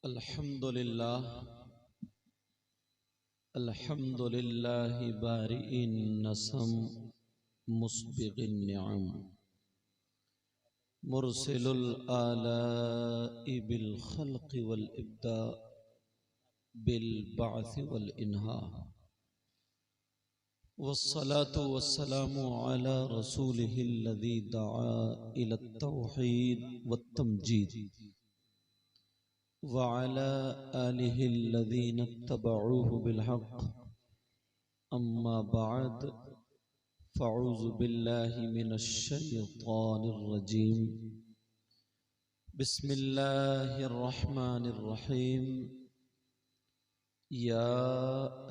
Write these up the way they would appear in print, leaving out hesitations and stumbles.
अल्हम्दुलिल्लाह अल्हम्दुलिल्लाहि बारिइन नसम मुस्बिगिन निअम मुरसिलुल आलाई बिल खल्क़ि वल इब्दा बिल बअस वल इन्हा वस्सलातु वस्सलामु अला रसूलिहिल्लज़ी दआ इलत तौहीद वत तमजीद वअला आलिहिल्लज़ीना इत्तबऊहु बिल हक़्क़ अम्मा बअद फ़अऊज़ु बिल्लाहि मिनश शैतानिर रजीम बिस्मिल्लाहिर रहमानिर रहीम या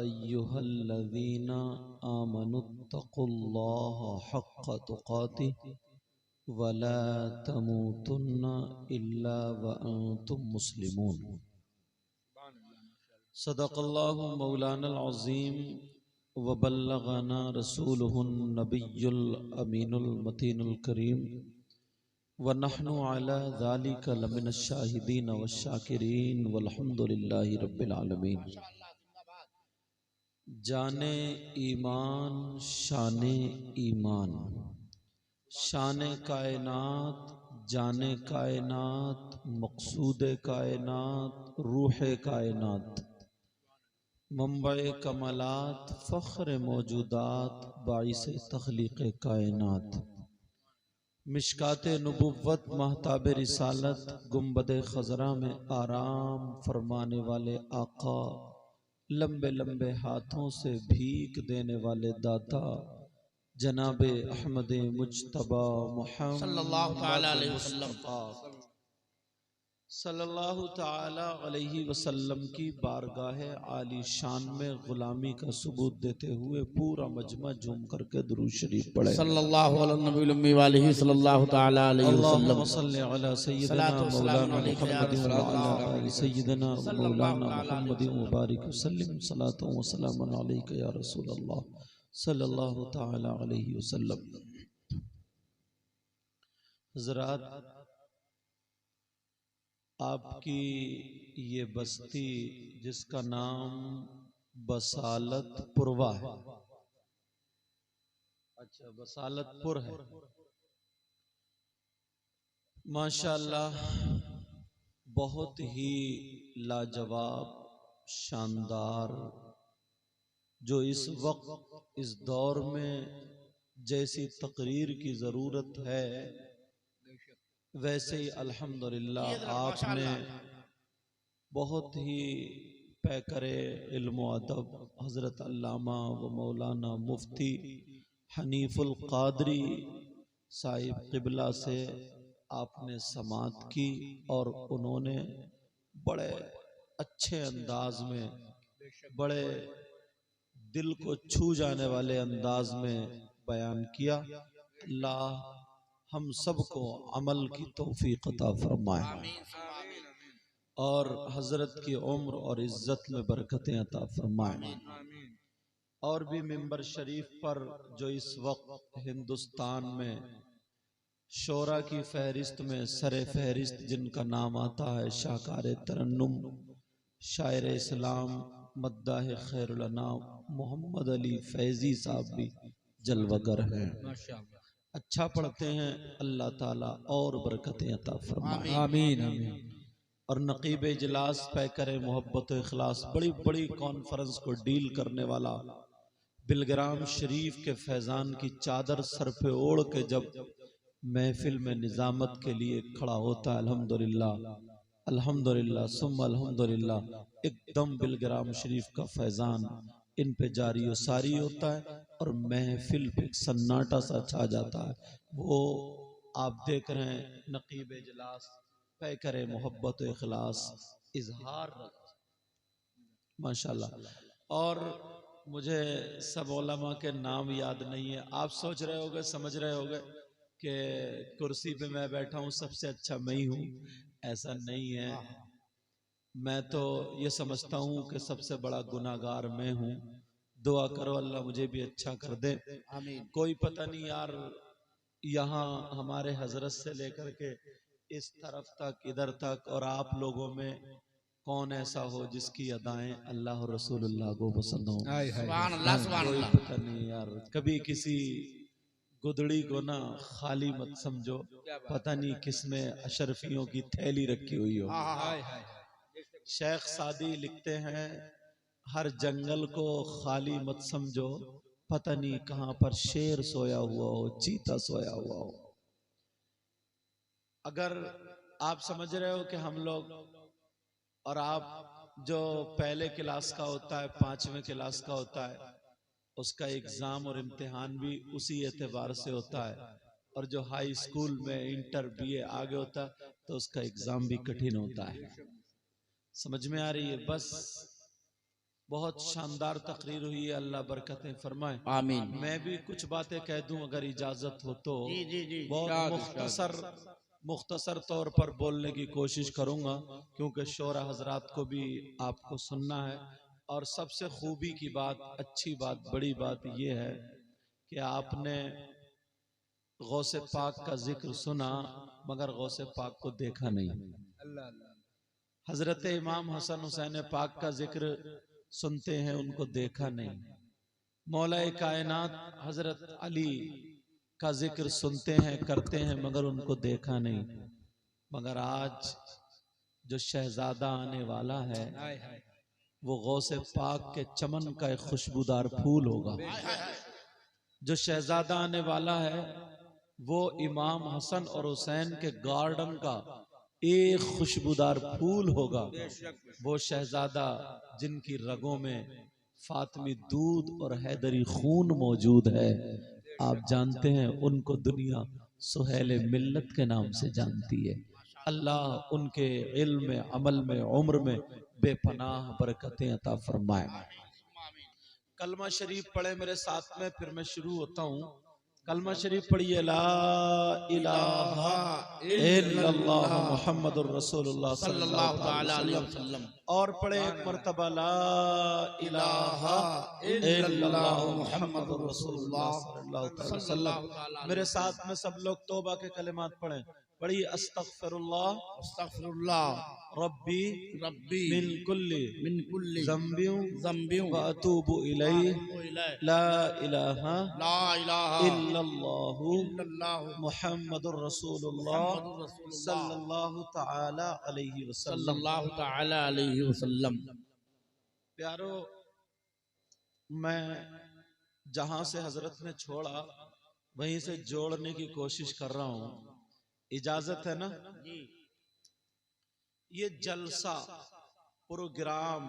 अय्युहल्लज़ीना आमनुत्तक़ुल्लाहा हक़्क़ तुक़ातिह वला तमूतुन्ना इल्ला व अंतुम मुस्लिमून। सदक़ल्लाहु मौलानल अज़ीम व बल्लगना रसूलुहुन नबियुल अमीनुल मतीनुल करीम व नहनु अला ज़ालिका लमिनश शाहिदीन वश्शाकिरीन वल्हम्दुलिल्लाहि रब्बिल आलमीन। जाने ईमान शाने ईमान, शाने कायनात जाने कायनात, मक़सूद कायनात रूहे कायनात, मंबए कमलात फ़ख्र मौजूदात, बाइसे तख़लीक़ कायनात, मिशकाते नुबुव्वत महताब रिसालत, गुंबदे खज़रा में आराम फरमाने वाले आका, लंबे लंबे हाथों से भीख देने वाले दाता जनाबे अहमद मुज्तबा मुहम्मद सल्लल्लाहु ताला अलैहि वसल्लम की बारगाह आली शान में गुलामी का सबूत देते हुए पूरा मजमा झूम करके दुरूद शरीफ पढ़े। सल्लल्लाहु अलैहि नबील उम्मी वालिही सल्लल्लाहु ताला अलैहि वसल्लम। अल्लाहुम्मा सल्लि अला सय्यिदिना मौलाना मुहम्मदिन व अला आलि सय्यिदिना मौलाना मुहम्मदिन व बारिक वसल्लिम सलातु व सलामुन अलैका या रसूल अल्लाह सल्लल्लाहु ताला अलैहि वसल्लम। हज़रात, आपकी ये बस्ती जिसका नाम बसालतपुरवा है, अच्छा बसालतपुर है, माशाअल्लाह बहुत ही लाजवाब शानदार, जो इस वक्त इस दौर में जैसी तकरीर की ज़रूरत है वैसे ही अल्हम्दुलिल्लाह आपने बहुत ही पैकरे इल्म अदब हज़रत अल्लामा व मौलाना मुफ्ती हनीफुल क़ादरी साहिब क़िबला से आपने समात की और उन्होंने बड़े अच्छे अंदाज में, बड़े दिल को छू जाने वाले अंदाज में बयान किया। अल्लाह हम सबको अमल की तौफीक अता फरमाए और हजरत की उम्र और इज्जत में बरकतें अता फरमाए। और भी मिंबर शरीफ पर जो इस वक्त हिंदुस्तान में शोरा की फहरिस्त में सरे फहरिस्त जिनका नाम आता है, शाहकार तरन्नुम शायर इस्लाम मद्दाह खैरुल अनाम मोहम्मद अली फैजी साहब भी जलवगर हैं, अच्छा पढ़ते हैं। अल्लाह ताला और बरकतें अता फरमाए, आमीन आमीन। और नकीब इजलास पैकर मोहब्बत इखलास बड़ी बड़ी कॉन्फ्रेंस को डील करने वाला, बिलग्राम शरीफ के फैजान की चादर सर पे ओढ़ के जब महफिल में निजामत के लिए खड़ा होता है, अल्हम्दुलिल्लाह अल्हम्दुलिल्लाह सुम्मा अल्हम्दुलिल्लाह, एकदम बिलग्राम शरीफ का फैजान इन पे जारी और सारी होता है और महफिल पे सन्नाटा सा छा जाता है। वो आप देख रहे हैं नकीब इजलास पैकर मोहब्बत इखलास इजहार माशाल्लाह। और मुझे सब उलमा के नाम याद नहीं है, आप सोच रहे होगे समझ रहे होगे कि कुर्सी पे मैं बैठा हूँ सबसे अच्छा मैं ही हूँ, ऐसा नहीं है। मैं तो ये समझता हूँ कि सबसे बड़ा गुनाहगार मैं हूँ। दुआ करो अल्लाह मुझे भी अच्छा कर दे। कोई पता नहीं यार, यहाँ हमारे हजरत से लेकर के इस तरफ तक इधर तक और आप लोगों में कौन ऐसा हो जिसकी अदाएं अल्लाह और रसूलुल्लाह को पसंद हो। सुभान अल्लाह, सुभान कोई अल्लाह। पता नहीं यार, कभी किसी गुदड़ी को ना खाली मत समझो, पता नहीं किसमें अशरफियों की थैली रखी हुई हो। शेख सादी लिखते हैं, हर जंगल को खाली मत समझो, पता नहीं कहां पर शेर सोया हुआ हो, चीता सोया हुआ हो। अगर आप समझ रहे हो कि हम लोग और आप जो पहले क्लास का होता है, 5वें क्लास का होता है, उसका एग्जाम और इम्तिहान भी उसी एतबार से होता है, और जो हाई स्कूल में इंटर बीए आगे होता है तो उसका एग्जाम भी कठिन होता है। समझ में आ रही है? बस बहुत शानदार तकरीर हुई है, अल्लाह बरकतें फरमाए, आमीन। मैं भी कुछ बातें कह दूं अगर इजाजत हो तो। जी जी जी, बहुत मुख्तसर तौर पर बोलने की कोशिश करूंगा, क्योंकि शोरा हजरात को भी आपको सुनना है। और सबसे खूबी की बात, अच्छी बात, बड़ी बात यह है कि आपने गौसे पाक का जिक्र सुना मगर गौसे पाक को देखा नहीं। हजरत इमाम हसन हुसैन पाक का जिक्र सुनते हैं, उनको देखा नहीं। मौला कायनात हजरत अली का जिक्र सुनते हैं, करते हैं, मगर उनको देखा नहीं। मगर आज जो शहजादा आने वाला है वो गौसे पाक के चमन का एक खुशबूदार फूल होगा। जो शहजादा आने वाला है वो इमाम हसन और हुसैन के गार्डन का एक खुशबूदार फूल होगा। वो शहजादा जिनकी रगों में फातिमी दूध और हैदरी खून मौजूद है, आप जानते हैं उनको दुनिया सुहेल मिल्लत के नाम से जानती है। अल्लाह उनके इल्म में, अमल में, उम्र में बेपनाह बरकतें अता फरमाए। कलमा शरीफ पढ़े मेरे साथ में, फिर मैं शुरू होता हूँ। कलमा शरीफ पढ़िए, ला इलाहा इल्लल्लाह मुहम्मदुर रसूलुल्लाह सल्लल्लाहु अलैहि वसल्लम। और पढ़े एक मर्तबा, ला इलाहा इल्लल्लाह मुहम्मदुर रसूलुल्लाह सल्लल्लाहु अलैहि वसल्लम। मेरे साथ में सब लोग तौबा के कलिमात पढ़ें। पढ़िए, अस्तगफिरुल्लाह अस्तगफिरुल्लाह रब्बी रब्बी मिन कुल्ली ज़म्बियों व अतूबु इलैहि ला इलाहा ला इलाहा इल्लल्लाहु इल्लल्लाहु मुहम्मदुर रसूलुल्लाह सल्लल्लाहु तआला अलैहि वसल्लम। सल्लल्लाहु तआला अलैहि वसल्लम। प्यारो, मैं जहां से हजरत ने छोड़ा वहीं से जोड़ने की कोशिश कर रहा हूं, इजाजत है ना? ये जलसा, प्रोग्राम,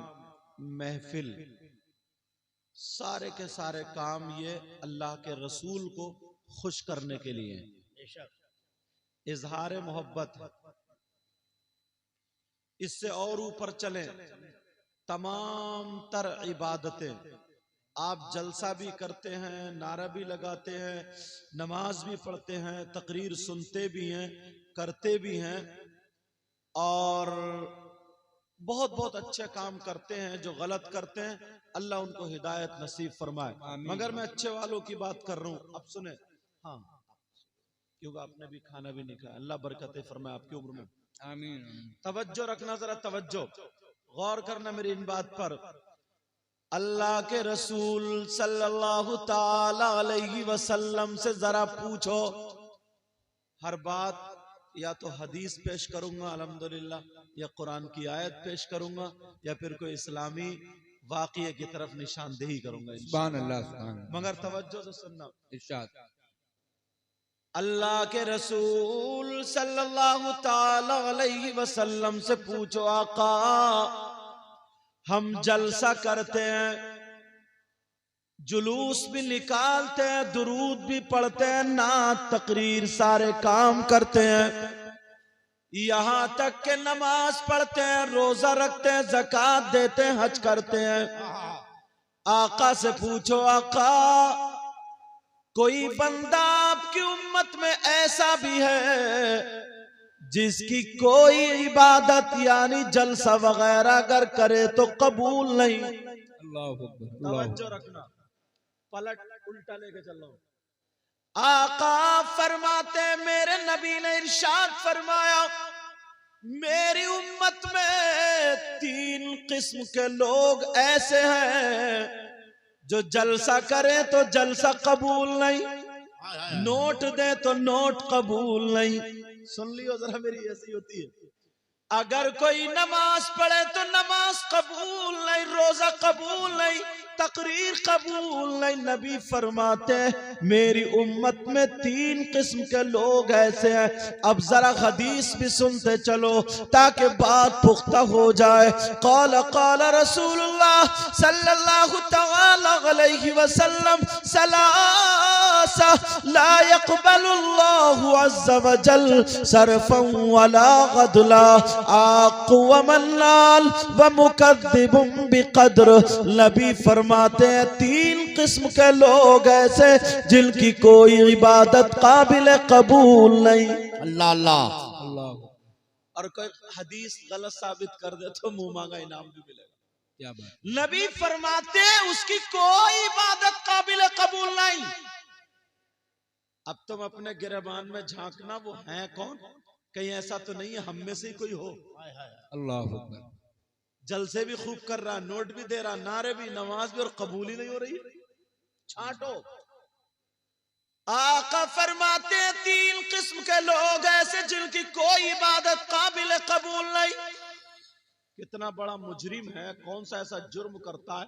महफिल, सारे के सारे काम ये अल्लाह के रसूल को खुश करने के लिए, इजहार मोहब्बत। इससे और ऊपर चलें, तमाम तर इबादतें, आप जलसा भी करते हैं, नारा भी लगाते हैं, नमाज भी पढ़ते हैं, तकरीर सुनते भी हैं, करते भी हैं, और बहुत बहुत अच्छे काम करते हैं। जो गलत करते हैं अल्लाह उनको हिदायत नसीब फरमाए। मगर मैं अच्छे वालों की बात कर रहा हूं। अब सुने, हाँ, क्योंकि आपने भी खाना भी नहीं खाया, अल्लाह बरकतें फरमाए आपकी उम्र में। आमीन। तवज्जो रखना, जरा तवज्जो, गौर करना मेरी इन बात पर। अल्लाह के रसूल सल्लल्लाहु ताला अलैहि वसल्लम से जरा पूछो, हर बात या तो हदीस पेश करूंगा अल्हम्दुलिल्लाह, या कुरान की आयत पेश करूंगा, या फिर कोई इस्लामी वाक़िये की तरफ निशानदेही करूंगा। सुभान अल्लाह, सुभान अल्लाह। मगर तवज्जो से सुनना। इरशाद। अल्लाह के रसूल सल्लल्लाहु ताला अलैहि वसल्लम से पूछो, आका हम जलसा करते हैं, जुलूस भी निकालते हैं, दुरूद भी पढ़ते हैं, नात तकरीर सारे काम करते हैं, यहां तक के नमाज पढ़ते हैं, रोजा रखते हैं, ज़कात देते हैं, हज करते हैं। आका से पूछो, आका कोई बंदा आपकी उम्मत में ऐसा भी है जिसकी कोई इबादत यानी जलसा वगैरह अगर करे तो कबूल नहीं? तवज्जो रखना, पलट उल्टा लेके चल रहा हूं। आका फरमाते, मेरे नबी ने इरशाद फरमाया, मेरी उम्मत में किस्म के लोग ऐसे हैं जो जलसा करें तो जलसा कबूल नहीं, नोट दे तो नोट कबूल नहीं। सुन लियो जरा, मेरी ऐसी होती है। अगर कोई नमाज पढ़े तो नमाज कबूल नहीं, रोजा कबूल नहीं, तकरीर कबूल नहीं। नबी फरमाते मेरी उम्मत में 3 किस्म के लोग ऐसे हैं। अब जरा हदीस भी सुनते चलो ताकि बात पुख्ता हो जाए। क़ाल क़ाल रसूलुल्लाह सल्लल्लाहु तआला अलैहि वसल्लम सलासा ला यक़बलुल्लाहु अज़्ज़ा व जल सरफ़न वला गदला आक़ुवमन्नाल व मुकद्दिबुम बिक़द्र। नबी फरमाते हैं 3 किस्म के लोग ऐसे जिनकी कोई इबादत काबिल कबूल नहीं। अल्लाह अल्लाह अल्लाह। और कोई हदीस गलत साबित कर दे तो मुंह मांगा इनाम भी मिलेगा। क्या बात। नबी फरमाते उसकी कोई इबादत काबिल कबूल नहीं। अब तुम अपने गिरबान में झांकना, वो है कौन? कहीं ऐसा तो नहीं है हम में से ही कोई हो। अल्लाह अकबर। जलसे भी खूब कर रहा, नोट भी दे रहा, नारे भी, नमाज भी, और कबूल ही नहीं हो रही। छांटो। आका फरमाते 3 किस्म के लोग ऐसे जिनकी कोई इबादत काबिल कबूल नहीं। कितना बड़ा मुजरिम है, कौन सा ऐसा जुर्म करता है,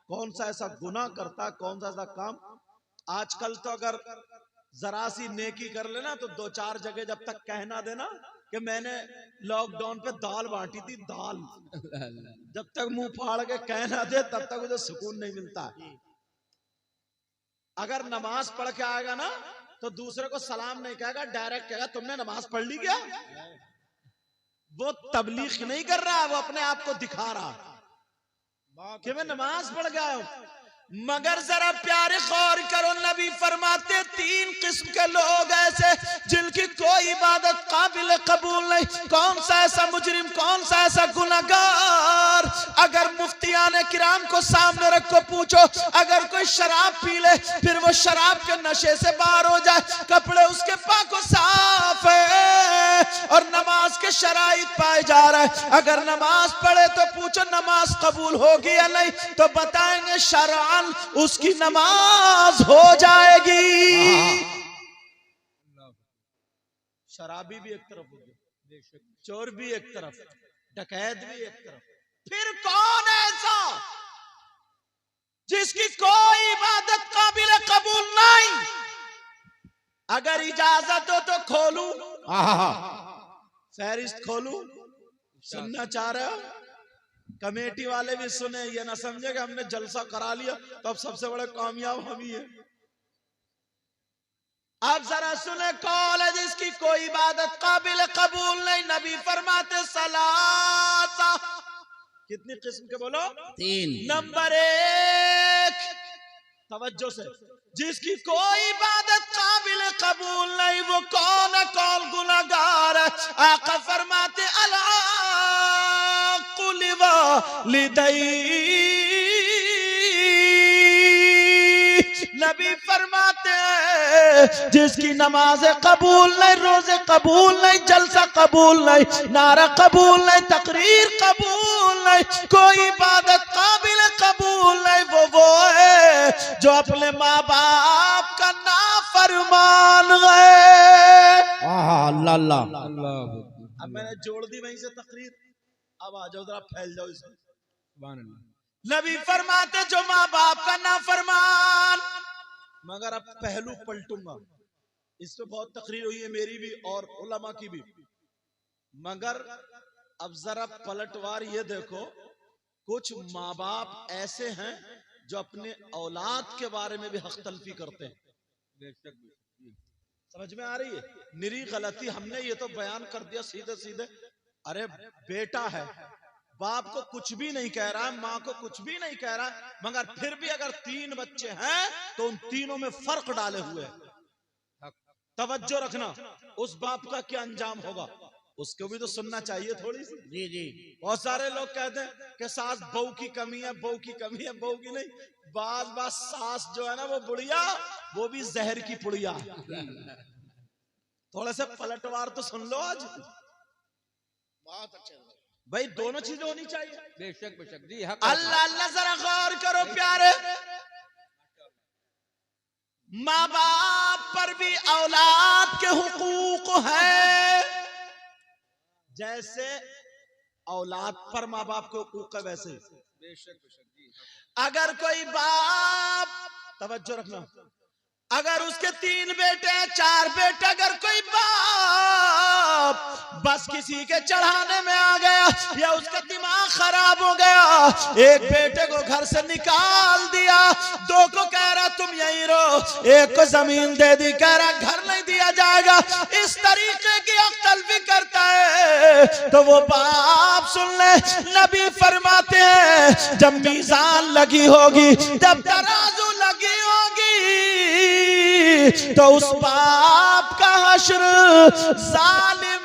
कौन सा ऐसा गुनाह करता है, कौन सा ऐसा काम। आजकल तो अगर जरा सी नेकी कर लेना तो 2-4 जगह जब तक कहना देना कि मैंने लॉकडाउन पे दाल बांटी थी, दाल, जब तक मुंह फाड़ के कहना दे तब तक उसे सुकून नहीं मिलता। अगर नमाज पढ़ के आएगा ना तो दूसरे को सलाम नहीं कहेगा, डायरेक्ट कहेगा तुमने नमाज पढ़ ली क्या। वो तबलीग नहीं कर रहा, वो अपने आप को दिखा रहा कि मैं नमाज पढ़ गया हूं। मगर जरा प्यारे गौर करो, नबी फरमाते 3 किस्म के लोग ऐसे जिनकी कोई इबादत काबिल कबूल नहीं। कौन सा ऐसा मुजरिम, कौन सा ऐसा गुनहगार। अगर मुफ्तियाने किराम को सामने रखो, पूछो अगर कोई शराब पी ले फिर वो शराब के नशे से बाहर हो जाए, कपड़े उसके पाको साफ है और नमाज के शराइत पाए जा रहे हैं, अगर नमाज पढ़े तो पूछो नमाज कबूल होगी या नहीं, तो बताएंगे शरअन उसकी नमाज हो जाएगी। शराबी भी एक तरफ हो गया, चोर भी एक तरफ, डकैत भी एक तरफ, फिर कौन ऐसा जिसकी कोई इबादत काबिल कबूल नहीं। अगर इजाजत हो तो खोलूं, फहरिस्त खोलूं, सुनना चाह रहे हो? कमेटी वाले भी सुने, ये ना समझे कि हमने जलसा करा लिया तो अब सबसे बड़े कामयाब हम ही है। अब जरा सुने, कौन है जिसकी कोई इबादत काबिल कबूल नहीं। नबी फरमाते सलासा, कितनी किस्म के बोलो? 3। नंबर 1, तवज्जो से, जिसकी कोई इबादत काबिल कबूल नहीं, वो कौन है? कौन गुनहगार है? आका फरमाते नबी फरमाते हैं जिसकी नमाज कबूल नहीं, रोजे कबूल नहीं, जलसा कबूल नहीं, नारा कबूल नहीं, तकरीर कबूल नहीं, कोई इबादत काबिल कबूल नहीं, वो है जो अपने माँ बाप का नाफरमान है। अल्लाह अल्लाह। अब मैंने जोड़ दी वहीं से तकरीर, अब आ जाओ जरा फैल जाओ इसमें। नबी फरमाते जो माँ बाप का नाफरमान। मगर अब पहलू पलटूंगा, इस पे बहुत तकरीर हुई है मेरी भी और उलमा की भी, मगर अब जरा पलटवार ये देखो, कुछ माँ बाप ऐसे हैं जो अपने औलाद के बारे में भी हक तलफी करते हैं। समझ में आ रही है? निरी गलती, हमने ये तो बयान कर दिया सीधे सीधे। अरे बेटा है, बाप को कुछ भी नहीं कह रहा है, माँ को कुछ भी नहीं कह रहा है, मगर फिर भी अगर 3 बच्चे हैं तो उन तीनों में फर्क डाले हुए हैं। तवज्जो रखना, उस बाप का क्या अंजाम होगा उसको भी तो सुनना चाहिए थोड़ी सी। जी जी। बहुत सारे लोग कहते हैं कि सास बहू की कमी है, बहू की कमी है, बहू की नहीं। बाज सास जो है ना वो बुढ़िया, वो भी जहर की पुड़िया। थोड़ा सा पलटवार तो सुन लो आज। बहुत अच्छे। भाई दोनों चीजें होनी चाहिए। बेशक बेशक जी, हक। अल्लाह अल्लाह जरा गौर करो प्यारे, माँ बाप पर भी औलाद के हुकूक है, जैसे औलाद पर माँ बाप के हुकूक है वैसे। बेशक बेशक जी। अगर कोई बाप, तवज्जो रखना, अगर उसके 3 बेटे 4 बेटे, अगर कोई बाप बस किसी के चढ़ाने में आ गया या उसका दिमाग खराब हो गया, एक बेटे को घर से निकाल दिया, 2 को कह रहा तुम यहीं रहो, 1 को जमीन दे दी, कह रहा घर नहीं दिया जाएगा, इस तरीके की अक्ल भी करता है, तो वो बाप सुन ले, नबी फरमाते हैं जब मीज़ान लगी होगी, जब तराजू लगी होगी, तो उस बाप का हश्र जालिम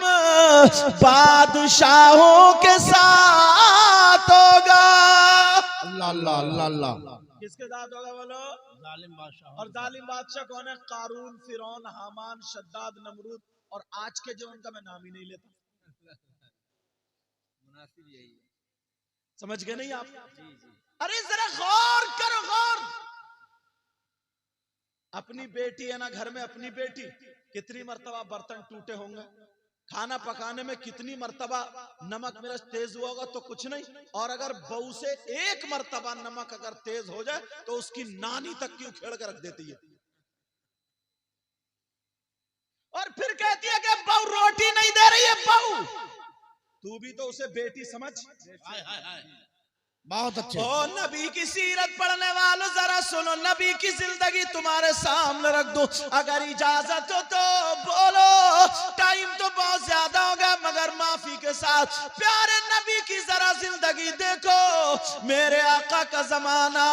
बादशाहों के साथ होगा। अल्लाह अल्लाह अल्लाह अल्लाह। किसके साथ होगा बोलो? जालिम बादशाह। और जालिम बादशाह कौन है? कारून, फिरौन, हामान, शद्दाद, नमरूद, और आज के जो उनका मैं नाम ही नहीं लेता। मुनासिब यही है। समझ गए नहीं आप? जी जी। अरे जरा गौर करो, गौर। अपनी बेटी है ना घर में, अपनी बेटी कितनी मर्तबा बर्तन टूटे होंगे, खाना पकाने में कितनी मर्तबा नमक मिर्च तेज हुआ होगा तो कुछ नहीं, और अगर बहू से 1 मर्तबा नमक अगर तेज हो जाए तो उसकी नानी तक की उखेड़ कर रख देती है, और फिर कहती है कि बहू रोटी नहीं दे रही है। बहू तू भी तो उसे बेटी समझ। हाय हाय हाय, बहुत अच्छे। ओ नबी की सीरत पढ़ने वालों जरा सुनो, नबी की जिंदगी तुम्हारे सामने रख दो, अगर इजाजत हो तो बोलो। टाइम तो बहुत ज्यादा होगा मगर माफी के साथ, प्यारे नबी की जरा जिंदगी देखो। मेरे आका का जमाना,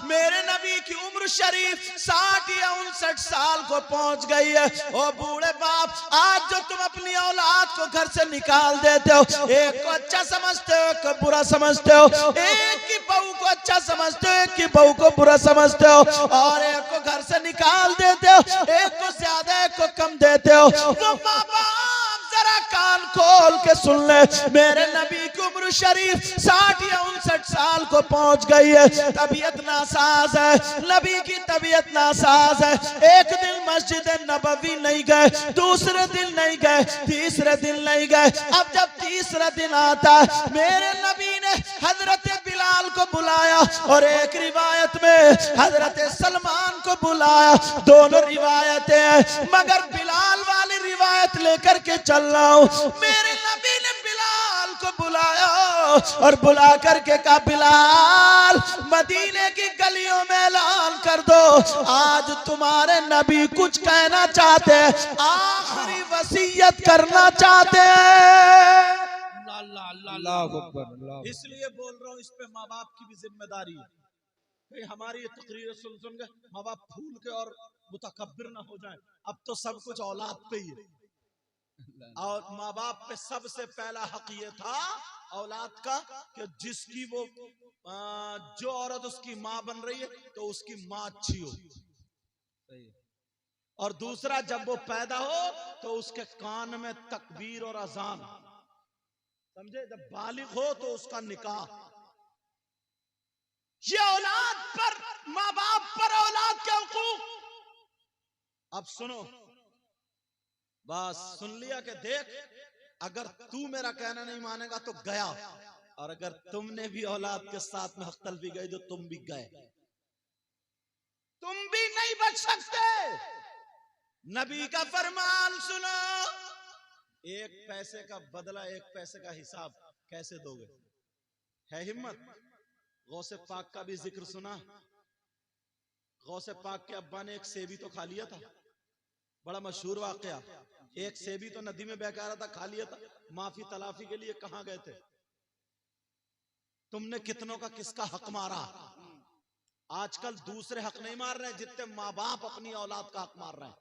मेरे नबी की उम्र शरीफ 60 या 59 साल को पहुंच गई है। ओ बूढ़े बाप, आज जो तुम अपनी औलाद को घर से निकाल देते हो, एक को अच्छा समझते हो, एक को बुरा समझते हो, एक की बहू को अच्छा समझते हो, एक की बहू को बुरा समझते हो, और एक को घर से निकाल देते हो, एक को ज्यादा एक को कम देते हो। वो माँ बाप जरा कान खोल के सुन ले, मेरे नबी की उम्र शरीफ 60 या 59 साल को पहुंच गई है, तबीयत नासाज है, नबी की तबीयत नासाज है। एक दिन मस्जिद नबवी नहीं गए, दूसरे दिन नहीं गए, तीसरे दिन नहीं गए। अब जब तीसरा दिन आता है, मेरे नबी ने हजरत बिलाल को बुलाया और एक रिवायत में हजरत सलमान को बुलाया। दोनों रिवायतें हैं मगर बिलाल वाली रिवायत लेकर के चल रहा हूं। मेरे नबी ने बिलाल को बुलाया और बुला करके कहा, बिलाल मदीने की गलियों में ऐलान कर दो, आज तुम्हारे नबी कुछ कहना चाहते हैं, आखिरी वसीयत करना चाहते हैं। इसलिए बोल रहा हूँ, इस पे माँ बाप की भी जिम्मेदारी है। कहीं हमारी ये तकरीर सुन सुन के माँ बाप फूल के और मुतकब्बिर ना हो जाए। अब तो सब कुछ औलाद पे ही है, और माँ बाप पे सबसे पहला हक ये था औलाद का कि जिसकी वो जो औरत उसकी माँ बन रही है तो उसकी माँ अच्छी हो, और दूसरा जब वो पैदा हो तो उसके कान में तकबीर और अजान, समझे, जब बालिग हो तो उसका निकाह। ये औलाद पर, माँ बाप पर औलाद के हुकूक। अब सुनो, बस सुन लिया कि देख, अगर तू मेरा कहना नहीं मानेगा तो गया, और अगर तुमने भी औलाद के साथ में हख्तल भी गए तो तुम भी गए, तुम भी नहीं बच सकते। नबी का फरमान सुनो, 1 पैसे का बदला 1 पैसे का हिसाब कैसे दोगे? है हिम्मत? गौसे पाक का भी जिक्र सुना। गौसे पाक के अब्बा ने एक सेबी तो खा लिया था, बड़ा मशहूर वाकया। एक सेबी तो नदी में बह रहा था, खा लिया था। माफी तलाफी के लिए कहां गए थे? तुमने कितनों का किसका हक मारा? आजकल दूसरे हक नहीं मार रहे जितने माँ बाप अपनी औलाद का हक मार रहे हैं।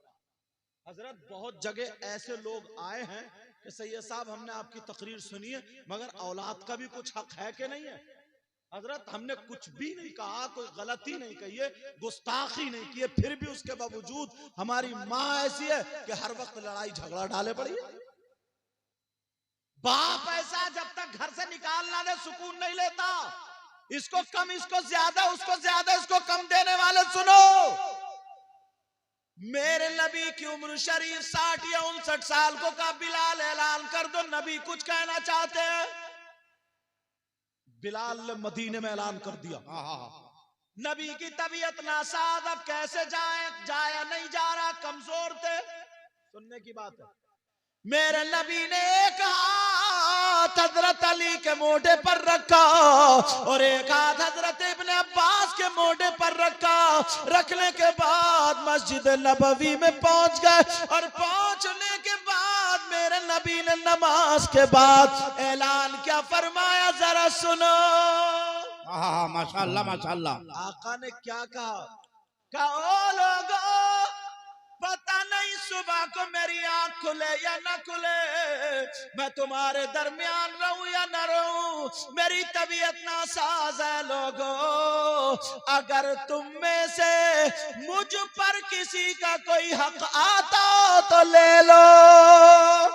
हजरत बहुत जगह ऐसे लोग आए हैं कि सैयद साहब हमने आपकी तकरीर सुनी है मगर औलाद का भी कुछ हक है कि नहीं है? हजरत हमने कुछ भी नहीं कहा, कोई गलती नहीं कही है, गुस्ताखी नहीं की है, फिर भी उसके बावजूद हमारी माँ ऐसी है कि हर वक्त लड़ाई झगड़ा डाले पड़ी है। बाप ऐसा जब तक घर से निकालना दे सुकून नहीं लेता। इसको कम, इसको ज्यादा, उसको ज्यादा, इसको कम देने वाले सुनो। मेरे नबी की उम्र शरीफ 60 या 59 साल को कहा बिलाल ऐलान कर दो, नबी कुछ कहना चाहते हैं। बिलाल ने मदीने में ऐलान कर दिया। नबी की तबीयत नासाज, अब कैसे जाया नहीं जा रहा, कमजोर थे। सुनने की बात है, मेरे नबी ने एक हाथ हजरत अली के मोढे पर रखा और एक हाथ हजरत इब्ने अब्बास के मोढे पर रखा। रखने के बाद मस्जिद नबवी में पहुंच गए और पहुंचने के बाद मेरे नबी ने नमाज के बाद ऐलान क्या फरमाया, जरा सुनो। माशाअल्लाह माशाअल्लाह। आका ने क्या कहा ओ लोगों, पता नहीं सुबह को मेरी आंख खुले या ना खुले, मैं तुम्हारे दरमियान रहूं या ना रहूं, मेरी तबीयत नासाज है। लोगों, अगर तुम में से मुझ पर किसी का कोई हक आता तो ले लो।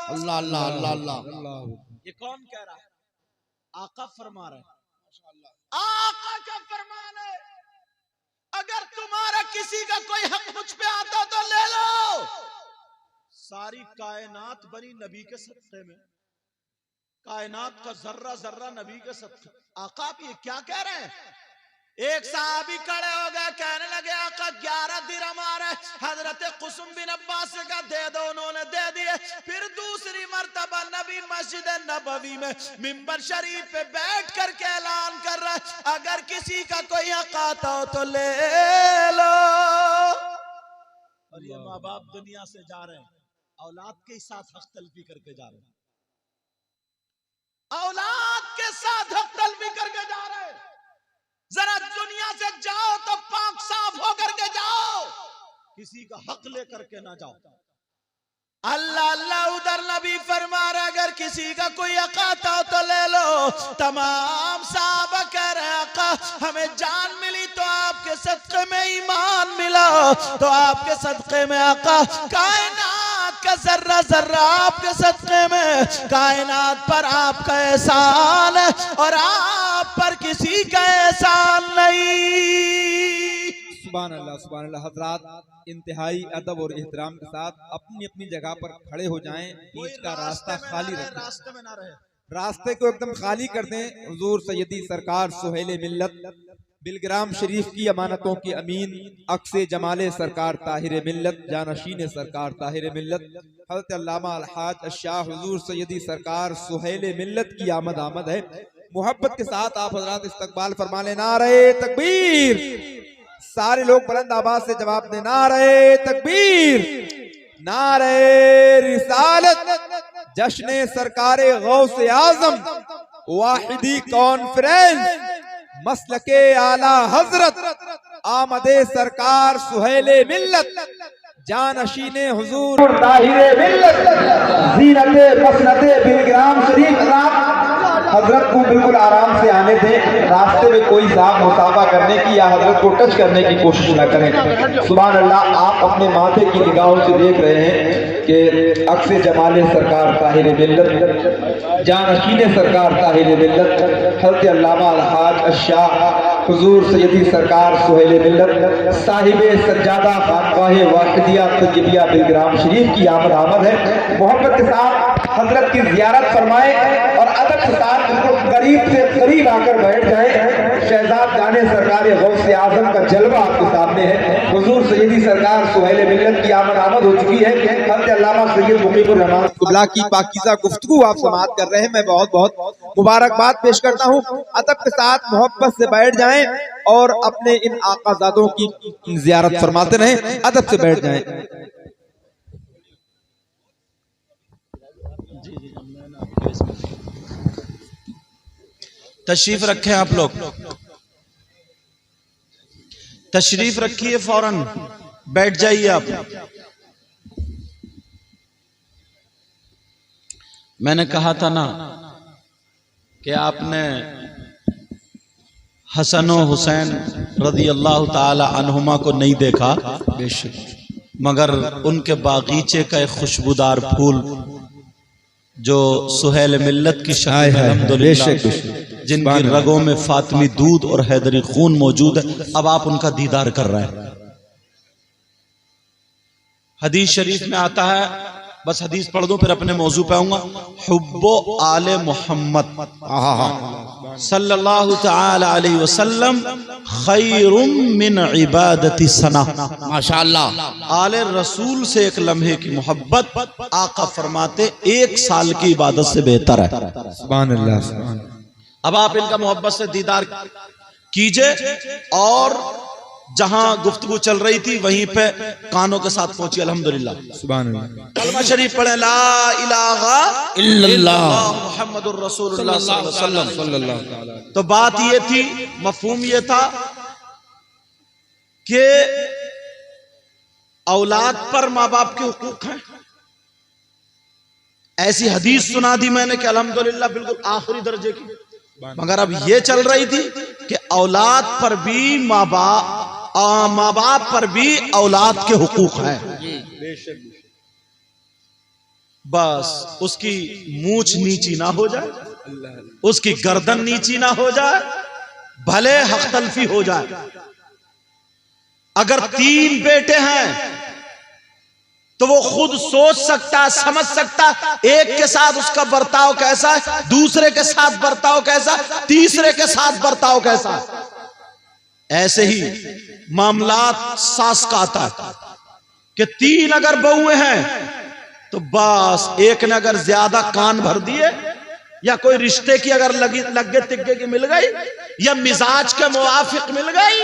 अल्लाह अल्लाह अल्लाह अल्लाह। ये कौन कह रहा है? आका फरमा रहे हैं। आका का फरमान है, अगर तुम्हारा किसी का कोई हक मुझ पे आता तो ले लो। सारी कायनात बनी नबी के सदक़े में, कायनात का जर्रा जर्रा नबी के सदक़े। आका आप ये क्या कह रहे हैं? एक साहबी खड़े हो गए, कहने लगे आका 11 दिरहम आ रहे। हजरत कुसुम बिन अब्बास से कहा दे दो, उन्होंने दे दिए। फिर दूसरी मर्तबा नबी मस्जिद नबवी में मिंबर शरीफ पे बैठ कर के ऐलान कर रहा है, अगर किसी का कोई हक आता हो तो ले लो। और ये माँ बाप दुनिया से जा रहे हैं, औलाद के साथ हक तलबी करके जा रहे हैं, औलाद के साथ हक तलबी करके जा रहे हैं। जरा दुनिया से जाओ तो पाक साफ होकर के जाओ, किसी का हक लेकर के ना जाओ। अल्लाह अल्लाह उधर नबी फरमा रहा, अगर किसी का कोई हक आता हो तो ले लो। तमाम साहबा कह रहे आका हमें जान मिली तो आपके सदक़े में ईमान मिला, तो आपके सदक़े में आका कायनात का जर्रा जर्रा आपके सदक़े में, कायनात पर आपका एहसान है और आप पर किसी का एहसान नहीं। सुभान अल्लाह सुभान अल्लाह। हजरात इंतहाई अदब और एहतराम के साथ अपनी अपनी जगह पर खड़े हो जाएं, बीच का रास्ता खाली रखें, रास्ते में ना रहे, रास्ते को एकदम खाली कर दें। हुजूर सैयदी सरकार सुहेल मिल्लत बिलग्राम शरीफ की अमानतों के अमीन अक्से जमाले सरकार ताहिर मिल्लत जानशीन सरकार ताहिर मिल्लत हज़रत अल्लामा अलहाज अशाह हुजूर सैयदी सरकार सुहेल मिल्लत की आमद है। मोहब्बत के साथ आप हजरात इस्तकबाल फरमा लें। नारे तकबीर, सारे लोग बुलंद आवाज से जवाब दें, नारे तकबीर, नारे रिसालत, जश्न सरकारे गौसे आजम, वाहिदी कॉन्फ्रेंस, मसलके आला हजरत, आमदे सरकार सुहेले मिल्लत, जानशीने हुजूर ताहिरे मिल्लत, जीनते मसनते बिलग्राम शरीफ। हजरत को बिल्कुल आराम से आने दें, रास्ते में कोई साहब मुसाफा करने की या हजरत को टच करने की कोशिश न करें। सुभान अल्लाह। आप अपने माथे की निगाहों से देख रहे हैं कि अक्से जमाले सरकार ताहिर मिल्लत, जानशीने सरकार ताहिर मिल्लत, हज़रत अल्लामा अलहाज अशाह हुजूर सैयदी सरकार सुहेल मिल्लत साहिबे सज्जादा खानकाहे वाहिदिया तजबिया बिलग्राम शरीफ की आमद है। मोहब्बत के साथ हजरत की ज़ियारत फरमाए और अदब के साथ बिल्कुल करीब से करीब आकर बैठ जाए। शहजाद जाने सरकार गौसे आजम का जलवा आपके सामने है। हुजूर सैयदी सरकार सुहेल मिल्लत की आमद हो चुकी है। हज़रत अल्लामा सैयद मुकीबुर रहमान क़िबला की पाकीज़ा गुफ्तगू आप समाअत कर रहे हैं। मैं बहुत बहुत मुबारकबाद पेश करता हूँ। अदब के साथ मोहब्बत से बैठ जाएं और अपने इन आकाज़ादों की ज़ियारत फरमाते रहें। अदब से बैठ जाएं। तशरीफ रखें, आप लोग तशरीफ रखिए, फौरन बैठ जाइए आप। मैंने कहा था ना कि आपने हसन और हुसैन रज़ी अल्लाह ताला अन्हुमा को नहीं देखा, मगर उनके बागीचे का एक खुशबूदार फूल जो सुहेल मिल्लत की शक्ल में अल्हम्दुलिल्लाह जिनकी रगों में फातिमी दूध और हैदरी खून मौजूद है, अब आप उनका दीदार कर रहे हैं। हदीस शरीफ में आता है, बस हदीस पढ़ दो फिर अपने मौजू पे आऊंगा। हुब्बो आले मोहम्मद सल्लल्लाहु तआला अलैहि वसल्लम खैरुम मिन इबादती सना। माशाअल्लाह। आले रसूल से एक लम्हे की मोहब्बत, आका फरमाते एक साल की इबादत से बेहतर है। सुभान अल्लाह, सुभान। अब आप इनका मोहब्बत से दीदार कीजिए और जहां गुफ्तगू चल रही थी वहीं पे कानों के साथ पहुंची। अल्हम्दुलिल्लाह, सुभान अल्लाह। कलमा शरीफ पढ़े, ला इलाहा इल्लल्लाह मुहम्मदुर रसूलुल्लाह सल्लल्लाहु अलैहि वसल्लम। तो बात ये थी, मफहूम ये था कि औलाद पर माँ बाप के हुकूक हैं। ऐसी हदीस सुना दी मैंने कि अल्हम्दुलिल्लाह बिल्कुल आखिरी दर्जे की, मगर अब ये चल रही थी कि औलाद पर भी माँ बाप पर भी औलाद के हुकूक हैं। बस उसकी मूछ नीची ना हो जाए, उसकी गर्दन नीची ना हो जाए, भले हक तलफी हो जाए। अगर 3 बेटे हैं तो वो खुद सोच सकता, समझ सकता, एक के साथ उसका बर्ताव कैसा है, दूसरे के साथ बर्ताव कैसा, तीसरे के साथ बर्ताव कैसा। ऐसे ही मामलात सास का आता है कि 3 अगर बहुएं हैं तो बस एक ने अगर ज्यादा कान भर दिए, या कोई रिश्ते की अगर लगे तिग्गे की मिल गई, या मिजाज के मुवाफिक मिल गई,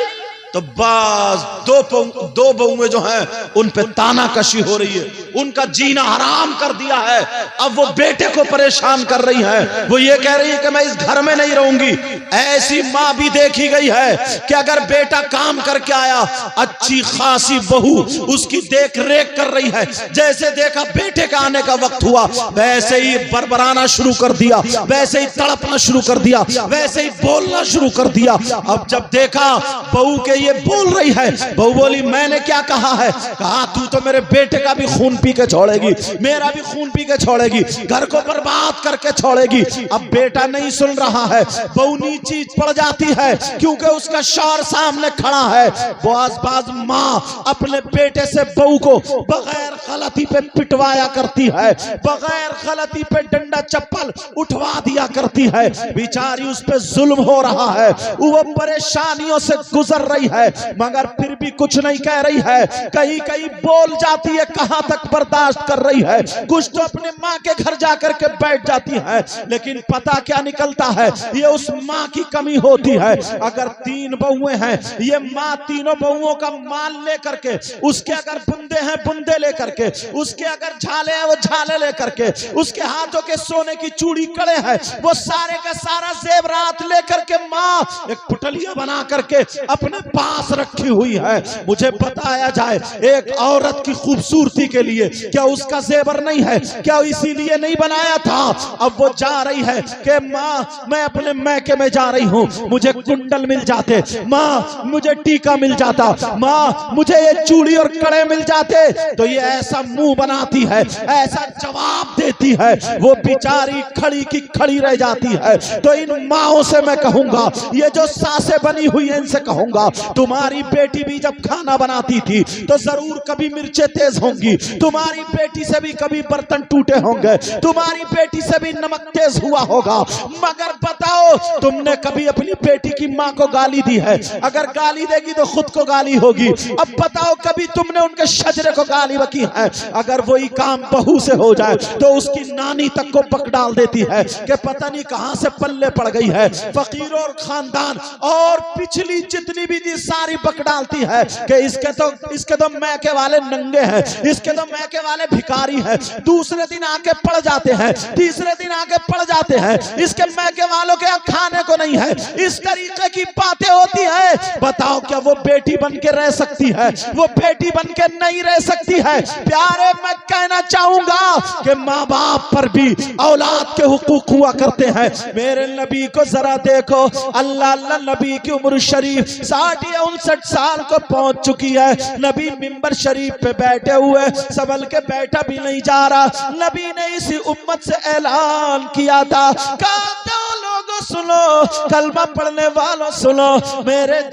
तो बस दो बहुएं जो हैं उन पे ताना कशी हो रही है, उनका जीना हराम कर दिया है। अब वो बेटे को परेशान कर रही है, वो ये कह रही है कि मैं इस घर में नहीं रहूंगी। ऐसी माँ भी देखी गई है कि अगर बेटा काम करके आया, अच्छी खासी बहू उसकी देख रेख कर रही है, जैसे देखा बेटे का आने का वक्त हुआ वैसे ही बरबराना शुरू कर दिया, वैसे ही तड़पना शुरू कर दिया, वैसे ही बोलना शुरू कर दिया। अब जब देखा बहू के ये बोल रही है, बहू बोली मैंने क्या कहा है? कहा तू तो मेरे बेटे का भी खून पी के छोड़ेगी, मेरा भी खून पी के छोड़ेगी, घर को बर्बाद करके छोड़ेगी। अब बेटा नहीं सुन रहा है, बहू नीची पड़ जाती है क्योंकि उसका शौहर सामने खड़ा है। बाज माँ अपने बेटे से बहू को बगैर गलती पे पिटवाया करती है, बगैर गलती पे डंडा चप्पल उठवा दिया करती है। बेचारी उस पे जुल्म हो रहा है, वो परेशानियों से गुजर रही है, मगर फिर भी कुछ नहीं कह रही है। कहीं कहीं बोल जाती है, कहां तक बर्दाश्त कर रही है। कुछ तो अपने माँ के घर जाकर के बैठ जाती है, लेकिन पता क्या निकलता है, ये उस माँ की कमी होती है। अगर 3 बहुएं हैं, ये माँ तीनों बहुओं का माल लेकर के, उसके अगर बुंदे हैं बुंदे लेकर के, उसके अगर झाले हैं वो झाले लेकर के, उसके हाथों के सोने की चूड़ी कड़े हैं, वो सारे का सारा जेवरात लेकर के माँ एक पुटलिया बना करके अपने पास रखी हुई है। मुझे बताया जाए एक औरत की खूबसूरती के लिए क्या उसका जेवर नहीं है? क्या इसीलिए नहीं बनाया था? अब वो जा रही है कि माँ मैं अपने मैके में जा रही हूँ, मुझे कुंडल मिल जाते, माँ मुझे टीका मिल जाता, माँ मुझे ये चूड़ी और कड़े मिल जाते। तो ये ऐसा मुंह बनाती है, ऐसा जवाब देती है, वो बेचारी खड़ी की खड़ी रह जाती है। तो इन माओं से मैं कहूंगा, ये जो सासें बनी हुई है इनसे कहूंगा, तुम्हारी बेटी भी जब खाना बनाती थी तो जरूर कभी मिर्चें तेज होंगी, तुम्हारी बेटी से भी कभी बर्तन टूटे होंगे, तुम्हारी बेटी से भी नमक तेज हुआ होगा, मगर बताओ तुमने कभी अपनी बेटी की माँ को गाली दी है? अगर गाली देगी तो खुद को गाली होगी। अब बताओ कभी तुमने उनके शजरे को गाली बकी है? अगर वही काम बहू से हो जाए तो उसकी नानी तक को पक डाल देती है कि पता नहीं कहां से पल्ले पड़ गई है। फकीर और खानदान और पिछली जितनी भी थी सारी बक डालती है कि इसके तो मैके वाले नंगे हैं, इसके तो मैके वाले भिखारी हैं। दूसरे दिन आके पड़ जाते हैं, तीसरे दिन आके पड़ जाते हैं, इसके मैके वालों के खाने को नहीं है। इस तरीके की बातें होती है। बताओ क्या वो बेटी बन के रह सकती है? वो बेटी बन के नहीं रह सकती है। प्यारे मैं कहना चाहूंगा कि माँ बाप पर भी औलाद के हुकूक हुआ करते हैं। मेरे नबी को जरा देखो, अल्लाह अल्लाह नबी की उम्र शरीफ 60 60 या 59 साल को पहुंच चुकी है। नबी मिंबर शरीफ पे बैठे हुए, संभल के बैठा भी नहीं जा रहा। नबी ने इसी उम्मत से ऐलान किया था, कहा लोगों सुनो, कलमा पढ़ने वालों सुनो,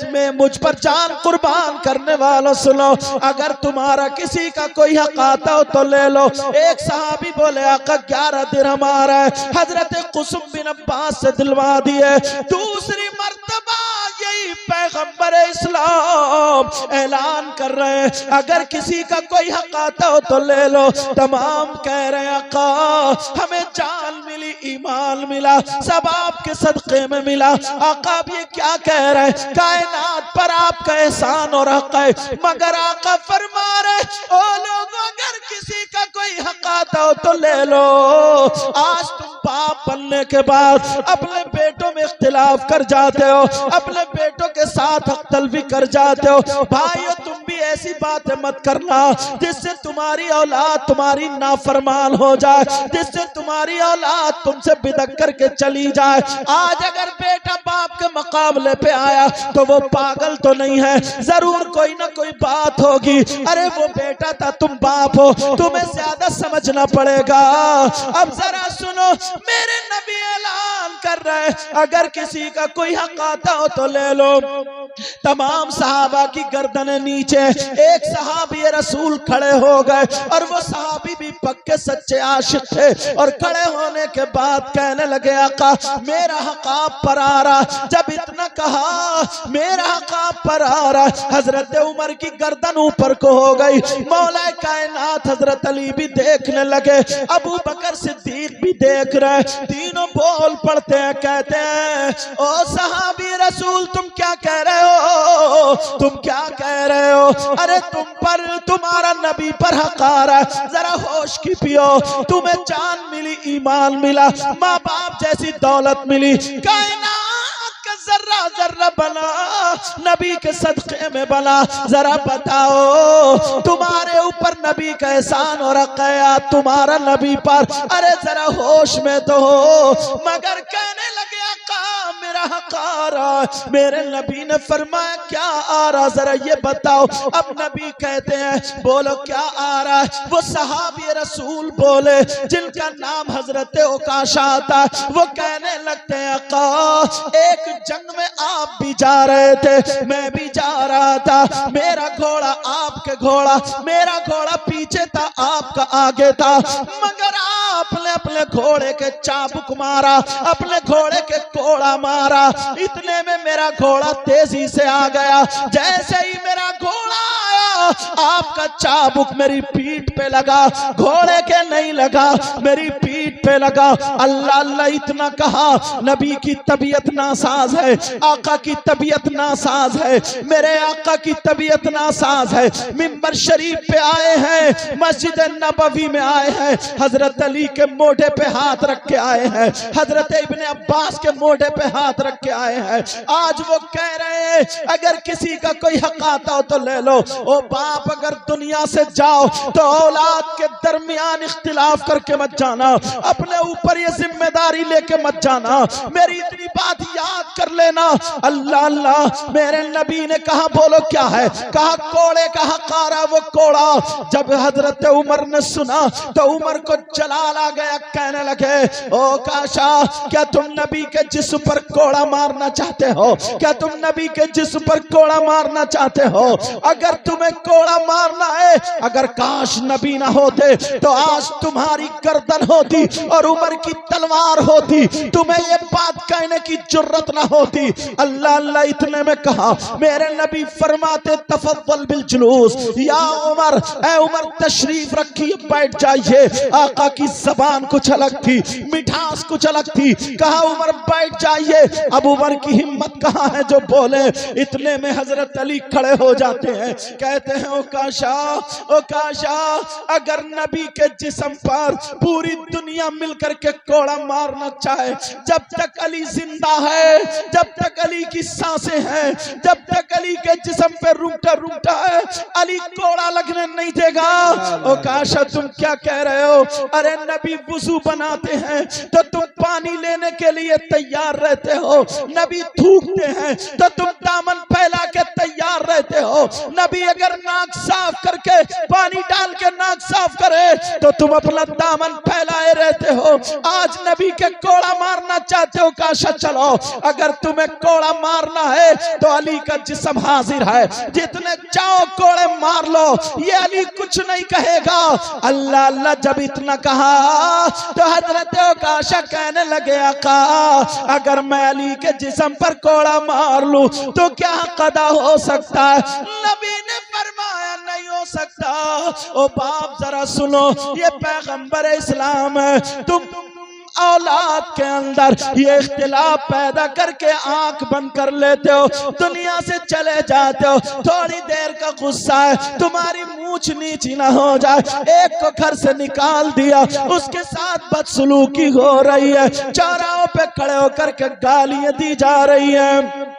में मुझ पर जान कुर्बान करने वालों सुनो, अगर तुम्हारा किसी का कोई हक आता हो तो ले लो। एक सहाबी बोले आका 11 दिरहम आ रहा है, हजरत कुसुम बिन अब्बास से दिलवा दिए। दूसरी मर्तबा यही पैगंबर इस्लाम ऐलान कर रहे हैं, अगर किसी का कोई हक आता हो तो ले लो। तमाम कह रहे हैं आका हमें जान मिली, ईमान मिला, सब आपके सदक़े में मिला। आका अब ये क्या कह रहे हैं, कायनात पर आपका एहसान और हक है, मगर आका फरमा रहे ओ लोगों अगर किसी का कोई हक आता हो तो ले लो। आज तुम बाप बनने के बाद अपने बेटों में इख्तिलाफ कर जाते हो, अपने बेटों के साथ हक तलबी कर जाते हो। भाइयों तुम भी ऐसी बातें मत करना जिससे तुम्हारी औलाद तुम्हारी नाफरमान हो जाए, जिससे तुम्हारी औलाद तुमसे बिदक करके चली जाए। आज अगर बेटा बाप के मुकाबले पे आया तो वो पागल तो नहीं है, जरूर कोई ना कोई बात होगी। अरे वो बेटा था, तुम बाप हो, तुम्हें ज्यादा समझना पड़ेगा। अब जरा सुनो, मेरे नबी ऐलान कर रहे, अगर किसी का कोई हक आता हो तो ले लो। तमाम सहाबा की गर्दनें नीचे, एक सहाबी रसूल खड़े हो गए और वो सहाबी भी पक्के सच्चे आशिक थे, और खड़े होने के बाद कहने लगे आका मेरा हक आप पर आ रहा। जब इतना कहा मेरा हक आप पर आ रहा, हजरत उमर की गर्दन ऊपर को हो गई। मौला कायनात हजरत अली भी देखने लगे, अबू बकर सिद्दीक भी देख रहे, तीनों बोल पड़ते हैं, कहते हैं ओ सहाबी रसूल तुम क्या कह रहे हो, तुम क्या कह रहे हो? अरे तुम पर, तुम्हारा नबी पर हक आ रहा है, जरा होश की पियो। तुम्हें जान मिली, ईमान मिला, माँ बाप जैसी दौलत मिली, कायनात का जर्रा जर्रा बना नबी के सदक़े में बना। जरा बताओ तुम्हारे ऊपर नबी का एहसान और हक है तुम्हारा नबी पर, अरे जरा होश में तो हो। मगर कहने लगे आका मेरा हक आ रहा है। मेरे नबी ने फरमाया क्या आ रहा, जरा ये बताओ। अब नबी कहते हैं बोलो क्या आ रहा है। वो सहाबी रसूल बोले जिनका नाम हजरत उकाशा था, वो कहने लगते हैं आका एक जंग में आप भी जा रहे थे, मैं भी जा रहा था, मेरा घोड़ा आपके घोड़ा, मेरा घोड़ा पीछे था आपका आगे था, मगर आपने अपने घोड़े के चाबुक मारा, अपने घोड़े के कोड़ा मारा, इतने में मेरा घोड़ा तेजी से आ गया। जैसे ही मेरा घोड़ा आया आपका चाबुक मेरी पीठ पे लगा, घोड़े के नहीं लगा, मेरी पीठ पे लगा। अल्लाह अल्लाह इतना कहा, नबी की तबीयत नासाज है, आका की तबीयत नासाज है, मेरे आका की तबीयत नासाज है। मिंबर शरीफ पे आए हैं, मस्जिद नबवी में आए हैं, हजरत अली के मोढे पे हाथ रख के आए हैं, हजरत इब्ने अब्बास के मोढे पे हाथ रख के आए हैं। आज वो कह रहे हैं अगर किसी का कोई हक आता हो तो ले लो। ओ बाप अगर दुनिया से जाओ तो औलाद के दरमियान इख्तिलाफ करके मत जाना, अपने ऊपर ये जिम्मेदारी लेके मत जाना, मेरी इतनी बात याद कर लेना। अल्लाह अल्लाह मेरे नबी ने कहा बोलो क्या है, कहा कोड़े का हक आ रहा। वो कोड़ा जब हजरत उमर ने सुना तो उमर को जलाल आ गया, कहने लगे ओ काशा क्या तुम नबी के जिस्म पर कोड़ा मारना चाहते हो, क्या तुम नबी के जिस्म पर कोड़ा मारना चाहते हो? अगर तुम्हें कोड़ा मारना है, अगर काश नबी ना होते तो आज तुम्हारी गर्दन होती और उमर की तलवार होती, तुम्हें ये बात कहने की जुर्रत ना होती। अल्लाह अल्लाह इतने में कहा मेरे नबी फरमाते तफद्दल बिल जुलूस या उमर, ए उमर तशरीफ रखिए बैठ जाइए। आका की जबान कुछ अलग थी, मिठास कुछ अलग थी, कहा उमर बैठ जाइए। अब उमर की हिम्मत कहाँ है जो बोले। इतने में हजरत अली खड़े हो जाते हैं, कहते हैं ओ काशा अगर नबी के जिस्म पर पूरी दुनिया मिलकर के कोड़ा मारना चाहे, जब तक अली जिंदा है, जब तक अली की सांसें हैं, जब तक अली के जिस्म पे रूंगटा है, अली कोड़ा लगने नहीं देगा। ओ काशा तुम क्या कह रहे हो? अरे नबी वुजू बनाते हैं तो तुम पानी लेने के लिए तैयार रहते हो, नबी थूकते हैं तो तुम दामन फैला के हो। नबी अगर नाक साफ करके पानी डाल के नाक साफ करे तो तुम अपना दामन फैलाए रहते हो। आज नबी के कोड़ा मारना चाहते हो, काशा चलो। अगर तुम्हें कोड़ा मारना है तो अली का जिस्म हाजिर है, जितने चाहो कोड़े मार लो, ये अली कुछ नहीं कहेगा। अल्लाह अल्लाह जब इतना कहा तो हजरत काशा कहने लगे, आका अगर मैं अली के जिस्म पर कोड़ा मार लूं तो क्या कदा हो सकता है? नबी ने फरमाया नहीं हो सकता। ओ बाप जरा सुनो, ये पैगंबर इस्लाम है, तुम औलाद के अंदर ये इख्तिलाफ पैदा करके आंख बंद कर लेते हो, दुनिया से चले जाते हो। थोड़ी देर का गुस्सा है, तुम्हारी मूंछ नीची ना हो जाए, एक को घर से निकाल दिया, उसके साथ बदसलूकी हो रही है, चौराहों पे खड़े होकर के गालियां दी जा रही है।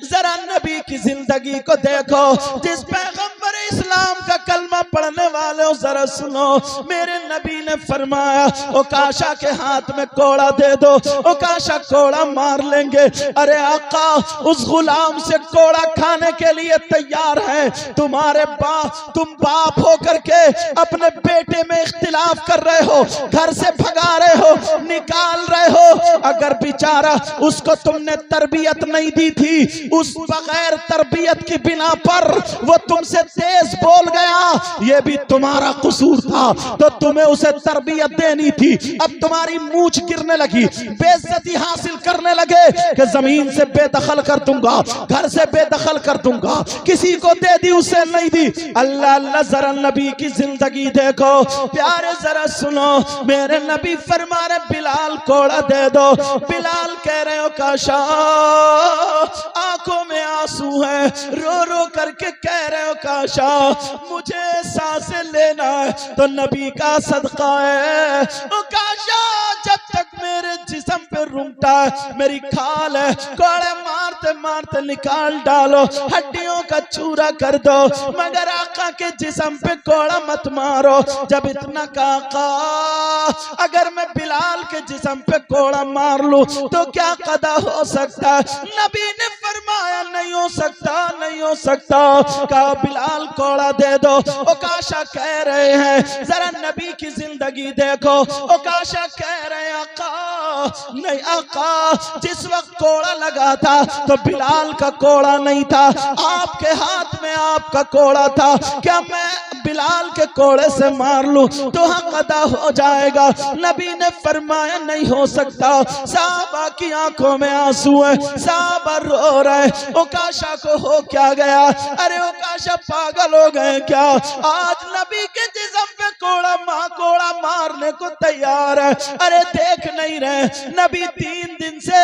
जरा नबी की जिंदगी को देखो, जिस पैगंबर इस्लाम का कलमा पढ़ने वाले हो, जरा सुनो। मेरे नबी ने फरमाया, ओ काशा के हाथ में कोड़ा दे दो, ओ काशा कोड़ा मार लेंगे। अरे आका, उस गुलाम से कोड़ा खाने के लिए तैयार है। तुम्हारे तुम बाप हो करके अपने बेटे में इख्तिलाफ कर रहे हो, घर से भगा रहे हो, निकाल रहे हो। अगर बेचारा उसको तुमने तरबियत नहीं दी थी, उस बगैर तरबियत की बिना पर वो तुमसे तेज बोल गया, ये भी तुम्हारा कसूर था, तो तुम्हें उसे तरबियत देनी थी। अब तुम्हारी मूंछ गिरने लगी, बेइज्जती हासिल करने लगे कि जमीन से बेदखल कर दूंगा, घर से बेदखल कर दूंगा, किसी को दे दी उसे नहीं दी। अल्लाह अल्लाह, जरा नबी की जिंदगी देखो प्यारे, जरा सुनो। मेरे नबी फरमा रहे, बिलाल कोड़ा दे दो। बिलाल कह रहे हो, काशा आंखों में आंसू है, रो रो करके कह रहे हो, काशा मुझे सांसें लेना है तो नबी का सदका है। ओ काशा, जब तक मेरे जिस्म पे रूंगटा है, मेरी खाल है, कोड़े मारते मारते निकाल डालो, हड्डियों का चूरा कर दो, मगर आका के जिस्म पे कोड़ा मत मारो। जब इतना काका, अगर मैं बिलाल के जिस्म पे कोड़ा मार लूं तो क्या कदा हो सकता है? नबी ने फरमाया, नहीं हो सकता, नहीं हो सकता। कहा, बिलाल कोड़ा दे दो। ओ काशा कह रहे हैं, जरा नबी की जिंदगी देखो। ओ काशा कह रहे हैं, आका नहीं आका, जिस वक्त कोड़ा लगा था तो बिलाल का कोड़ा नहीं था, आपके हाथ में आपका कोड़ा था। क्या मैं बिलाल के कोड़े से मार लूं तो हक अदा हो जाएगा? नबी ने फरमाया, नहीं हो सकता। साहबा की आंखों में आंसू है, साहबा रो रहे। ओ काशा को हो क्या गया? अरे ओ काशा पागल हो गए क्या? आज नबी के जिस्म पे कोड़ा मारने को तैयार है। अरे देख नहीं रहे, नबी 3 दिन से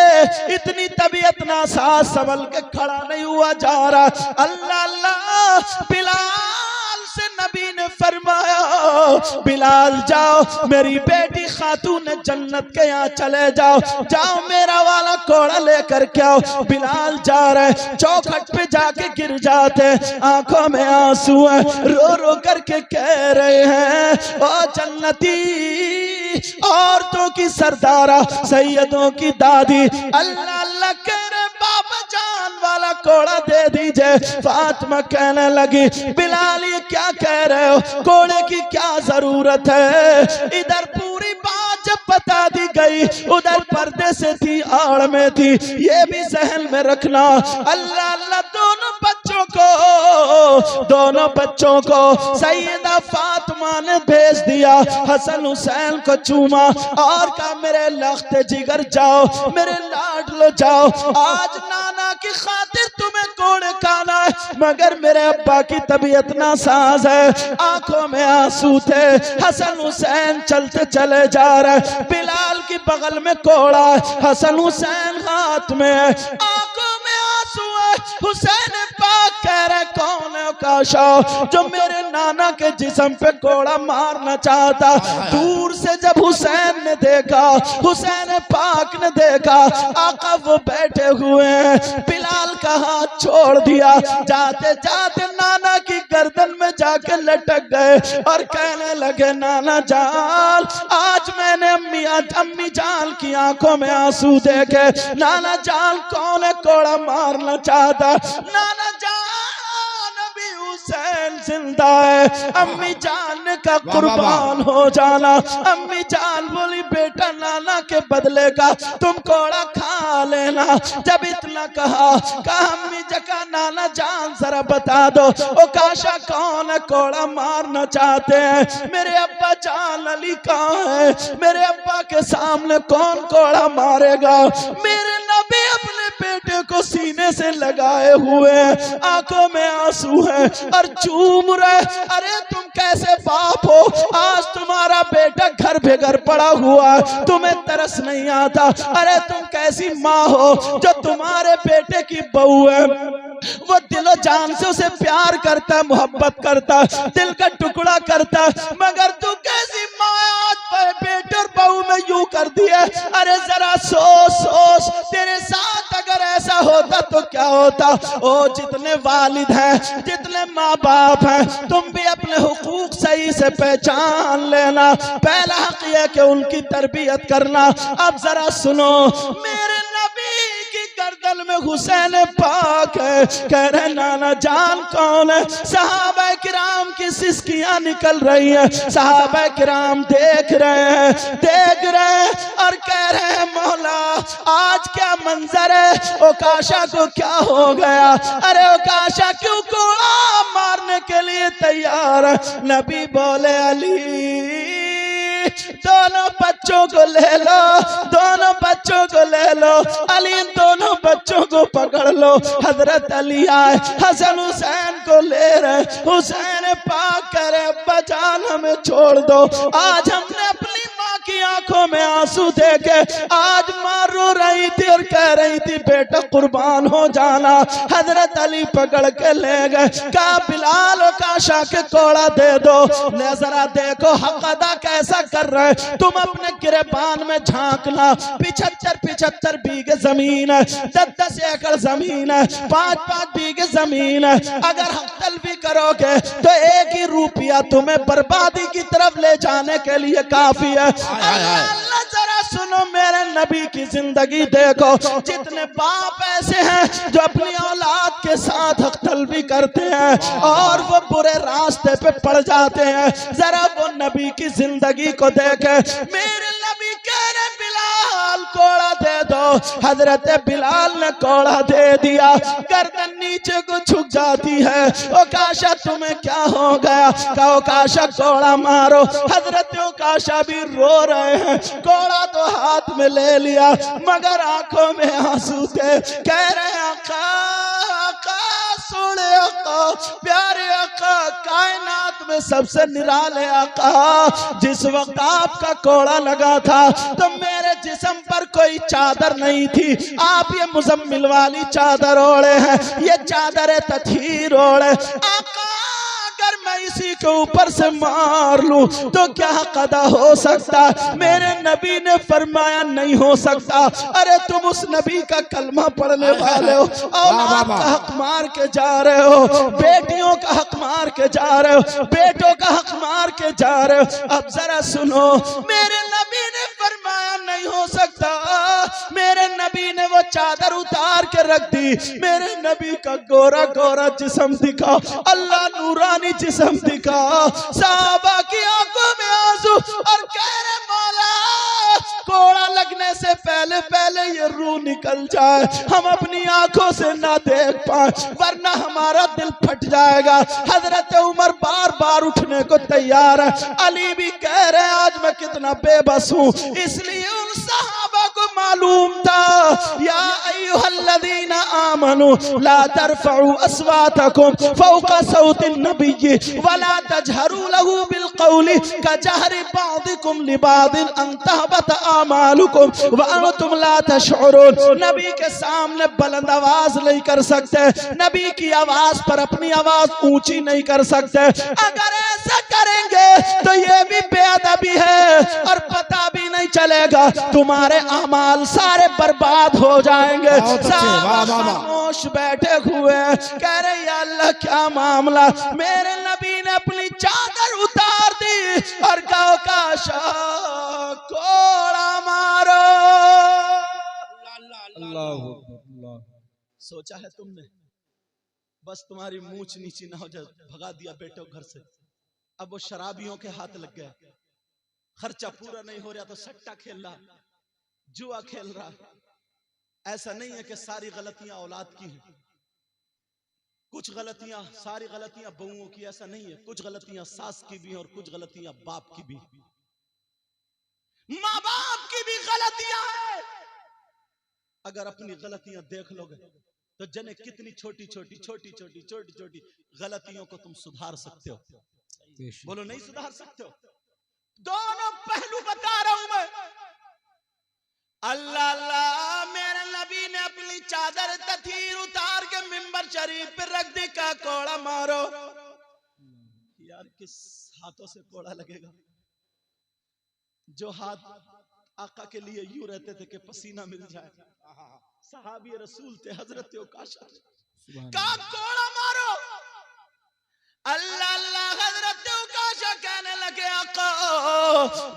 इतनी तबीयत नासाज संभल के खड़ा नहीं हुआ जा रहा। अल्लाह अल्लाह, बिलाल से नबी ने फरमाया, बिलाल जाओ, मेरी बेटी खातून जन्नत के यहाँ चले जाओ, जाओ मेरा वाला कोड़ा लेकर के आओ। बिलाल जा रहे, चौखट पे जाके गिर जाते, आंखों में आंसू है, रो रो करके कह रहे हैं, ओ जन्नती, औरतों की सरदारा, सैयदों की दादी, अल्लाह अल्लाह कह रहे, बाबा जान वाला कोड़ा दे दीजिए। फातिमा कहने लगी, बिलाल ये क्या कह रहे हो, कोड़े की क्या जरूरत है? इधर पूरी बात जब बता दी गई, उधर पर्दे से थी, आड़ में थी, ये भी जहन में रखना। अल्लाह अल्लाह, दोनों बच्चों को सैयदा फातिमा ने भेज दिया, हसन हुसैन को चूमा और कहा, मेरे लख्त जिगर जाओ, मेरे लाडलो जाओ, आज नाना की खातिर तुम्हें कोड़े खाना है, मगर मेरे अब्बा की तबीयत नासाज है। आंखों में आंसू थे, हसन हुसैन चलते चले जा रहे, बिलाल की बगल में कोड़ा, हसन हुसैन हाथ में है, आंखों में आंसू है। हुसैन पाक कह रहे, कौन है काशा जो मेरे नाना के जिस्म पे कोड़ा मारना चाहता? दूर से जब हुसैन ने देखा, हुसैन पाक ने देखा, आका वो बैठे हुए हैं, बिलाल का हाथ छोड़ दिया, जाते जाते नाना की गर्दन में जाके लटक गए और कहने लगे, नाना जान, आज मैंने अम्मी जान की आंखों में आंसू देखे, नाना जान कौन है कोड़ा मारना चाहता? नाना जान, जिंदा है। अम्मी जान का कुर्बान हो जाना। अम्मी जान बोली बेटा नाना के बदले का तुम कोड़ा खा लेना। जब इतना कहा अम्मी जका नाना जान जरा बता दो ओ काशा कौन है कोड़ा मारना चाहते हैं? मेरे अब्बा जान अली कहाँ है? मेरे अब्बा के सामने कौन कोड़ा मारेगा? मेरे नबी अपने बेटे को सीने से लगाए हुए हैं, आंखों में आंसू है और चूम रहे। अरे तुम कैसे बाप हो? आज तुम्हारा बेटा घर बेघर पड़ा हुआ, तुम्हें तरस नहीं आता। अरे तुम कैसी माँ हो जो तुम्हारे बेटे की बहू है, वो दिलो जान से उसे प्यार करता, मोहब्बत करता, दिल का टुकड़ा करता, मगर तू कैसी माँ आज बेटे और बहू में यूं कर दिया। अरे जरा सोच सोच, तेरे साथ अगर ऐसा होता तो क्या होता? ओ जितने वालिद हैं, जितने माँ बाप हैं, तुम भी अपने हुकूक सही से पहचान लेना। पहला हक यह कि उनकी तरबियत करना। अब जरा सुनो, मेरे नबी की गर्दन में हुसैन पाक है। कह रहे नाना जान कौन है? सहाबा किराम की सिसकियां निकल रही हैं, सहाबा किराम देख रहे हैं और कह रहे हैं मौला आज क्या मंजर है? ओ काशा को क्या हो गया? अरे ओ काशा क्यों कोड़ा मारने के लिए तैयार है? नबी बोले अली दोनों बच्चों को ले लो, दोनों बच्चों को ले लो। अली दोनों बच्चों को पकड़ लो। हजरत अली आए, हसन हुसैन को ले रहे। हुसैन पाक करे अब्बा जान हमें छोड़ दो। आज हमने अपनी माँ की आंखों में आंसू देखे, आज माँ रो रही थी और कह रही थी बेटा कुर्बान हो जाना। हजरत अली पकड़ के ले गए, कहा बिलाल और काशा के कोड़ा दे दो। जरा देखो हक अदा कैसा कर रहे। तुम अपने गिरबान में झांकना, 75 बीघे जमीन है, 10 एकड़ जमीन है, 5 बीघे जमीन है। अगर हक तलबी करोगे तो 1 ही रुपया तुम्हें बर्बादी की तरफ ले जाने के लिए काफी है। अल्लाह जरा सुनो, मेरे नबी की जिंदगी देखो। जितने बाप ऐसे हैं जो अपनी औलाद के साथ हक तलबी करते हैं और वो बुरे रास्ते पे पड़ जाते हैं, जरा वो नबी की जिंदगी को देखे। मेरे नबी कह रहे बिलाल कोड़ा दे दो। हजरत बिलाल ने कोड़ा दे दिया, गर्दन नीचे को झुक जाती है। ओ काशा तुम्हें क्या हो गया? कहो काशा कोड़ा मारो। हजरत काशा भी रो रहे हैं, कोड़ा तो हाथ में ले लिया मगर आंखों में आंसू थे। कह रहे आका आका सोने आका, प्यारे आका, कायनात में सबसे निराले आका, जिस वक्त आपका कोड़ा लगा था तो मेरे जिस्म पर कोई चादर नहीं थी। आप ये मुजम्मिल वाली चादर ओढ़े हैं, ये चादर तथहीर ओढ़े। आका अगर मैं इसी के ऊपर से मार लूं तो क्या कदा हो सकता? मेरे नबी ने फरमाया नहीं हो सकता। अरे तुम उस नबी का कलमा पढ़ने वाले हो, औलाद का हक मार के जा रहे हो, बेटियों का हक मार के जा रहे हो, बेटों का हक मार के जा रहे हो। अब जरा सुनो, मेरे नबी ने फरमाया नहीं हो सकता। मेरे नबी ने वो चादर उतार के रख दी, मेरे नबी का गोरा गोरा जिस्म दिखा, अल्लाह नूरानी जिस्म दिखा। साहबा की आंखों में आंसू और कह रहे मौला कोड़ा लगने से पहले पहले ये रूह निकल जाए, हम अपनी आंखों से ना देख पाए वरना हमारा दिल फट जाएगा। हजरत उमर बार बार उठने को तैयार है। अली भी कह रहे आज मैं कितना बेबस हूँ। इसलिए उन सहाबा को मालूम था, या अय्युहल्लज़ीना आमनू ला तरफउ अस्वातकुम फौका सौतिन नबिय्यि वला तजहरू लहू बिलकौलि कजहरि बादिकुम लिबादिन अन तहबत आमालुकुम व अंतुम ला तशउरून। नबी के सामने बुलंद आवाज नहीं कर सकते, नबी की आवाज पर अपनी आवाज ऊंची नहीं कर सकते। अगर ऐसा करेंगे तो ये भी बेअदबी है और पता भी नहीं चलेगा, तुम्हारे अमाल सारे बर्बाद हो जाएंगे। खामोश बैठे हुए कह रहे या अल्लाह क्या मामला? मेरे नबी ने अपनी चादर उतार दी और कहा काशा कोड़ा मारो। अल्लाह सोचा है तुमने? बस तुम्हारी मूछ नीची ना हो जाए, भगा दिया बेटे घर से। अब वो शराबियों के हाथ लग गया, खर्चा पूरा नहीं हो रहा तो सट्टा खेल रहा, जुआ खेल रहा। ऐसा नहीं है कि सारी गलतियां औलाद की हैं, कुछ गलतियां, सारी गलतियां बहुओं की, ऐसा नहीं है। कुछ गलतियां सास की भी हैं और कुछ गलतियां बाप की भी, माँ बाप की भी गलतियां हैं। अगर अपनी गलतियां देख लोगे तो जने कितनी छोटी छोटी गलतियों को तुम सुधार सकते हो। बोलो नहीं सुधार सकते हो? दोनों पहलू बता रहा हूं मैं। अल्लाह अल्लाह, मेरे नबी ने अपनी चादर तथीर उतार के मिंबर शरीफ पे रख दी, का कोड़ा मारो। यार किस हाथों से कोड़ा लगेगा? जो हाथ आका के लिए यूं रहते थे कि पसीना मिल जाए, सहाबी रसूल थे हजरत उकाशा, का कोड़ा मारो। अल्लाह अल्लाह, हजरत उकाशा कहने लगे आका,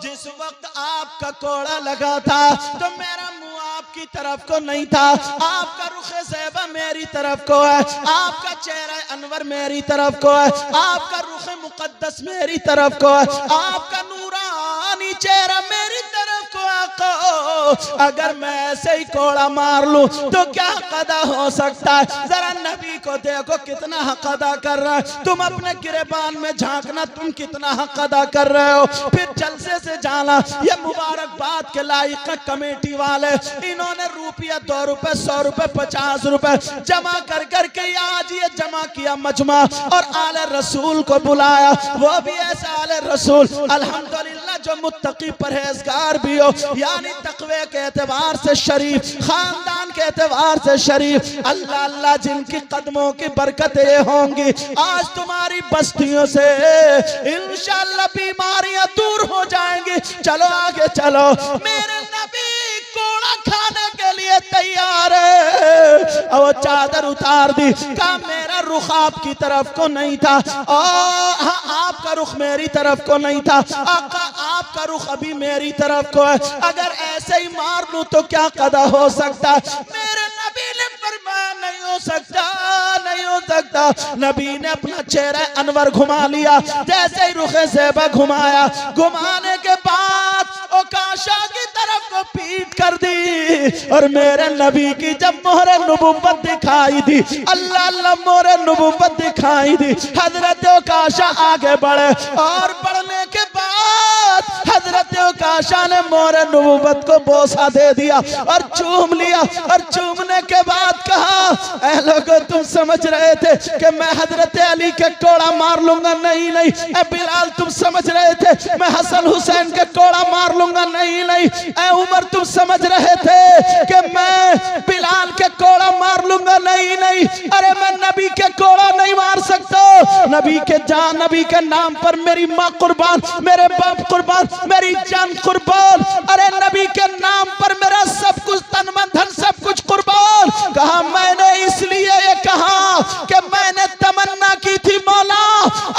जिस वक्त आपका कोड़ा लगा था तो मेरा मुंह आपकी तरफ को नहीं था, आपका रुखे ज़ैबा मेरी तरफ को है, आपका चेहरा अनवर मेरी तरफ को है, आपका रुखे मुकद्दस मेरी तरफ को है, आपका नूरानी चेहरा मेरी तरफ को है। अगर मैं ऐसे ही कोड़ा मार लूं तो क्या कदा हो सकता है? जरा नबी को देखो कितना हक अदा कर रहा है। तुम अपने गिरेबान में झांकना, तुम कितना हक अदा कर रहे हो। फिर जलसे से जाना, ये मुबारकबाद के लायक कमेटी वाले, इन्होंने रुपया 2 रुपए 100 रुपए 50 रुपए जमा कर करके आज ये जमा किया मजमा और आले रसूल को बुलाया। वो भी ऐसा आले रसूल अल्हम्दुलिल्लाह जो मुत्तकी परहेजगार भी हो, यानी तकवे के एतबार से शरीफ, खानदान के एतबार से शरीफ। अल्लाह अल्लाह, जिनकी कदमों की बरकतें होंगी आज तुम्हारी बस्तियों से इंशाअल्लाह बीमारियां दूर हो जाएंगी। चलो आगे चलो, मेरे नबी कोड़ा खाने के लिए तैयार है। और चादर उतार दी, कहा मेरा रुख आपकी तरफ को नहीं था, आपका रुख मेरी तरफ को नहीं था, आका आपका रुख अभी मेरी तरफ को है। अगर ऐसे ही मार लूं तो क्या कदा हो सकता? मेरे नबी ने फरमाया नहीं हो सकता, नहीं हो सकता। नबी ने अपना चेहरा अनवर घुमा लिया, जैसे ही रुखे ज़ैबा घुमाया, घुमाने के बाद उकाशा की तरफ को पीट कर दी और मेरे नबी की जब मोहरे नबुव्वत दिखाई दी, अल्लाह अल्लाह मोहरे नबुव्वत दिखाई दी, हजरत उकाशा आगे बढ़े और बढ़ने के बाद हजरत उकाशा ने मोहरे नबुव्वत को बोसा दे दिया और चूम लिया। और चूमने के बाद कहा, ऐ लोगों तुम समझ रहे थे कि मैं हजरत अली के कोड़ा मार लूंगा? नहीं नहीं। ऐ बिलाल तुम समझ रहे थे मैं हसन हुसैन के कोड़ा मार लूंगा? नहीं नहीं। ऐ उमर तुम समझ रहे थे कि मैं बिलाल के कोड़ा मार लूंगा? नहीं नहीं। अरे मैं नबी के कोड़ा नहीं मार सकता। नबी के जान, नबी के नाम पर मेरी माँ कुर्बान, मेरे बाप कुर्बान, मेरी जान कुर्बान। अरे नबी के नाम पर मेरा सब कुछ, तन मन धन सब कुछ कुर्बान। कहा मैंने इसलिए ये कहा कि मैंने तमन्ना की थी मौला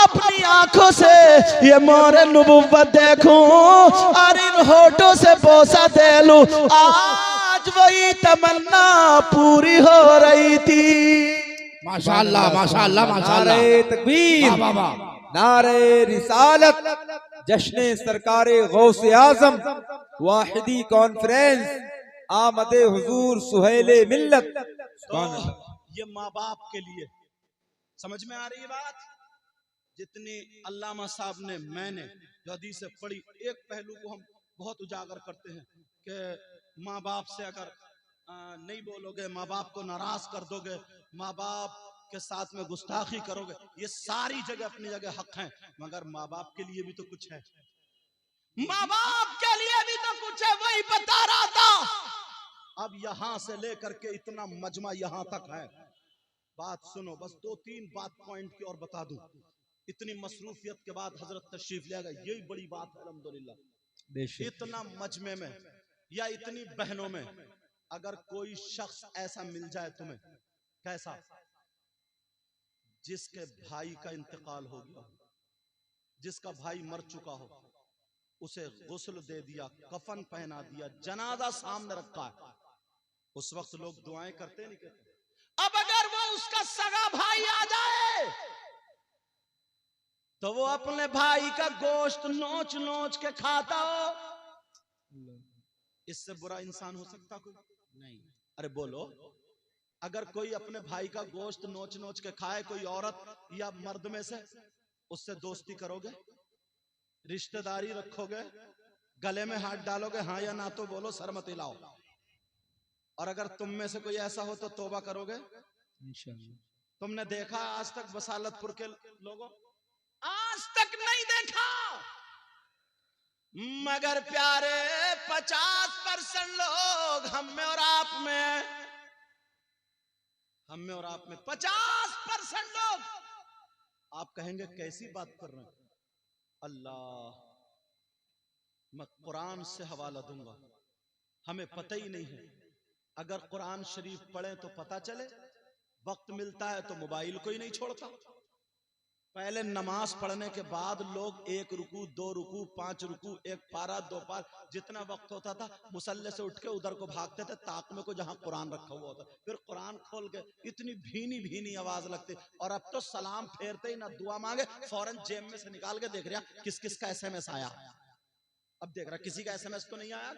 अपनी आंखों से ये मोहरे नबुव्वत देखूं और इन होठों से बोसा दे लूं। आज वही तमन्ना पूरी हो रही थी। माशाअल्लाह माशाअल्लाह माशाअल्लाह। नारे तकबीर, नारे रिसालत, जश्न सरकारे गौसे आजम, वाहिदी कॉन्फ्रेंस, आमदे हुजूर सुहेले मिल्लत। तो ये माँ बाप के लिए समझ में आ रही है बात? जितनी अल्लामा साहब ने, मैंने जो हदीसें पढ़ी, एक पहलू को हम बहुत उजागर करते हैं कि माँ बाप से अगर नहीं बोलोगे, माँ बाप को नाराज कर दोगे, माँ बाप के साथ में गुस्ताखी करोगे, ये सारी जगह अपनी जगह हक है, मगर माँ बाप के लिए भी तो कुछ है। माँ बाप के लिए भी तो कुछ है, वही बता रहा था। अब यहां से लेकर के इतना मजमा यहां तक है। बात सुनो, बस 2-3 बात पॉइंट की और बता दूं। इतनी मसरूफियत के बाद हजरत तशरीफ ले गए, यही बड़ी बात है अल्हम्दुलिल्लाह। इतना मजमे में या इतनी बहनों में अगर कोई शख्स ऐसा मिल जाए तुम्हें, कैसा? जिसके भाई का इंतकाल हो गया, जिसका भाई मर चुका हो, उसे गुस्ल दे दिया, कफन पहना दिया, जनाजा सामने रखा है, उस वक्त लोग दुआएं करते नहीं कहते? अब अगर वो उस उसका सगा भाई आ जाए तो वो अपने भाई का गोश्त नोच नोच के खाता हो, इससे बुरा इंसान हो सकता कोई नहीं? अरे बोलो, अगर कोई अपने भाई का गोश्त नोच नोच के खाए, कोई औरत या मर्द में से, उससे दोस्ती करोगे, रिश्तेदारी रखोगे, गले में हाथ डालोगे, हाँ या ना तो बोलो, सर मत हिलाओ। और अगर तुम में से कोई ऐसा हो तो तौबा करोगे इंशाअल्लाह। तुमने देखा आज तक बसालतपुर के लोगों? आज तक नहीं देखा, मगर प्यारे 50% लोग हम में और आप में, हम में और आप में 50% लोग। आप कहेंगे कैसी बात कर रहे हैं? अल्लाह, मैं कुरान से हवाला दूंगा, हमें पता ही नहीं है। अगर कुरान शरीफ पढ़े तो पता चले, वक्त मिलता है तो मोबाइल को ही नहीं छोड़ता। पहले नमाज पढ़ने के बाद लोग 1 रुकू 2 रुकू 5 रुकू 1 पारा 2 पार, जितना वक्त होता था मुसल्ले से उठ के उधर को भागते थे ताक में को जहां कुरान रखा हुआ होता, फिर कुरान खोल के इतनी भीनी भीनी आवाज लगती। और अब तो सलाम फेरते ही ना दुआ मांगे, फौरन जेब में से निकाल के देख रहा किस किस का SMS आया। अब देख रहा किसी का SMS तो नहीं आया,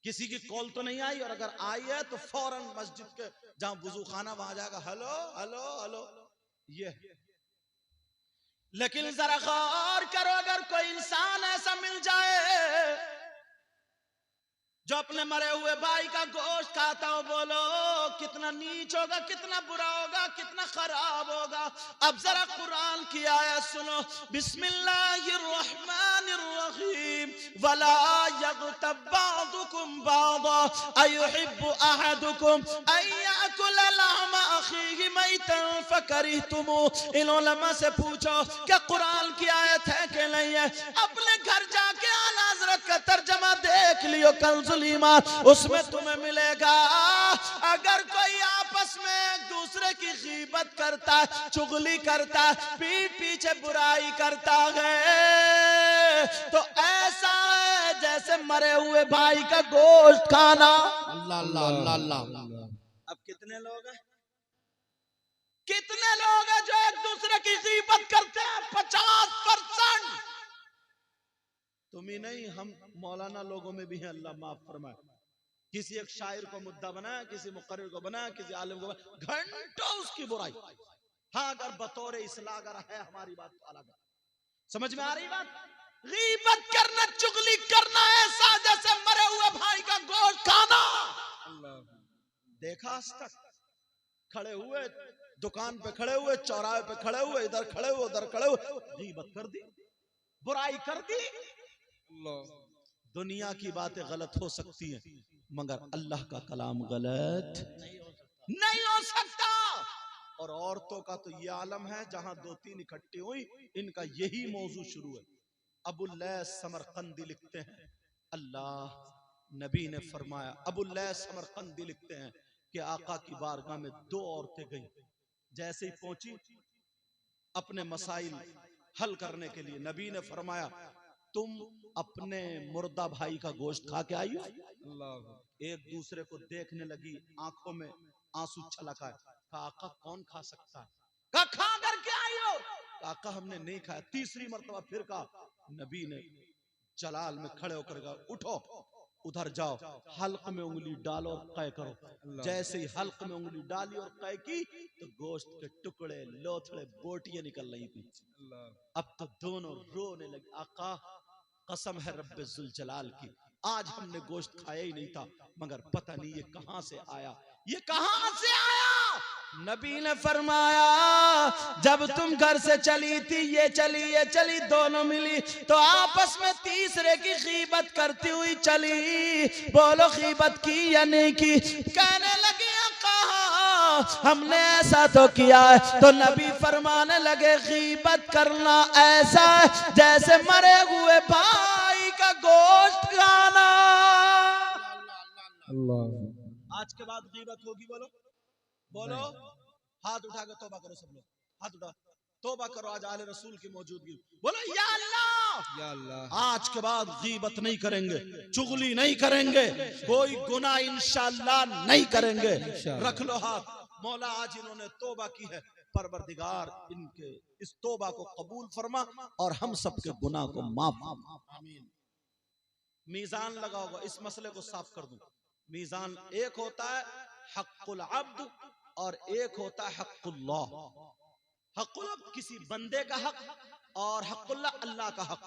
किसी की कॉल तो नहीं आई, और अगर आई है तो फौरन मस्जिद के जहां वुजू खाना वहां जाएगा, हेलो हेलो हेलो। ये लेकिन जरा गौर करो, अगर कोई इंसान ऐसा मिल जाए जो अपने मरे हुए भाई का गोश्त खाता हो, बोलो कितना नीच होगा, कितना बुरा होगा, कितना खराब होगा। अब जरा कुरान की आयत सुनो, बिस्मिल्लाहिर्रहमानिर्रहीम, वला यग़तब बादुकुम बादा अयुहिब्बु अहदुकुम अन याकुल लहमा अखीहि मैतन फकरिहतुमू। इन उलमा से पूछो क्या कुरान की आयत है कि नहीं है? अपने घर जाके आला हज़रत का तर्जमा देख लियो, कंजुल ईमान, उसमें तुम्हें मिलेगा। अगर कोई आपस में एक दूसरे की गीबत करता है, चुगली करता है, पीठ पीछे बुराई करता है, तो ऐसा है जैसे मरे हुए भाई का गोश्त खाना। अल्लाह अल्लाह अल्लाह अल्लाह। अब कितने लोग हैं, कितने लोग हैं जो एक दूसरे की गीबत करते हैं? 50%। तुम ही नहीं, हम मौलाना लोगों में भी हैं, अल्लाह माफ फरमाए। किसी एक शायर को मुद्दा बनाया, किसी मुकर्रिर को बनाया, किसी आलिम को बनाया, घंटों उसकी बुराई। हाँ, अगर बतौर इस्लाह अगर है हमारी बात तो अलग है। समझ में आ रही बात? गीबत करना, चुगली करना ऐसा जैसे मरे हुए भाई का गोश्त खाना। देखा आज तक? खड़े हुए दुकान पे, खड़े हुए चौराहे पे, खड़े हुए इधर, खड़े हुए उधर, खड़े हुए गीबत कर दी, बुराई कर दी। दुनिया की बातें गलत हो सकती हैं, मगर अल्लाह का कलाम गलत नहीं हो सकता। और औरतों का तो ये आलम है, जहां 2-3 इकट्ठी हुई, इनका यही मौजू शुरू है। अबुल्लैस समरकंदी लिखते हैं, अल्लाह नबी ने फरमाया, अबुल्लैस समरकंदी लिखते हैं कि आका की बारगाह में 2 औरतें गई, जैसे ही पहुंची अपने मसाइल हल करने के लिए, नबी ने फरमाया तुम अपने मुर्दा भाई का गोश्त खा के आई हो? एक दूसरे को देखने लगी, आंखों में आंसू छलका है। कहा आका कौन खा सकता है? कहा खा करके आई हो? आका हमने नहीं खाया। तीसरी मर्तबा फिर कहा, नबी ने जलाल में खड़े होकर कहा उठो, उधर जाओ, हल्क में उंगली डालो और कै करो। जैसे ही हल्क में उंगली डाली और कै की तो गोश्त के टुकड़े, लोथड़े, बोटियां निकल रही थी। अब तो दोनों रोने लगे, आका कसम है रब्बे जुल जलाल की, आज हमने गोश्त खाया ही नहीं था, मगर पता नहीं ये कहां से आया, ये कहां से आया। नबी ने फरमाया जब तुम घर से चली थी, ये चली दोनों मिली तो आपस में तीसरे की गीबत करती हुई चली। बोलो गीबत की या नहीं की? कहने लगी कहा हमने ऐसा तो किया है। तो नबी फरमाने लगे गीबत करना ऐसा है जैसे मरे हुए भाई का गोश्त खाना। आज के बाद गीबत होगी? बोलो बोलो, हाथ उठा के तौबा करो सब लोग, हाथ उठा तौबा करो आज आले रसूल की मौजूदगी। बोलो या अल्लाह या अल्लाह, आज के बाद गीबत नहीं करेंगे, चुगली नहीं करेंगे, कोई गुनाह इंशाअल्लाह नहीं करेंगे। रख लो हाथ। मौला आज इन्होंने तौबा की है, परवरदिगार इनके इस तौबा को कबूल फरमा और हम सबके गुनाह को माफ फरमा। आमीन। मीजान लगा होगा, इस मसले को साफ कर दूं। मीजान एक होता है हक़्क़ुल अब्द और एक होता है हक़्क़ुल्लाह। हक़्क़ुल अब्द किसी बंदे का हक और हक़्क़ुल्लाह अल्लाह का हक।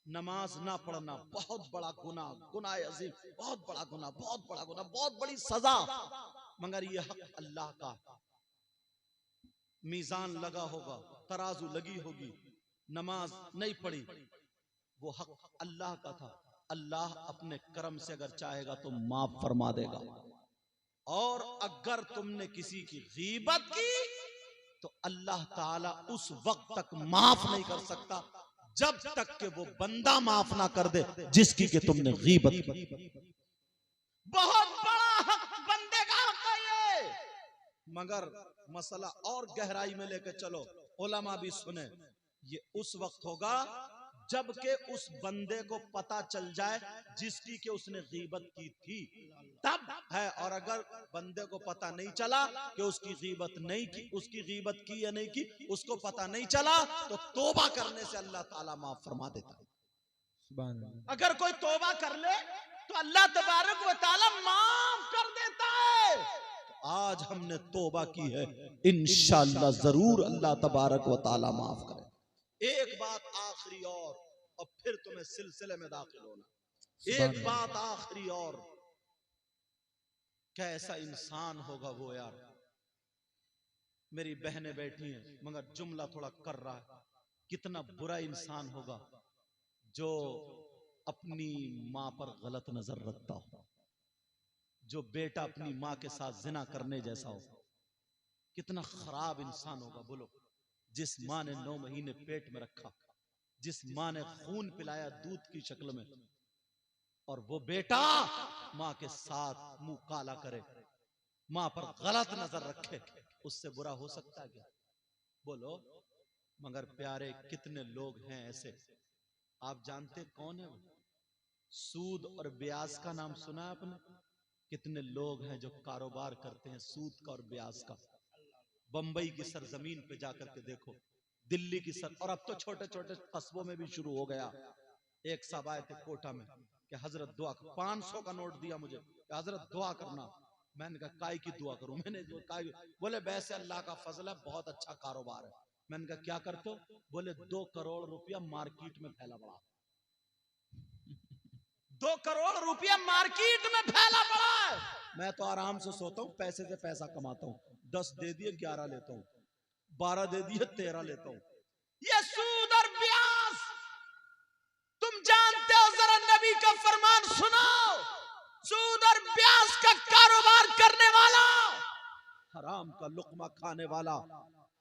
नमाज ना पढ़ना बहुत बड़ा गुनाह, गुनाह अजीम, बहुत बड़ा गुनाह, बहुत बड़ा गुनाह, बहुत बड़ी सजा, मगर ये हक अल्लाह का। मीजान लगा होगा, तराजू लगी होगी, नमाज नहीं पढ़ी, वो हक अल्लाह का था। अल्लाह अपने करम से अगर चाहेगा तो माफ फरमा देगा। और अगर तुमने किसी की गीबत की तो अल्लाह ताला उस वक्त तक माफ नहीं कर सकता जब तक कि वो बंदा माफ ना कर दे जिसकी कि तुमने गीबत की। बहुत बड़ा हक बंदे का हक है ये, मगर मसला और गहराई में लेकर चलो, उलमा भी सुने। ये उस वक्त होगा जबकि उस बंदे को पता चल जाए जिसकी कि उसने गीबत की थी, तब है। और अगर बंदे को पता नहीं चला कि उसकी गीबत नहीं की, उसकी गीबत की या नहीं की, उसको पता नहीं चला, तो तौबा करने से अल्लाह ताला माफ फरमा देता है। सुभान अल्लाह। अगर कोई तौबा कर ले तो अल्लाह तबारक व तआला माफ कर देता है। तो आज हमने तौबा की है, इंशाअल्लाह जरूर अल्लाह तबारक व तआला माफ करे। एक बात आखिरी और फिर तुम्हें सिलसिले में दाखिल होना। एक बात आखिरी और, कैसा इंसान होगा वो यार। मेरी बहनें बैठी हैं मगर जुमला थोड़ा कर रहा है। कितना बुरा इंसान होगा जो अपनी माँ पर गलत नजर रखता हो, जो बेटा अपनी माँ के साथ जिना करने जैसा हो। कितना खराब इंसान होगा बोलो। जिस माँ ने 9 महीने पेट में रखा, जिस माँ ने खून पिलाया दूध की शक्ल में, और वो बेटा माँ के साथ मुंह काला करे, माँ पर गलत नजर रखे, उससे बुरा हो सकता है क्या? बोलो। मगर प्यारे कितने लोग हैं ऐसे, आप जानते कौन है वो? सूद और ब्याज का नाम सुना है आपने? कितने लोग हैं जो कारोबार करते हैं सूद का और ब्याज का। बंबई की सरजमीन पे जाकर के देखो, दिल्ली की सर, और अब तो छोटे छोटे कस्बों में भी शुरू हो गया। एक साहब आए थे कोटा में कि हजरत दुआ, 500 का नोट दिया मुझे कि हजरत दुआ करना। मैंने कहा काय की दुआ करूं? मैंने जो काय, बोले वैसे अल्लाह का फजल है, बहुत अच्छा कारोबार है। मैंने कहा क्या करते हो? बोले 2 करोड़ रुपया मार्केट में फैला पड़ा। 2 करोड़ रुपया मार्केट में फैला पड़ा है। मैं तो आराम से सोता हूँ, पैसे से पैसा कमाता हूँ। 10 दे दिए 11 लेता हूँ, 12 दे दिए 13 लेता हूँ। ये सूद और ब्याज तुम जानते हो? जरा नबी का फरमान सुनो। सूद और ब्याज का कारोबार करने वाला, हराम का लुकमा खाने वाला,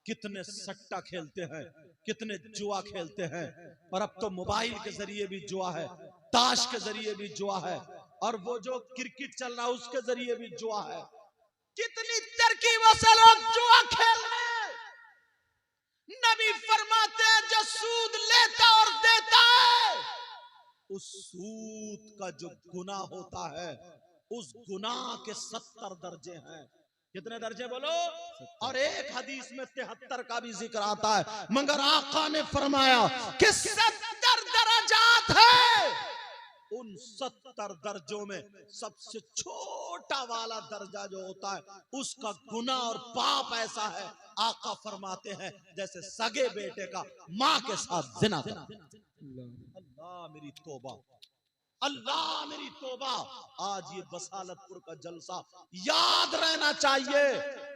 कितने सट्टा खेलते हैं, कितने जुआ खेलते हैं। और अब तो मोबाइल के जरिए भी जुआ है, ताश के जरिए भी जुआ है, और वो जो क्रिकेट चल रहा है उसके जरिए भी जुआ है। कितनी तरकीबों से लोग जुआ खेल रहे हैं। नबी फरमाते हैं जो सूद लेता और देता है, उस सूद का जो गुनाह होता है, उस गुनाह के 70 दर्जे हैं। कितने दर्जे बोलो? और एक हदीस में 73 का भी जिक्र आता है, मगर आका ने फरमाया कि 70 दर्जात है। उन 70 दर्जों में सबसे छोटा वाला दर्जा जो होता है, उसका गुनाह और पाप ऐसा है, आका फरमाते हैं जैसे सगे बेटे का माँ के साथ जिना करना। अल्लाह मेरी तौबा, अल्लाह मेरी तौबा। आज ये बसालतपुर का जलसा याद रहना चाहिए।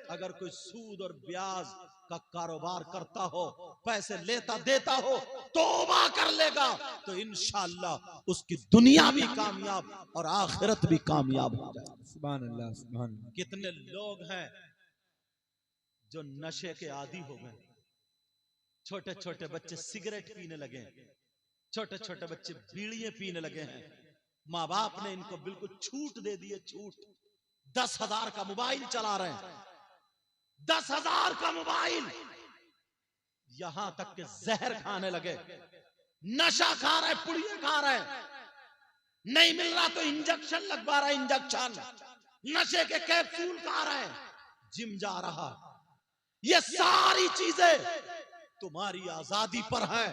अगर कोई सूद और ब्याज का कारोबार करता हो, पैसे लेता देता हो, तौबा कर लेगा तो इंशाअल्लाह उसकी दुनिया भी कामयाब और आखिरत भी कामयाब हो जाएगी। सुभान अल्लाह, सुभान अल्लाह। कितने लोग हैं जो नशे के आदी हो गए। छोटे छोटे बच्चे सिगरेट पीने लगे हैं, छोटे छोटे बच्चे बीड़ियां पीने लगे हैं। माँ बाप ने इनको बिल्कुल छूट दे दी है, छूट। 10,000 का मोबाइल चला रहे हैं, 10,000 का मोबाइल। यहां तक कि जहर खाने लगे। नशा खा रहे, पुड़िया खा रहे, नहीं मिल रहा तो इंजेक्शन लगवा रहा है, इंजेक्शन, नशे के कैप्सूल खा रहे, जिम जा रहा। ये सारी चीजें तुम्हारी आजादी पर है,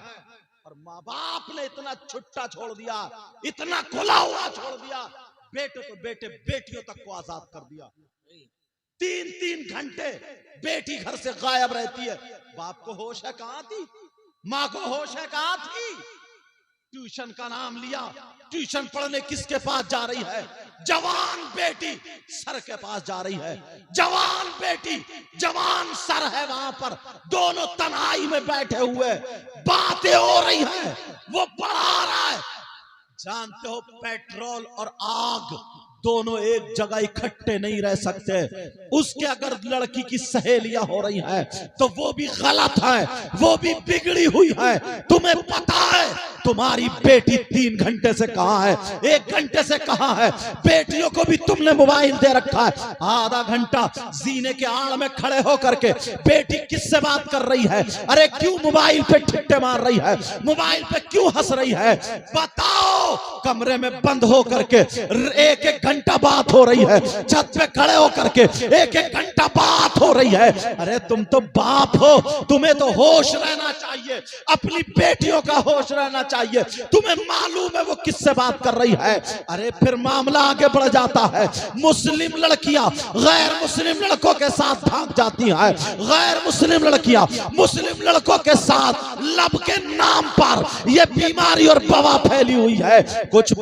और माँ बाप ने इतना छुट्टा छोड़ दिया, इतना खुला हुआ छोड़ दिया, बेटे तो बेटे, बेटियों तक को आजाद कर दिया। 3-3 घंटे बेटी घर से गायब रहती है। बाप को होश है कहां थी, माँ को होश है कहां थी। ट्यूशन का नाम लिया, ट्यूशन पढ़ने किसके पास जा रही है? जवान बेटी सर के पास जा रही है, जवान बेटी, जवान सर है वहां पर, दोनों तन्हाई में बैठे हुए बातें हो रही है, वो पढ़ा रहा है। जानते हो पेट्रोल और आग दोनों एक जगह इकट्ठे नहीं रह सकते। उसके अगर लड़की की सहेलियां हो रही हैं तो वो भी गलत है, वो भी बिगड़ी हुई है। तुम्हें पता है तुम्हारी बेटी 3 घंटे से कहां है, 1 घंटे से कहां है। बेटियों को भी तुमने मोबाइल दे रखा है, आधा घंटा जीने के आड़ में खड़े होकर के बेटी किससे बात कर रही है? अरे क्यों मोबाइल पे ठिट्टे मार रही है, मोबाइल पे क्यों हंस रही है? बताओ। कमरे में बंद होकर के 1-1 घंटा बात हो रही है, छत पे खड़े होकर के 1-1 घंटा बात हो रही है। अरे तुम तो बाप हो, तुम्हें तो होश रहना चाहिए, अपनी बेटियों का होश रहना चाहिए। तुम्हें मालूम है वो किससे बात कर रही है। अरे फिर मामला आगे बढ़ जाता है, मुस्लिम लड़कियां गैर मुस्लिम लड़कों के साथ भाग जाती हैं, गैर मुस्लिम लड़कियां मुस्लिम लड़कों के साथ लब के नाम पर यह बीमारी और बवा फैली हुई है। कुछ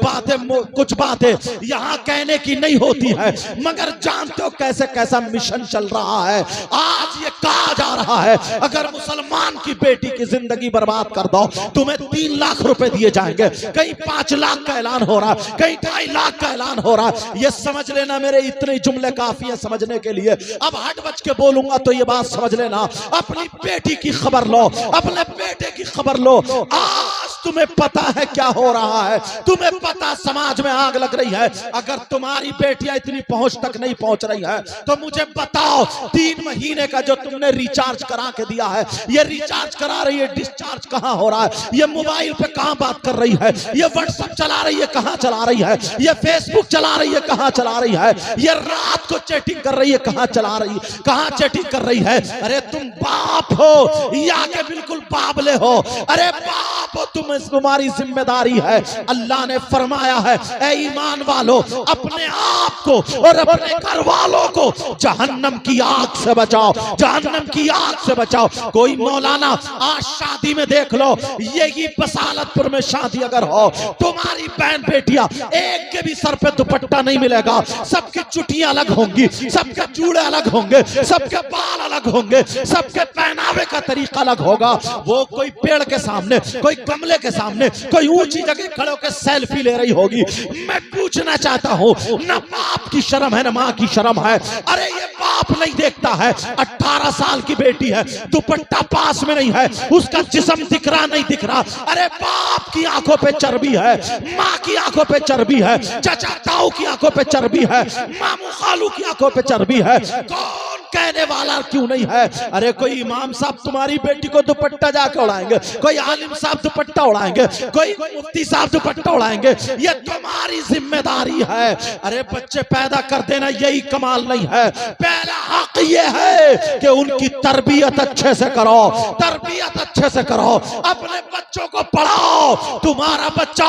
बातें यहाँ कहने की नहीं होती है, मगर जानते हो कैसे कैसा मिशन चल रहा है। आज ये कहा जा रहा है अगर मुसलमान की बेटी की जिंदगी बर्बाद कर दो तुम्हें 3 लाख रुपए दिए जाएंगे। कहीं 5 लाख का ऐलान हो रहा, कहीं 2.5 लाख का ऐलान हो रहा। ये समझ लेना, मेरे इतने जुमले काफी है समझने के लिए। अब हट बच के बोलूंगा तो ये बात समझ लेना। अपनी बेटी की खबर लो, अपने बेटे की खबर लो। आज तुम्हें पता है क्या हो रहा है, तुम्हें पता समाज में आग लग रही है। अगर तुम्हारी बेटियां इतनी पहुंच तक नहीं पहुंच रही है तो मुझे बताओ 3 महीने का जो तुमने रिचार्ज करा के दिया है, ये रिचार्ज करा रही है, डिस्चार्ज कहां हो रहा है? ये मोबाइल पे कहां बात कर रही है? ये व्हाट्सएप चला रही है, कहां चला रही है? ये फेसबुक चला रही है, कहां चला रही है? ये रात को चैटिंग कर रही है, कहां चला रही है, कहां चैटिंग कर रही है? अरे तुम बाप हो या के बिल्कुल बाबले हो। अरे बाप हो, तुम्हारी जिम्मेदारी है। अल्लाह ने फरमाया है ऐ ईमान वालों अपने आप को और अपने घर वालों को जहन्नम की आग से बचाओ, जहन्नम की आग से बचाओ। कोई मौलाना आज शादी में देख लो, यही बसालतपुर में शादी अगर हो, तुम्हारी बहन बेटियां एक के भी सर पे दुपट्टा नहीं मिलेगा, सबकी चुटियां अलग होंगी, सबके चूड़े अलग होंगे, सबके बाल अलग होंगे, सबके पहनावे का तरीका अलग होगा। वो कोई पेड़ के सामने, कोई गमले के सामने, कोई ऊंची जगह खड़े होकर सेल्फी ले रही होगी। मैं पूछना चाहता हूं, ना बाप की शर्म है ना मां की शर्म है। अरे ये बाप नहीं देखता है 18 साल की बेटी है, दुपट्टा पास में नहीं है, उसका जिस्म दिख रहा नहीं दिख रहा। अरे बाप की आंखों पे चर्बी है, माँ की आंखों पे चर्बी है, चाचा ताऊ की आंखों पे चर्बी है, मामू खालू की आंखों पे चर्बी है। कौन कहने वाला क्यों नहीं है? अरे कोई इमाम साहब तुम्हारी बेटी को दुपट्टा जाके उड़ाएंगे, कोई आलिम साहब दुपट्टा उड़ाएंगे, कोई मुफ्ती साहब दुपट्टा उड़ाएंगे। ये तुम्हारी जिम्मेदारी है। अरे बच्चे पैदा कर देना यही कमाल नहीं है, पहला हक ये है कि उनकी तरबियत अच्छे से करो, तरबियत अच्छे से करो, अपने बच्चों को पढ़ाओ। तुम्हारा बच्चा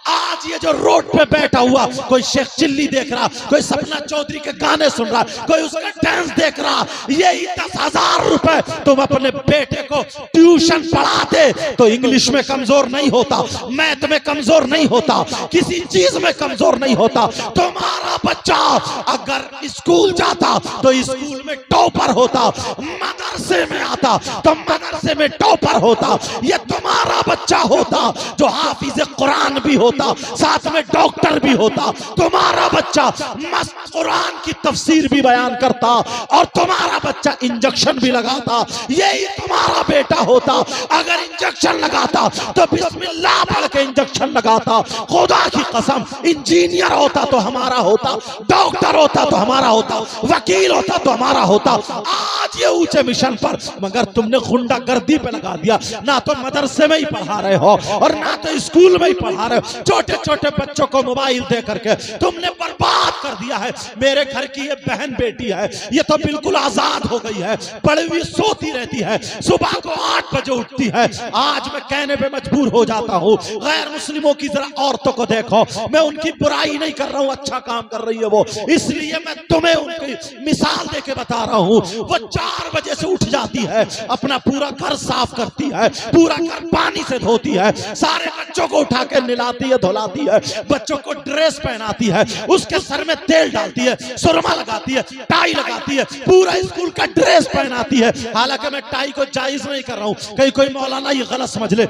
आज ये जो रोड पे बैठा हुआ, कोई शेख चिल्ली देख रहा, कोई सपना चौधरी के गाने सुन रहा, कोई उसका डांस देख रहा, यही 10,000 रुपए तुम अपने बेटे को ट्यूशन पढ़ाते तो इंग्लिश में कमजोर नहीं होता, मैथ में कमजोर नहीं होता, किसी चीज में कमजोर नहीं होता। तुम्हारा बच्चा अगर स्कूल जाता तो स्कूल में टॉपर होता, मदरसे में आता तो मदरसे में टॉपर होता। ये तुम्हारा बच्चा होता जो हाफिज कुरान भी भी होता, साथ में डॉक्टर भी होता, तुम्हारा बच्चा मस्त कुरान की तफसीर भी बयान करता और तुम्हारा बच्चा इंजेक्शन भी लगाता। यही तुम्हारा बेटा होता, अगर इंजेक्शन लगाता तो बिस्मिल्लाह पढ़ के इंजेक्शन लगाता। खुदा की कसम, इंजीनियर होता तो हमारा होता, डॉक्टर होता तो हमारा होता, वकील होता तो हमारा होता। आज ये ऊंचे मिशन पर, मगर तुमने गुंडागर्दी पे लगा दिया। ना तो मदरसे में ही पढ़ा रहे हो और ना तो स्कूल में ही पढ़ा रहे हो। छोटे छोटे बच्चों को मोबाइल दे करके तुमने बर्बाद कर दिया है। मेरे घर की ये बहन बेटी है, ये तो बिल्कुल आजाद हो गई है, पड़ी हुई सोती रहती है, सुबह को 8 बजे उठती है। आज मैं कहने पे मजबूर हो जाता हूँ, गैर मुस्लिमों की जरा औरतों को देखो। मैं उनकी बुराई नहीं कर रहा हूँ, अच्छा काम कर रही है वो, इसलिए मैं तुम्हें उनकी मिसाल देके बता रहा हूँ। वो 4 बजे से उठ जाती है, अपना पूरा घर साफ करती है, पूरा घर पानी से धोती है, सारे बच्चों को उठा के नहलाती है, धुलाती है, बच्चों को ड्रेस पहनाती है, उसके सर में तेल डालती है, सुरमा लगाती है, टाई लगाती है, पूरा स्कूल का ड्रेस पहनाती है। हालांकि मैं टाई को जायज नहीं कर रहा हूँ, कहीं कोई मौलाना ये गलत समझ ले।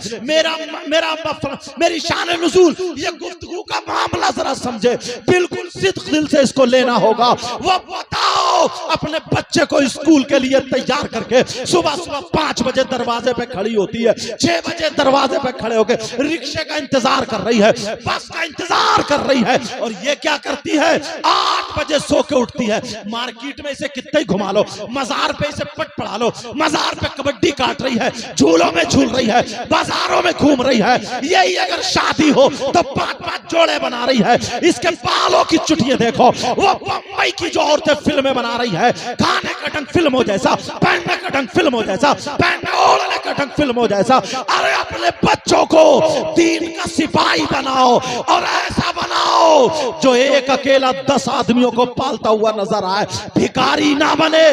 मेरी शान नुज़ूल, ये गुफ्तगू का मामला जरा समझे, बिल्कुल सिद्क दिल से इसको लेना होगा। वो बताओ अपने बच्चे को स्कूल के लिए तैयार करके सुबह सुबह 5 बजे दरवाजे पे खड़ी होती है, 6 बजे दरवाजे पे खड़े होकर रिक्शे का इंतजार कर रही है, बस का इंतजार कर रही है, और ये क्या करती है, 8 बजे सो के उठती है। मार्केट में इसे कितने ही घुमा लो, मजार पे इसे पट पड़ा लो, मजार पे कबड्डी काट रही है, झूलों में झूल रही है, बाजारों में घूम रही है। यही अगर शादी हो तो 5-5 जोड़े बना रही है। इसके बालों की चुटियां देखो, वो बम्बई की जो औरतें फिल्में बना रही है, खाने का ढंग फिल्मों जैसा, पहनने का ढंग फिल्मों जैसा, पहनने ओढ़ने का ढंग फिल्मों जैसा। अरे अपने बच्चों को दीन का सिपाही बनाओ और ऐसा बनाओ जो एक अकेला 10 आदमियों को पालता हुआ नजर आए। भिखारी ना बने,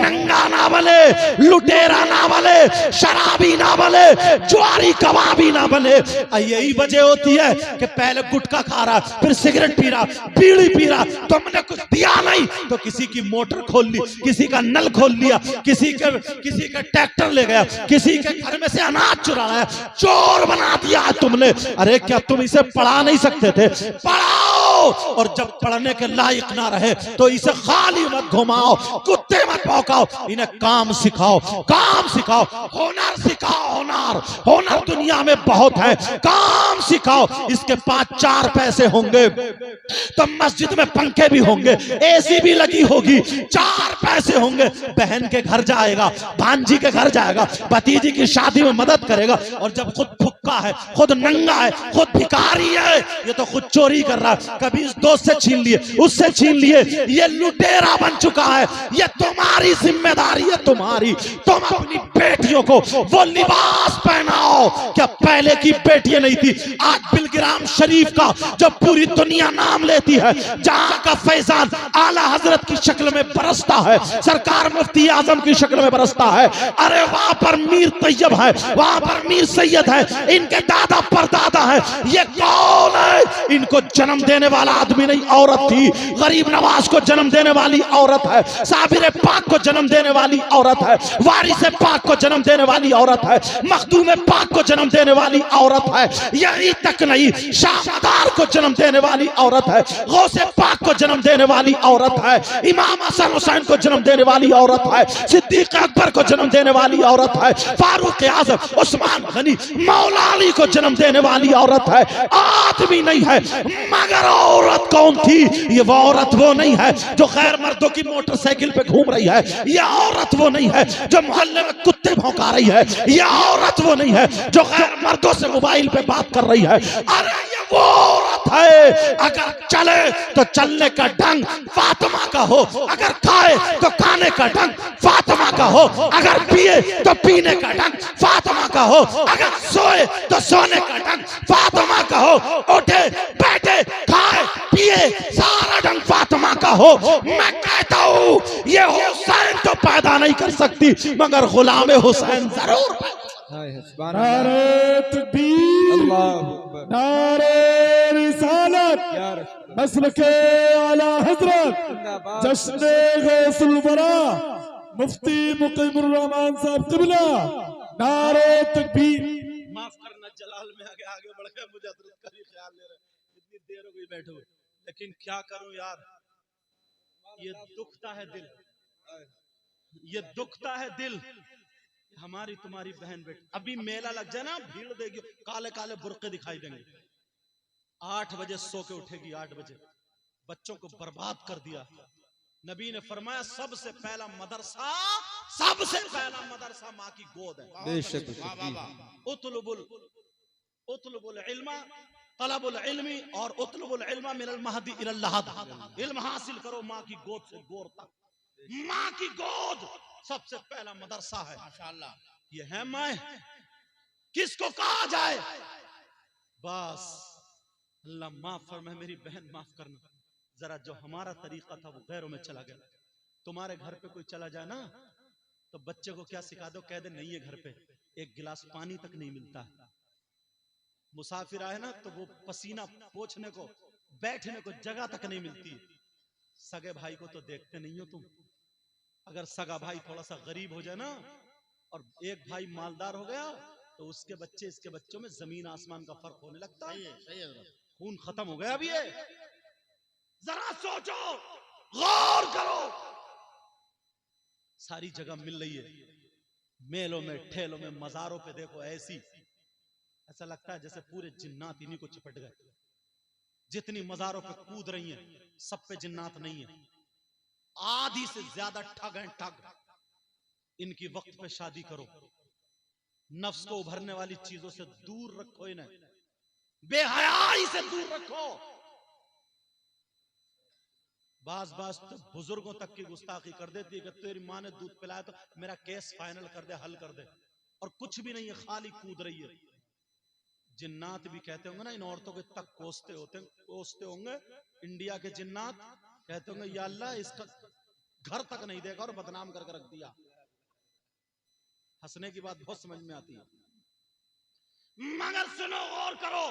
नंगा ना बने, लुटेरा ना बने, शराबी ना बने, ज्वारी कबाबी ना बने। यही वजह होती है कि पहले गुटखा खा रहा, फिर सिगरेट पी रहा, बीड़ी पी रहा, तुमने कुछ दिया नहीं तो किसी की मोटर खोल ली, किसी का नल खोल लिया, किसी का ट्रैक्टर ले गया, किसी के घर में से अनाज चुराया, चोर बना दिया तुमने। अरे क्या तुम इसे पढ़ा नहीं सकते थे? पढ़ाओ, और जब पढ़ने के लायक ना रहे तो इसे खाली मत घुमाओ, कुत्ते मत भौंकाओ, इन्हें काम सिखाओ, काम सिखाओ, हुनर सिखाओ, हुनर हुनर दुनिया में बहुत है, काम सिखाओ। इसके पास 4 पैसे होंगे तो मस्जिद में पंखे भी होंगे, एसी भी लगी होगी, 4 पैसे होंगे, बहन के घर जाएगा, भांजी के घर जाएगा, भतीजी की शादी में मदद करेगा, और जब खुद फुक्का है, खुद नंगा है, खुद भिखारी है, ये तो खुद चोरी कर रहा है, कभी इस दोस्त से छीन लिए, उससे छीन लिए, ये लुटेरा बन चुका है। ये तुम्हारी जिम्मेदारी है, तुम्हारी। तुम अपनी बेटियों को वो लिबास पहनाओ। क्या पहले की बेटियां नहीं थी? आज बिलग्राम शरीफ का जो पूरी दुनिया नाम लेती है, जहां का फैजान आला हजरत की शक्ल में बरसता है, सरकार मुफ्ती आजम की शक्ल में बरसता है, अरे वहां पर मीर तैयब है, वहां पर मीर सैयद है, इनके दादा परदादा है। ये कौन है? इनको जन्म देने वाला आदमी नहीं, औरत थी। गरीब नवाज को जन्म देने वाली औरत है, साबिर पाक को जन्म देने वाली औरत है, वारिस पाक को जन्म देने वाली औरत है, मखदूम पाक को जन्म देने वाली औरत है। यही तक नहीं, शाहदार को जन्म देने वाली औरत है, गौसे पाक को जन्म देने वाली औरत है, इमाम हसन हुसैन को जन्म देने वाली औरत है, सिद्दीक अकबर को जन्म देने वाली औरत है, फारूक आजम, उस्मान गनी, मौला अली को जन्म देने वाली औरत है। आदमी नहीं है, मगर औरत कौन थी? ये वो औरत वो नहीं है जो गैर मर्दों की मोटरसाइकिल पे घूम रही है, ये औरत वो नहीं है जो मोहल्ले में कुत्ते भौंका रही है, ये औरत वो नहीं है जो गैर मर्दों से मोबाइल पे बात कर रही है। अरे ये वो औरत है, अगर चले तो चलने का ढंग फातिमा का हो, अगर खाए तो खाने का ढंग फातिमा का हो, अगर पिए तो पीने का ढंग फातिमा का हो, अगर सोए तो सोने का ढंग फातिमा का हो, उठे बैठे खाए पिए सारा ढंग फातिमा का हो। मैं कहता हूँ ये हुसैन तो पैदा नहीं कर सकती, मगर गुलाम हुसैन जरूर। नारे तकबीर, नारे रिसालत, मसलके आला हजरत जश्न गौसुल वरा मुफ्ती मुकीमुर रहमान साहब क़िबला। नारे तकबीर, माफ करना, जलाल में आगे आगे बढ़ गया, मुझे हजरत का भी ख्याल ले रहा, इतनी देर हो गई बैठे हुए, लेकिन क्या करूं यार, ये दुखता है दिल, ये दुखता है दिल। हमारी तुम्हारी बहन बेटी, अभी मेला लग जाए ना, भीड़ देगी, काले काले बुर्के दिखाई देंगे, 8 बजे सो के उठेगी, 8 बजे बच्चों को बर्बाद कर दिया। नबी ने फरमाया सबसे पहला मदरसा माँ की गोद है। बेशक उतलुबुल इल्मा तलबुल इल्मी और उतलुबुल इल्मा मिनल महदी इलल लहद, इल्म हासिल करो माँ की गोद से गोर तक। माँ की गोद सबसे पहला मदरसा है। माशाअल्लाह, ये है मैं, किसको कहा जाए, बस अल्लाह माफ फरमाए, मेरी बहन माफ करना, जरा जो हमारा तरीका था वो गैरों में चला गया। तुम्हारे घर पे कोई चला जाए ना, तो बच्चे को क्या सिखा दो, कह दे नहीं है घर पे एक गिलास पानी तक नहीं मिलता है। मुसाफिर आए ना, तो वो पसीना पोंछने को, बैठने को जगह तक नहीं मिलती। सगे भाई को तो देखते नहीं हो तुम, अगर सगा भाई थोड़ा सा गरीब हो जाए ना, और एक भाई मालदार हो गया, तो उसके बच्चे इसके बच्चों में जमीन आसमान का फर्क होने लगता है। खून खत्म हो गया अभी। जरा सोचो, गौर करो, सारी जगह मिल रही है, मेलों में, ठेलों में, मजारों पे देखो, ऐसा लगता है जैसे पूरे जिन्नात इन्हीं को चिपट गए। जितनी मजारों पे कूद रही हैं, सब पे जिन्नात नहीं है, आधी से ज्यादा ठग हैं, ठग। इनकी वक्त पे शादी करो, नफ्स को उभरने वाली चीजों से दूर रखो, इन्हें बेहयाई से दूर रखो। बास तो बुजुर्गों तक की गुस्ताखी कर देती है कि तेरी माँ ने दूध पिलाया तो मेरा केस फाइनल कर दे, हल कर दे, और कुछ भी नहीं है, खाली कूद रही है। जिन्नात भी कहते होंगे ना, इन औरतों को तक कोसते होंगे इंडिया के जिन्नात, कहते होंगे या अल्लाह इसका घर तक नहीं देखा और बदनाम करके रख दिया। हंसने की बात बहुत समझ में आती है, मगर सुनो और करो,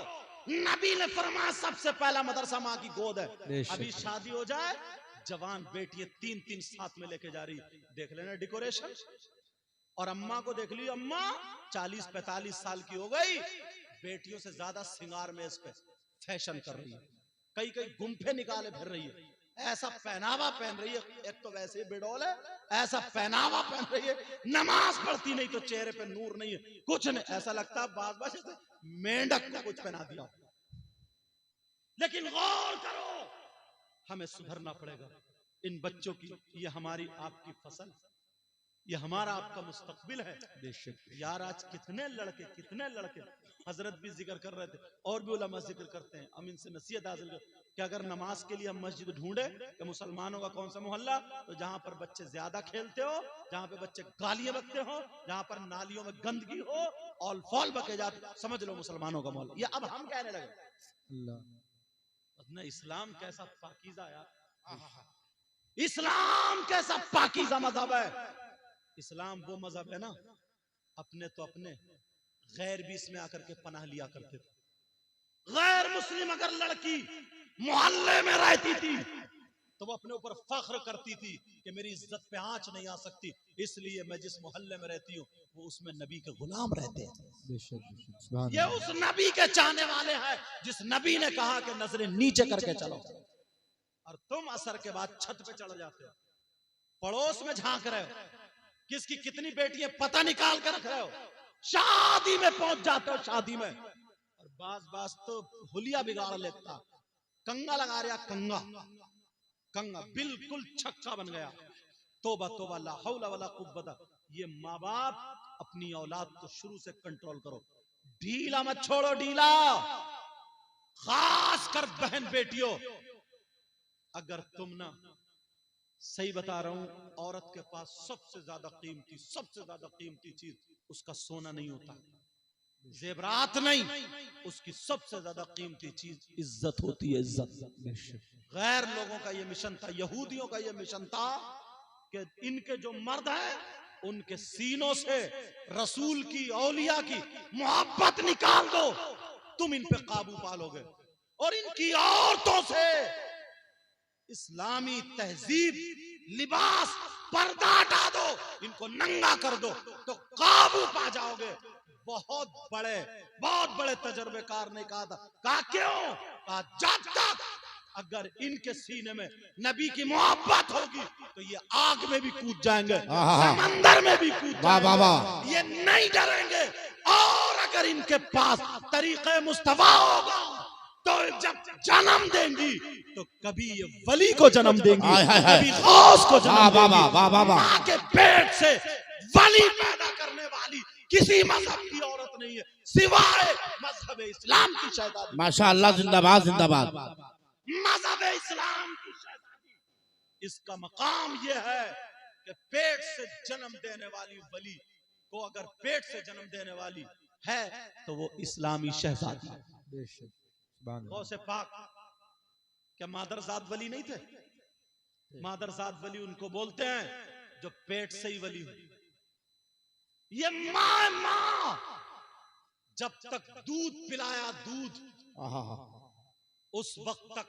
नबी ने फरमाया सबसे पहला मदरसा माँ की गोद है। अभी शादी हो जाए, जवान बेटियां 3-3 साथ में लेके जा रही, देख लेना डेकोरेशन, और अम्मा को देख ली, अम्मा 40-45 साल की हो गई, बेटियों से ज्यादा सिंगार में इस पे फैशन कर रही है, कई गुम्फे निकाले फिर रही है, ऐसा पहनावा पहन रही है, एक तो वैसे ही बेडौल है, ऐसा पहनावा पहन रही है, नमाज पढ़ती नहीं तो चेहरे पे नूर नहीं है, कुछ नहीं, ऐसा लगता है बाज मेंढक को कुछ पहना दिया। लेकिन गौर करो, हमें सुधरना पड़ेगा। इन बच्चों की, ये हमारी आपकी फसल, ये हमारा आपका मुस्तकबिल है। यार आज कितने लड़के हजरत भी जिक्र कर रहे थे, और भी उलमा जिक्र करते हैं, हम इनसे नसीहत हासिल कर कि अगर नमाज के लिए हम मस्जिद ढूंढे कि मुसलमानों का कौन सा मोहल्ला, तो जहां पर बच्चे ज्यादा खेलते हो, जहां पे बच्चे गालियां बकते हो, जहां पर नालियों में गंदगी हो, ऑल फॉल बके जाते, समझ लो मुसलमानों का मोहल्ला। ये अब हम कहने लगे। इस्लाम कैसा पाकीज़ा यार, इस्लाम कैसा पाकीज़ा मजहब है। इस्लाम वो मजहब है ना, अपने तो अपने, गैर भी इसमें आकर के पनाह लिया करते थे। गैर मुस्लिम अगर लड़की मोहल्ले में रहती थी तो वो अपने ऊपर फख्र करती थी कि मेरी इज्जत पे आंच नहीं आ सकती, इसलिए मैं जिस मोहल्ले में रहती हूँ वो उसमें नबी के गुलाम रहते हैं। ये उस नबी के चाहने वाले हैं जिस नबी ने कहा कि नजरें नीचे करके चलो, और तुम असर के बाद छत पे चढ़ जाते हो, पड़ोस में झांक रहे हो, किसकी कितनी बेटियां पता निकाल कर रख रहे हो, शादी में पहुंच जाते हो, शादी में, और बास तो हुलिया बिगाड़ लेता, कंगा लगा रहा, कंगा बिल्कुल छक्का बन गया। तोबा तोबा, ला हौला वला कुव्वता। ये माँ बाप अपनी औलाद को शुरू से कंट्रोल करो, ढीला मत छोड़ो, ढीला, खास कर बहन बेटियों। अगर तुम ना, सही बता रहा हूं, औरत के पास सबसे ज्यादा कीमती चीज उसका सोना नहीं होता, जेवरात नहीं, उसकी सबसे ज्यादा कीमती चीज इज्जत होती है, इज्जत। गैर लोगों का ये मिशन था, यहूदियों का ये मिशन था कि इनके जो मर्द हैं उनके सीनों से रसूल की, औलिया की मोहब्बत निकाल दो, तुम इन पे काबू पालोगे, और इनकी औरतों से इस्लामी तहजीब, लिबास, पर्दा हटा दो, इनको नंगा कर दो तो काबू पा जाओगे। बहुत बड़े तजर्बेकार ने कहा क्यों? कहा जब तक अगर इनके सीने में नबी की मोहब्बत होगी तो ये आग में भी कूद जाएंगे, समंदर में भी कूद जाएंगे, ये नहीं डरेंगे। और अगर इनके पास तरीक़े मुस्तफा होगा तो जब जन्म देंगी तो कभी ये वली को जन्म देंगी, कभी गौस को जन्म देंगी। माँ के पेट से वली पैदा करने वाली किसी मजहब की औरत नहीं है सिवाय मजहब इस्लाम की शहजादी। माशाअल्लाह, जिंदाबाद जिंदाबाद। मजहब इस्लाम की शहजादी, इसका मकाम यह है कि पेट से जन्म देने वाली वली को अगर पेट से जन्म देने वाली है तो वो इस्लामी शहजादी। गौसे पाक क्या मादरजाद वली नहीं थे? मादरजाद वली उनको बोलते हैं जो पेट से ही वली हो। ये माँ जब तक दूध पिलाया दूध उस वक्त तक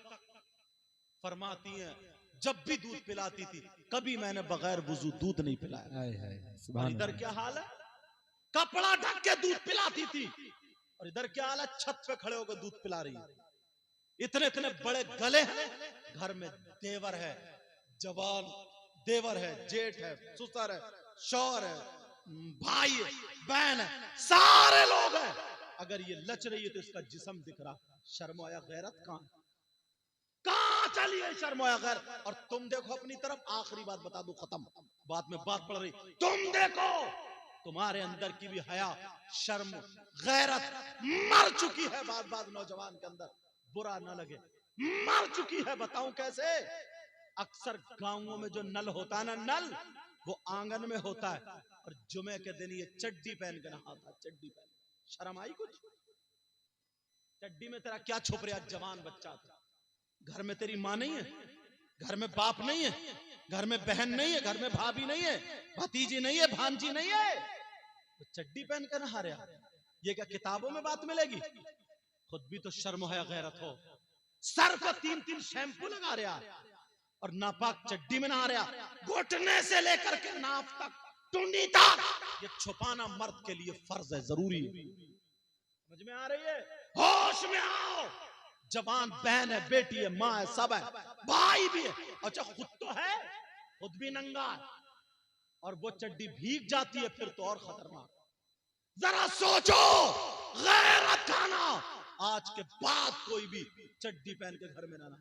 फरमाती हैं जब भी दूध पिलाती थी कभी मैंने बगैर वुजू दूध नहीं पिलाया। और इधर क्या हाल है? कपड़ा ढक के दूध पिलाती थी और इधर क्या हाल है? छत पे खड़े होकर दूध पिला रही है। इतने इतने बड़े गले हैं, घर में देवर है, जवान देवर है, जेठ है, ससुर है, शौहर है, भाई है, बहन है, सारे लोग हैं। अगर ये लच रही है तो इसका जिस्म दिख रहा। शर्म आया गैरत कहां चली है? शर्म आया गैरत। और तुम देखो अपनी तरफ, आखिरी बात बता दो, खत्म, बाद में बात पड़ रही। तुम देखो तुम्हारे अंदर की भी हया, शर्म, गैरत मर चुकी है। बात नौजवान के अंदर, बुरा ना लगे, मर चुकी है। बताऊं कैसे? अक्सर गांवों में जो नल होता है ना, नल वो आंगन में होता है और जुमे के दिन ये चड्डी पहन के नहाता। चड्डी पहन, शर्म आई कुछ? चड्डी में तेरा क्या छुप रहा? जवान बच्चा था, घर में तेरी माँ नहीं है, घर में बाप नहीं है, घर में बहन नहीं है, घर में भाभी नहीं है, भतीजी नहीं है, भांजी नहीं है, तो चड्डी पहन कर नहा रहा। ये क्या किताबों में बात मिलेगी? खुद भी तो शर्म है, गैरत हो। सर पर 3-3 शैम्पू लगा रहा और नापाक चड्डी में नहा रहा। घुटने से लेकर के नाफ तक, टुंडी तक, ये छुपाना मर्द के लिए फर्ज है, जरूरी है। समझ में आ रही है? होश में आओ। जवान बहन है, बेटी है, माँ है, सब है, भाई भी है। अच्छा खुद तो है, खुद भी नंगा है और वो चड्डी भीग जाती है, फिर तो और खतरनाक। जरा सोचो, गैरत खाना। आज के बाद कोई भी चड्डी पहन के घर में ना ना।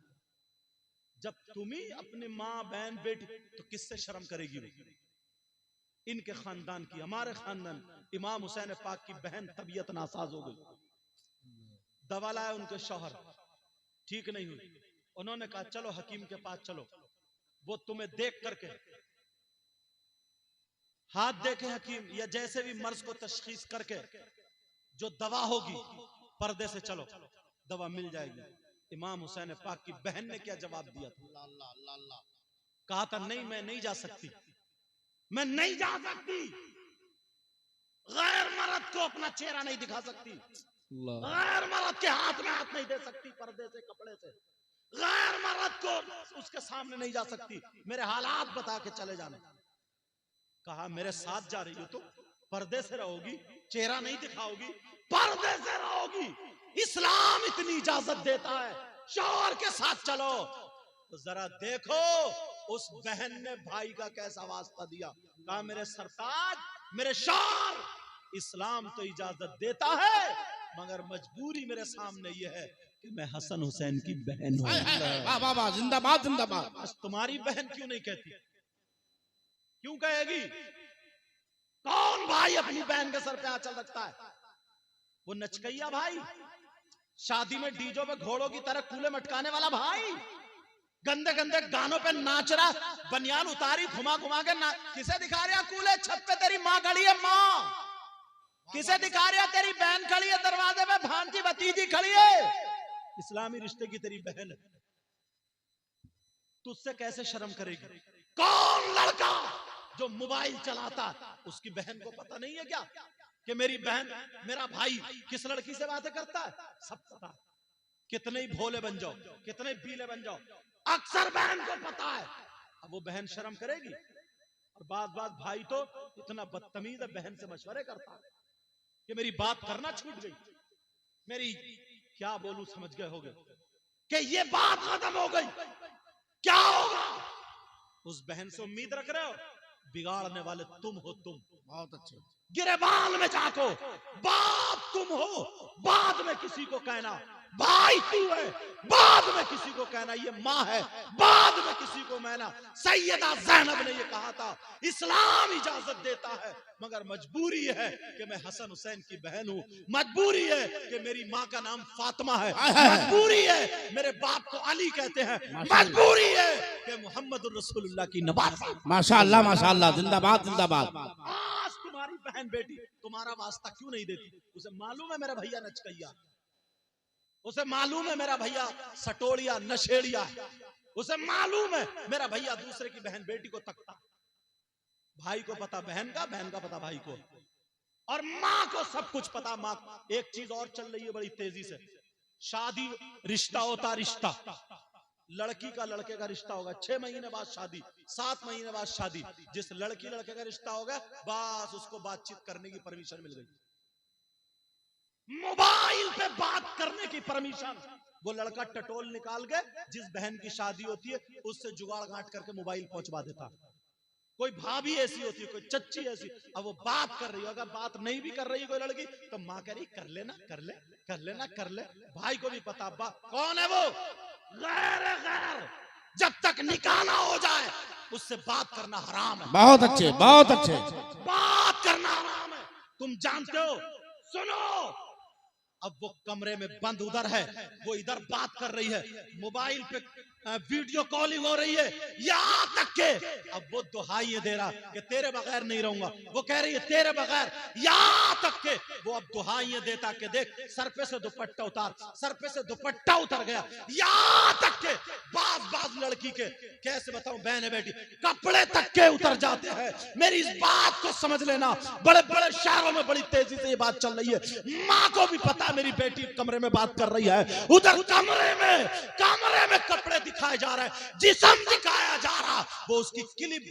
जब तुम ही अपनी माँ, बहन, बेटी, तो किससे शर्म करेगी वो? इनके खानदान की, हमारे खानदान, इमाम हुसैन पाक की बहन तबीयत नासाज हो गई, दवा लाया उनके शौहर, ठीक नहीं हुई। उन्होंने कहा चलो हकीम के पास चलो, वो तुम्हें देख करके हाथ देखे हकीम, या जैसे भी मर्ज को तशखीस करके जो दवा होगी, पर्दे से चलो, दवा मिल जाएगी। इमाम हुसैन पाक की बहन ने क्या जवाब दिया था? कहा था नहीं, मैं नहीं जा सकती, मैं नहीं जा सकती। गैर मर्द को अपना चेहरा नहीं दिखा सकती, गैर मर्द के हाथ में हाथ नहीं दे सकती, पर्दे से, कपड़े से। गैर मर्द को उसके सामने नहीं जा सकती, मेरे हालात बता के चले जाना। कहा मेरे साथ जा रही हो तो पर्दे से रहोगी, चेहरा नहीं दिखाओगी, पर्दे से रहोगी। इस्लाम इतनी इजाजत देता है, शौहर के साथ चलो। तो जरा देखो उस बहन ने भाई का कैसा वास्ता दिया। कहा मेरे सरताज, मेरे शौहर, इस्लाम तो इजाजत देता है मगर मजबूरी मेरे सामने ये है कि मैं हसन हुसैन की बहन हूं। वाह वाह वाह, जिंदाबाद जिंदाबाद। आज तुम्हारी बहन क्यों नहीं कहती? क्यों कहेगी? कौन भाई अपनी बहन के सर पे आंचल रखता है? वो नचकैया भाई, शादी में डीजो पे घोड़ों की तरह कूले मटकाने वाला भाई, गंदे गंदे गानों पे नाच रहा, बनियान उतारी घुमा घुमा के किसे दिखा रहा कूले? छत पे तेरी माँ खड़ी है, माँ। किसे दिखा रहा? तेरी बहन खड़ी है दरवाजे में, भांजी भतीजी खड़ी है, इस्लामी रिश्ते की तेरी बहन है। तुझसे कैसे शर्म करेगी? कौन लड़का जो मोबाइल चलाता, उसकी बहन को पता नहीं है क्या कि मेरी बहन, मेरा भाई किस लड़की से बातें करता है? सब पता। कितने ही भोले बन जाओ, कितने बीले बन जाओ, अक्सर बहन को पता है। अब वो बहन शर्म करेगी? और बात भाई तो इतना बदतमीज है, बहन से मशवरे करता है कि मेरी बात करना छूट गई, मेरी क्या बोलूं, समझ गए होगे कि ये बात खत्म हो गई, क्या होगा? उस बहन से उम्मीद रख रहे हो, बिगाड़ने वाले तुम हो। तुम बहुत अच्छे। गिरेबान में झांको, बाप तुम हो, बाद में किसी को कहना भाई तू है, बाद में किसी को कहना ये माँ है, बाद में किसी को कहना। सैयदा ज़ैनब ने ये कहा था, इस्लाम इजाजत देता है मगर मजबूरी है कि मैं हसन हुसैन की बहन हूँ, मजबूरी है कि मेरी माँ का नाम फातिमा है, मजबूरी है मेरे बाप को अली कहते हैं, मजबूरी है कि मोहम्मद रसूलुल्लाह की नवाज़ी। माशाअल्लाह माशाअल्लाह, जिंदाबाद जिंदाबाद। आज तुम्हारी बहन बेटी तुम्हारा वास्ता क्यों नहीं देती? उसे मालूम है मेरा भैया नचकैया, उसे मालूम है मेरा भैया सटोड़िया नशेड़िया, उसे मालूम है मेरा भैया दूसरे की बहन बेटी को तकता। भाई को पता बहन का, बहन का पता भाई को, और माँ को सब कुछ पता। माँ एक चीज और चल रही है बड़ी तेजी से, शादी रिश्ता होता, रिश्ता लड़की का लड़के का रिश्ता होगा, 6 महीने बाद शादी, 7 महीने बाद शादी। जिस लड़की लड़के का रिश्ता होगा बस उसको बातचीत करने की परमिशन मिल गई, मोबाइल पे बात करने की परमिशन। वो लड़का टटोल निकाल के जिस बहन की शादी होती है उससे जुगाड़ गांठ करके मोबाइल पहुंचवा देता। कोई भाभी ऐसी होती है, कोई चच्ची ऐसी, अब वो बात कर रही है, अगर बात नहीं भी कर रही है कोई लड़की तो माँ कह रही कर लेना कर ले कर लेना कर ले। भाई को भी पता कौन है वो, गैर जब तक निकाह ना हो जाए उससे बात करना हराम है। बहुत अच्छे बहुत अच्छे। बात करना हराम है, तुम जानते हो। सुनो, अब वो कमरे में बंद उधर है, वो इधर बात कर रही है, मोबाइल पे वीडियो कॉलिंग हो रही है, यहाँ तक के अब वो दुहाई दे रहा कि तेरे बगैर नहीं रहूंगा, वो कह रही है तेरे बगैर, यहाँ तक के वो अब दुहाई देता कि देख सर पे से दुपट्टा उतार, सर पे से दुपट्टा उतर गया, यहाँ तक के बाज लड़की के कैसे बताऊं बहन बेटी कपड़े तक के उतर जाते हैं। मेरी इस बात को समझ लेना, बड़े बड़े शहरों में बड़ी तेजी से ये बात चल रही है। माँ को भी पता मेरी बेटी कमरे में बात कर रही है, उधर कमरे में कपड़े दिखाए जा रहे हैं, जिस्म दिखाया जा रहा, वो उसकी क्लिप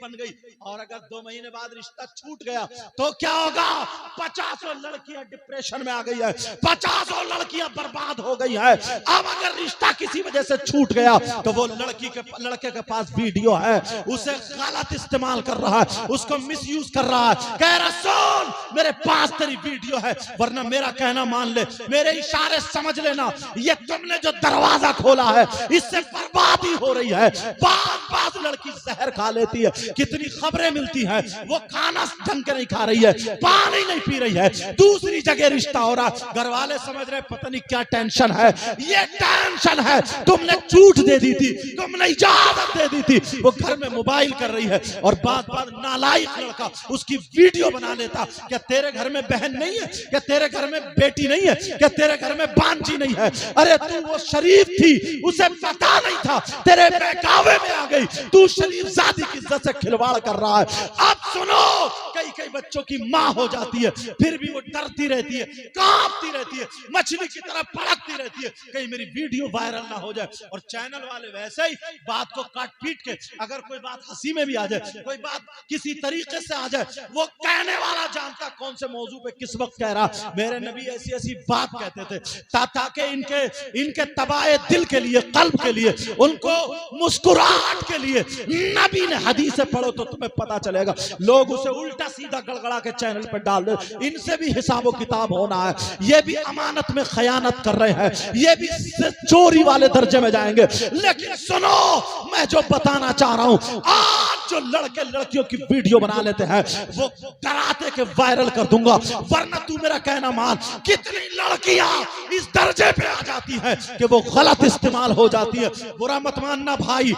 बन गई। और अगर 2 महीने बाद रिश्ता छूट गया तो क्या होगा? 50 लड़कियां डिप्रेशन में आ गई है, 50 लड़कियां बर्बाद हो गई है। अब अगर रिश्ता किसी वजह से छूट गया तो वो लड़के के पास वीडियो है, उसे गलत इस्तेमाल कर रहा है, उसको मिसयूज कर रहा है, कह रहा सुन मेरे पास तेरी वीडियो है, वरना मेरा कहना मान ले, मेरे इशारे समझ लेना, ये तुमने जो दरवाजा खोला है इससे बर्बादी हो रही है। बात लड़की जहर खा लेती है, कितनी खबरें मिलती हैं, वो खाना ढंग के नहीं खा रही है, पानी नहीं पी रही है, दूसरी जगह रिश्ता हो रहा, घर वाले समझ रहे पता नहीं क्या टेंशन है, ये टेंशन है, तुमने छूट दे दी थी, तुमने इजाजत दे दी थी, वो घर में मोबाइल कर रही है और बात नालायक लड़का उसकी वीडियो बना लेता। क्या तेरे घर में बहन नहीं है? क्या तेरे घर में बेटी नहीं है? क्या तेरे घर में बांजी नहीं है? अरे तू वो शरीफ थी, उसे पता नहीं था, तेरे बहकावे में आ गई, तू शरीफ जाति की इज्जत से खिलवाड़ कर रहा है। अब सुनो, कई बच्चों की माँ हो जाती है, फिर भी वो डरती रहती है, कांपती रहती है, मछली की तरह पड़कती रहती है कहीं मेरी वीडियो वायरल ना हो जाए। और चैनल वाले वैसे ही बात को काट पीट के, अगर कोई बात हंसी में भी आ जाए, कोई बात किसी तरीके से आ जाए, वो कहने वाला जानता कौन से मौजू पे किस वक्त कह रहा। मेरे नबी ऐसी बात कहते थे ताकि इनके तबाए दिल के लिए, कल्ब के लिए, उनको मुस्कुराहट के लिए नबी ने हदीसें पढ़ो तो तुम्हें पता चलेगा। लोग उसे उल्टा सीधा गड़गड़ा के चैनल पर डाल दे, इनसे भी हिसाब किताब होना है, ये भी अमानत में खयानत कर रहे हैं, ये भी चोरी वाले दर्जे में जाएंगे। लेकिन सुनो, मैं जो बताना चाह रहा हूं, आज जो लड़के लड़कियों की वीडियो बना लेते हैं वो डराते के वायरल कर दूंगा, वरना तू मेरा कहना मान, कितनी लड़कियां इस दर्जे पे आ जाती है कि वो गलत इस्तेमाल हो जाती है। बुरा मत मानना भाई,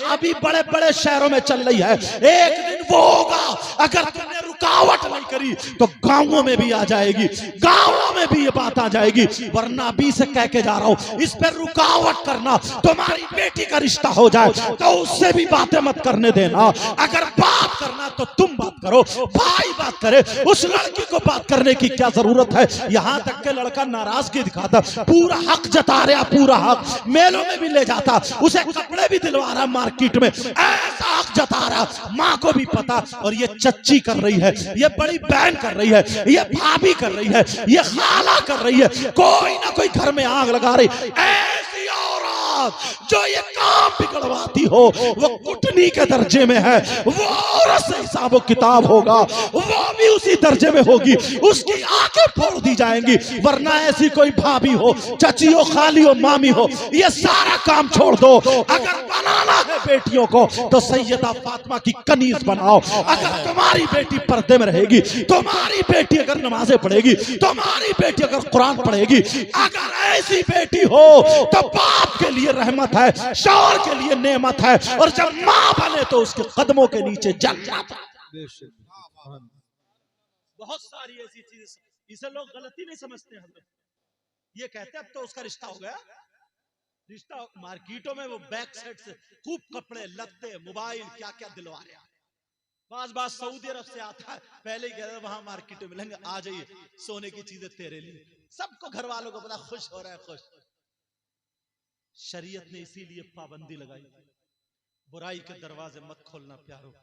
अभी बड़े बड़े शहरों में चल रही है, एक दिन वो होगा, अगर तुमने रुकावट नहीं करी तो गांवों में भी आ जाएगी, गांवों में भी ये बात आ जाएगी। वरना अभी से कह के जा रहा हूं, इस पर रुकावट करना, तुम्हारी बेटी का रिश्ता हो जाए तो उससे भी बातें मत करने देना, अगर बात करना तो तुम बात कर करो, भाई बात करे, उस लड़की को बात करने की क्या जरूरत है? यहाँ तक के लड़का नाराजगी दिखाता, पूरा हक जता रहा, पूरा हक, मेलों में भी ले जाता, उसे कपड़े भी दिलवा रहा, मार्केट में ऐसा हक जता रहा, माँ को भी पता। और ये चच्ची कर रही है, ये बड़ी बहन कर रही है, ये भाभी कर रही है, ये खाला कर रही है, कोई ना कोई घर में आग लगा रही। ऐसी औरत जो ये काम बिगड़वाती हो वो कुटनी के दर्जे में है, वो औरत से हिसाब किताब होगा, वो भी उसी दर्जे में होगी, उसकी आंखें फोड़ दी जाएंगी। वरना ऐसी कोई भाभी हो, चची हो, खाली हो, मामी हो, ये सारा काम छोड़ दो। अगर बनाना है बेटियों को तो सैयदा फातिमा की कनीज बनाओ। अगर तुम्हारी बेटी पर्दे में रहेगी, तुम्हारी बेटी अगर नमाजें पढ़ेगी, तुम्हारी बेटी अगर कुरान पढ़ेगी, अगर ऐसी बेटी हो तो बाप के लिए रहमत है, शौहर के लिए नेमत है, और जब मां बने तो उसके कदमों के नीचे जन्नत है। बहुत सारी ऐसी चीजें, इसे लोग गलती नहीं समझते हैं। ये कहते हैं अब तो उसका रिश्ता हो गया, रिश्ता मार्केटों में वो बैक साइड से खूब कपड़े लत्ते मोबाइल क्या क्या दिलवा रहे हैं। बात सऊदी अरब से आता है, पहले ही कहते वहां मार्केट में मिलेंगे, आ जाइए सोने की चीजें तेरे लिए। सबको घर वालों को पता, खुश हो रहा है, खुश। शरीयत ने इसीलिए पाबंदी लगाई, बुराई के दरवाजे मत खोलना प्यारो।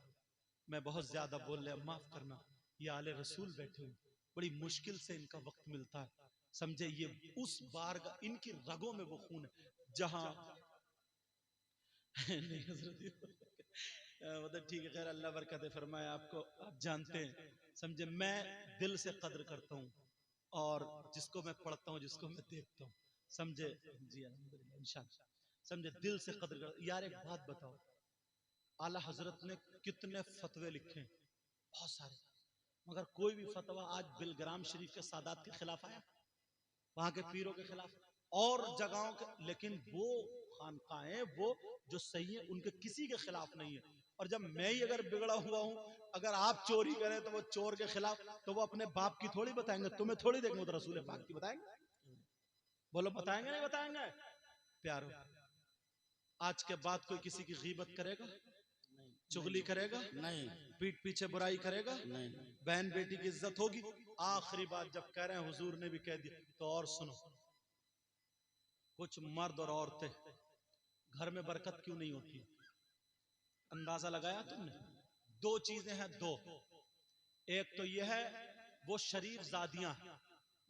मैं बहुत ज्यादा बोल लिया, माफ करना। ये आले रसूल बैठे हुए, बड़ी मुश्किल से इनका वक्त मिलता है, समझे। ये उस बार का इनकी रगों में वो खून है जहां मतलब ठीक है, खैर अल्लाह बरकत फरमाए आपको। आप जानते हैं, समझे, मैं दिल से कदर करता हूँ और जिसको मैं पढ़ता हूँ, जिसको मैं देखता हूँ, समझे जी, अल्हम्दुलिल्लाह इंशाअल्लाह, समझे, दिल से कदर कर। यार एक बात बताओ, आला हजरत ने कितने फतवे लिखे, बहुत सारे, मगर कोई भी फतवा आज बिलग्राम शरीफ के सादात के खिलाफ आया, वहां के पीरों के खिलाफ और जगहों के, लेकिन वो खानकाएं वो जो सही है उनके किसी के खिलाफ नहीं है। और जब मैं ही अगर बिगड़ा हुआ हूं, अगर आप चोरी करें तो वो चोर के खिलाफ, तो वो अपने बाप की थोड़ी बताएंगे, तुम्हें थोड़ी देंगे, वो रसूल पाक की बताएंगे। बोलो बताएंगे नहीं बताएंगे? प्यारो, आज के बाद कोई किसी की गीबत करेगा, चुगली करेगा नहीं, पीठ पीछे बुराई करेगा नहीं, बहन बेटी की इज्जत होगी। आखिरी बात जब कह रहे हैं, हुजूर ने भी कह दिया, तो और सुनो, कुछ मर्द और औरतें घर में बरकत क्यों नहीं होती? अंदाजा लगाया तुमने? दो चीजें हैं, दो। एक तो यह है वो शरीफ जादियां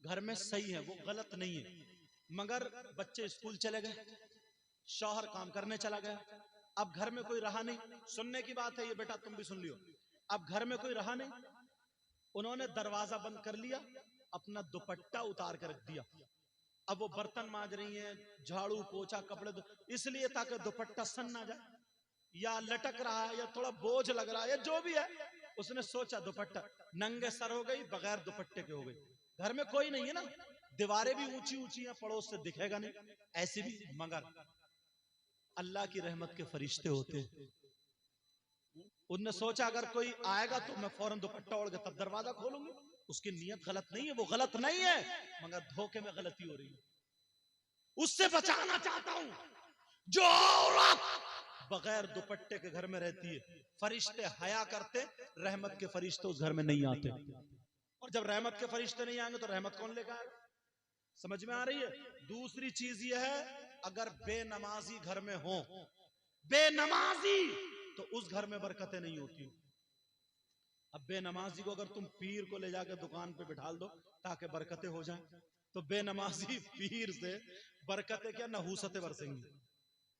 घर में सही है, वो गलत नहीं है, मगर बच्चे स्कूल चले गए, शौहर काम करने चला गया, अब घर में कोई रहा नहीं। सुनने की बात है ये, बेटा तुम भी सुन लियो। अब घर में कोई रहा नहीं, उन्होंने दरवाजा बंद कर लिया, अपना दुपट्टा उतार कर रख दिया। अब वो बर्तन मांज रही हैं, झाड़ू पोछा कपड़े, इसलिए ताकि दुपट्टा सन ना जाए, या लटक रहा है, या थोड़ा बोझ लग रहा है, या जो भी है, उसने सोचा दुपट्टा, नंगे सर हो गई, बगैर दुपट्टे के हो गई। घर में कोई नहीं है ना, दीवारें भी ऊंची ऊंची हैं, पड़ोस से दिखेगा नहीं, ऐसी भी, मगर अल्लाह की रहमत के फरिश्ते होते। उनने सोचा अगर कोई आएगा तो मैं फौरन दुपट्टा ओढ़ के तब दरवाजा खोलूंगी। उसकी नीयत गलत नहीं है, वो गलत नहीं है, मगर धोखे में गलती हो रही है। उससे बचाना चाहता हूं जो औरत बगैर दुपट्टे के घर में रहती है। फरिश्ते हया करते, रहमत के फरिश्ते उस घर में नहीं आते, और जब रहमत के फरिश्ते नहीं आएंगे तो रहमत कौन लेकर आएगा? समझ में आ रही है? दूसरी चीज यह है, अगर बेनमाजी घर में हो, बेनमाजी, तो उस घर में बरकतें नहीं होती। अब बेनमाजी को अगर तुम पीर को ले जाकर दुकान पे बिठा दो ताकि बरकतें हो जाएं, तो बेनमाजी पीर से बरकतें क्या, नहूसतें बरसेंगी,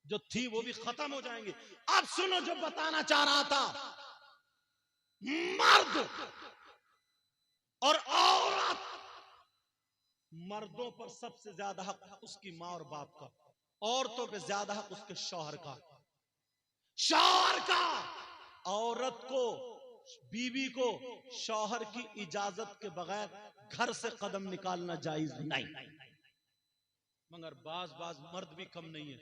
जो थी वो भी खत्म हो जाएंगी। अब सुनो जो बताना चाह रहा था, मर्द और औरत, मर्दों पर सबसे ज्यादा हक उसकी माँ और बाप का, औरतों पे ज्यादा हक उसके शौहर का। शौहर का औरत को, बीवी को शौहर की इजाजत के बगैर घर से कदम निकालना जायज नहीं। मगर बाज मर्द भी कम नहीं है,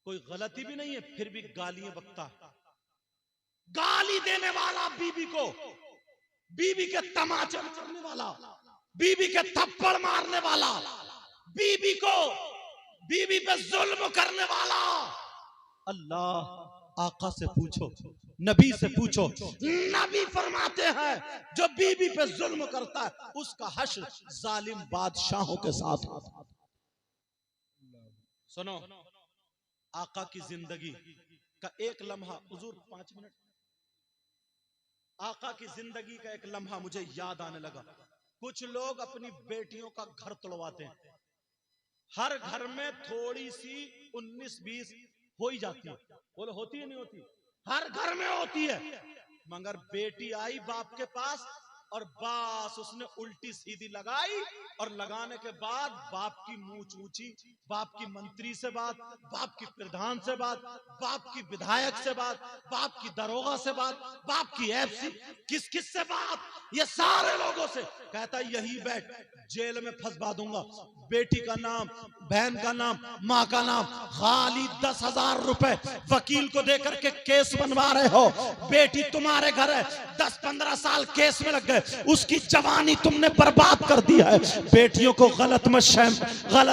कोई गलती भी नहीं है, फिर भी गालियां बकता, गाली देने वाला बीवी को, बीवी के तमाचे मारने वाला, बीवी के थप्पड़ मारने वाला, बीवी को, बीवी पे जुल्म करने वाला। अल्लाह आका से पूछो नबी से पूछो। नबी फरमाते हैं जो बीबी पे जुल्म करता है उसका हश्र जालिम बादशाहों के साथ होता। सुनो, आका की जिंदगी का एक लम्हा, हुजूर 5 मिनट, आका की जिंदगी का एक लम्हा मुझे याद आने लगा। कुछ लोग अपनी बेटियों का घर तोड़वाते हैं। हर घर में थोड़ी सी 19-20 हो ही जाती है, बोलो होती है नहीं होती? हर घर में होती है। मगर बेटी आई बाप के पास और बस उसने उल्टी सीधी लगाई, और लगाने के बाद बाप की मुंह ऊंची, बाप की मंत्री से बात, बाप की प्रधान से बात, बाप की विधायक से बात, बाप की दरोगा से बात, बाप की एफसी, किस किस से बात, ये सारे लोगों से। कहता यही बैठ, जेल में फंसवा दूंगा। बेटी का नाम, बहन का नाम, माँ का नाम, खाली 10,000 रुपए वकील को देकर के केस बनवा रहे हो। बेटी तुम्हारे घर है, 10-15 साल केस में लग गए, उसकी जवानी तुमने बर्बाद कर दी है। बेटियों को गलत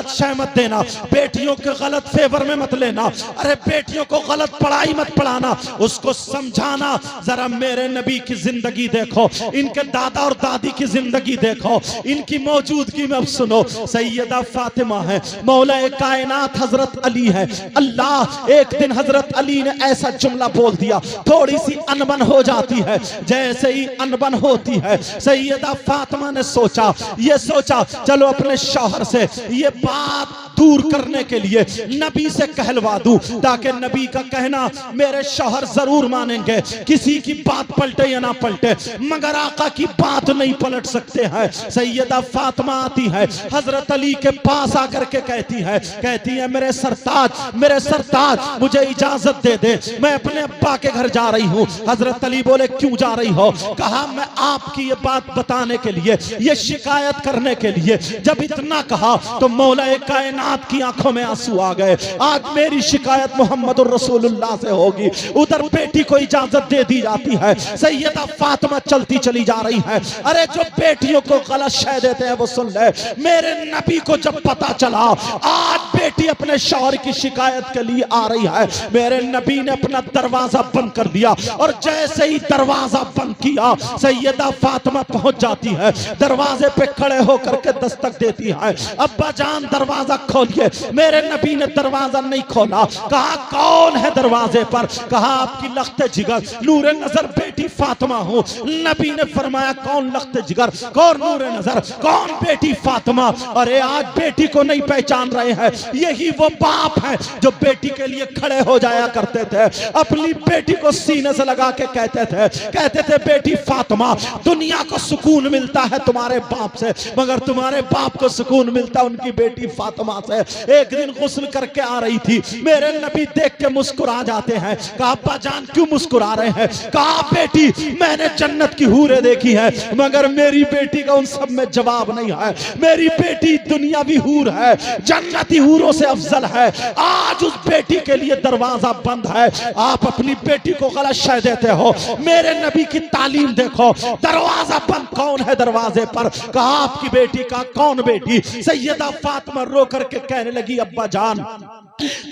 शय मत देना, बेटियों के गलत फेवर में मत लेना। अरे बेटियों को गलत पढ़ाई मत पढ़ाना, उसको समझाना। जरा मेरे नबी की जिंदगी देखो, इनके दादा और दादी की जिंदगी देखो, इनकी मौजूदगी में अब सुनो। सैयदा फातिमा है, मौला कायनात हजरत अली है। अल्लाह एक दिन हजरत अली ने ऐसा जुमला बोल दिया, थोड़ी सी अनबन हो जाती है। जैसे ही अनबन होती है, सैयदा फातिमा ने सोचा, ये सोचा चलो अपने शौहर से ये बात दूर करने के लिए नबी से कहलवा दूं, ताकि नबी का कहना मेरे शौहर जरूर मानेंगे। किसी की बात पलटे या ना पलटे, मगर आका की बात नहीं पलट सकते हैं। सैयदा फातिमा आती है, हजरत अली के पास आकर के कहती है मेरे सरताज मुझे इजाजत दे दे, मैं अपने अब्बा के घर जा रही हूँ। हजरत अली बोले क्यों जा रही हो? कहा मैं आपकी ये बात बताने के लिए, ये शिकायत करने के लिए। जब इतना कहा तो मौला कायनात की आंखों में आंसू आ गए। आज मेरी शिकायत मोहम्मदुर रसूलुल्लाह से होगी। उधर बेटी को इजाजत दे दी जाती है, सैयदा फातिमा चलती चली जा रही है। अरे जो बेटियों को गलत शय देते हैं वो सुन ले। मेरे नबी को जब पता चला आज बेटी अपने शौहर की शिकायत के लिए आ रही है, मेरे नबी ने अपना दरवाजा बंद कर दिया, और जैसे ही दरवाजा बंद किया सैयदा फातिमा पहुंच जाती है, दरवाजे पे खड़े होकर के दस्तक देती है, अब्बा जान दरवाजा खोलिए। मेरे नबी ने दरवाजा नहीं खोला। कहा कौन है दरवाजे पर? कहा आपकी लख्ते जिगर नूरे नजर बेटी फातिमा हूं। नबी ने फरमाया कौन लख्ते जिगर, कौन नूरे नजर, कौन बेटी फातिमा? अरे आज बेटी को नहीं पहचान रहे हैं। यही वो बाप है जो बेटी के लिए खड़े हो जाया करते थे, अपनी बेटी को सीने से लगा के कहते थे बेटी फातिमा, दुनिया को सुकून मिलता है तुम्हारे बाप से, मगर तुम्हारे बाप को सुकून मिलता उनकी बेटी फातिमा से। एक दिन गुस्ल करके आ रही थी, मेरे नबी देख के मुस्कुरा जाते हैं। कहा अब्बा जान क्यों मुस्कुरा रहे हैं? कहा बेटी मैंने जन्नत की हूरें देखी है, मगर मेरी बेटी का उन सब में जवाब नहीं है। मेरी बेटी दुनियावी हूर है, जन्नती हूरों से अफजल है। आज उस बेटी के लिए दरवाजा बंद है। आप अपनी बेटी को गलत शय देते हो। मेरे नबी की तालीम देखो, दरवाजा बंद, कौन है दरवाजे पर? कहा आपकी बेटी का। कौन बेटी? सैयदा फातिमा रो करके कहने लगी अब्बा जान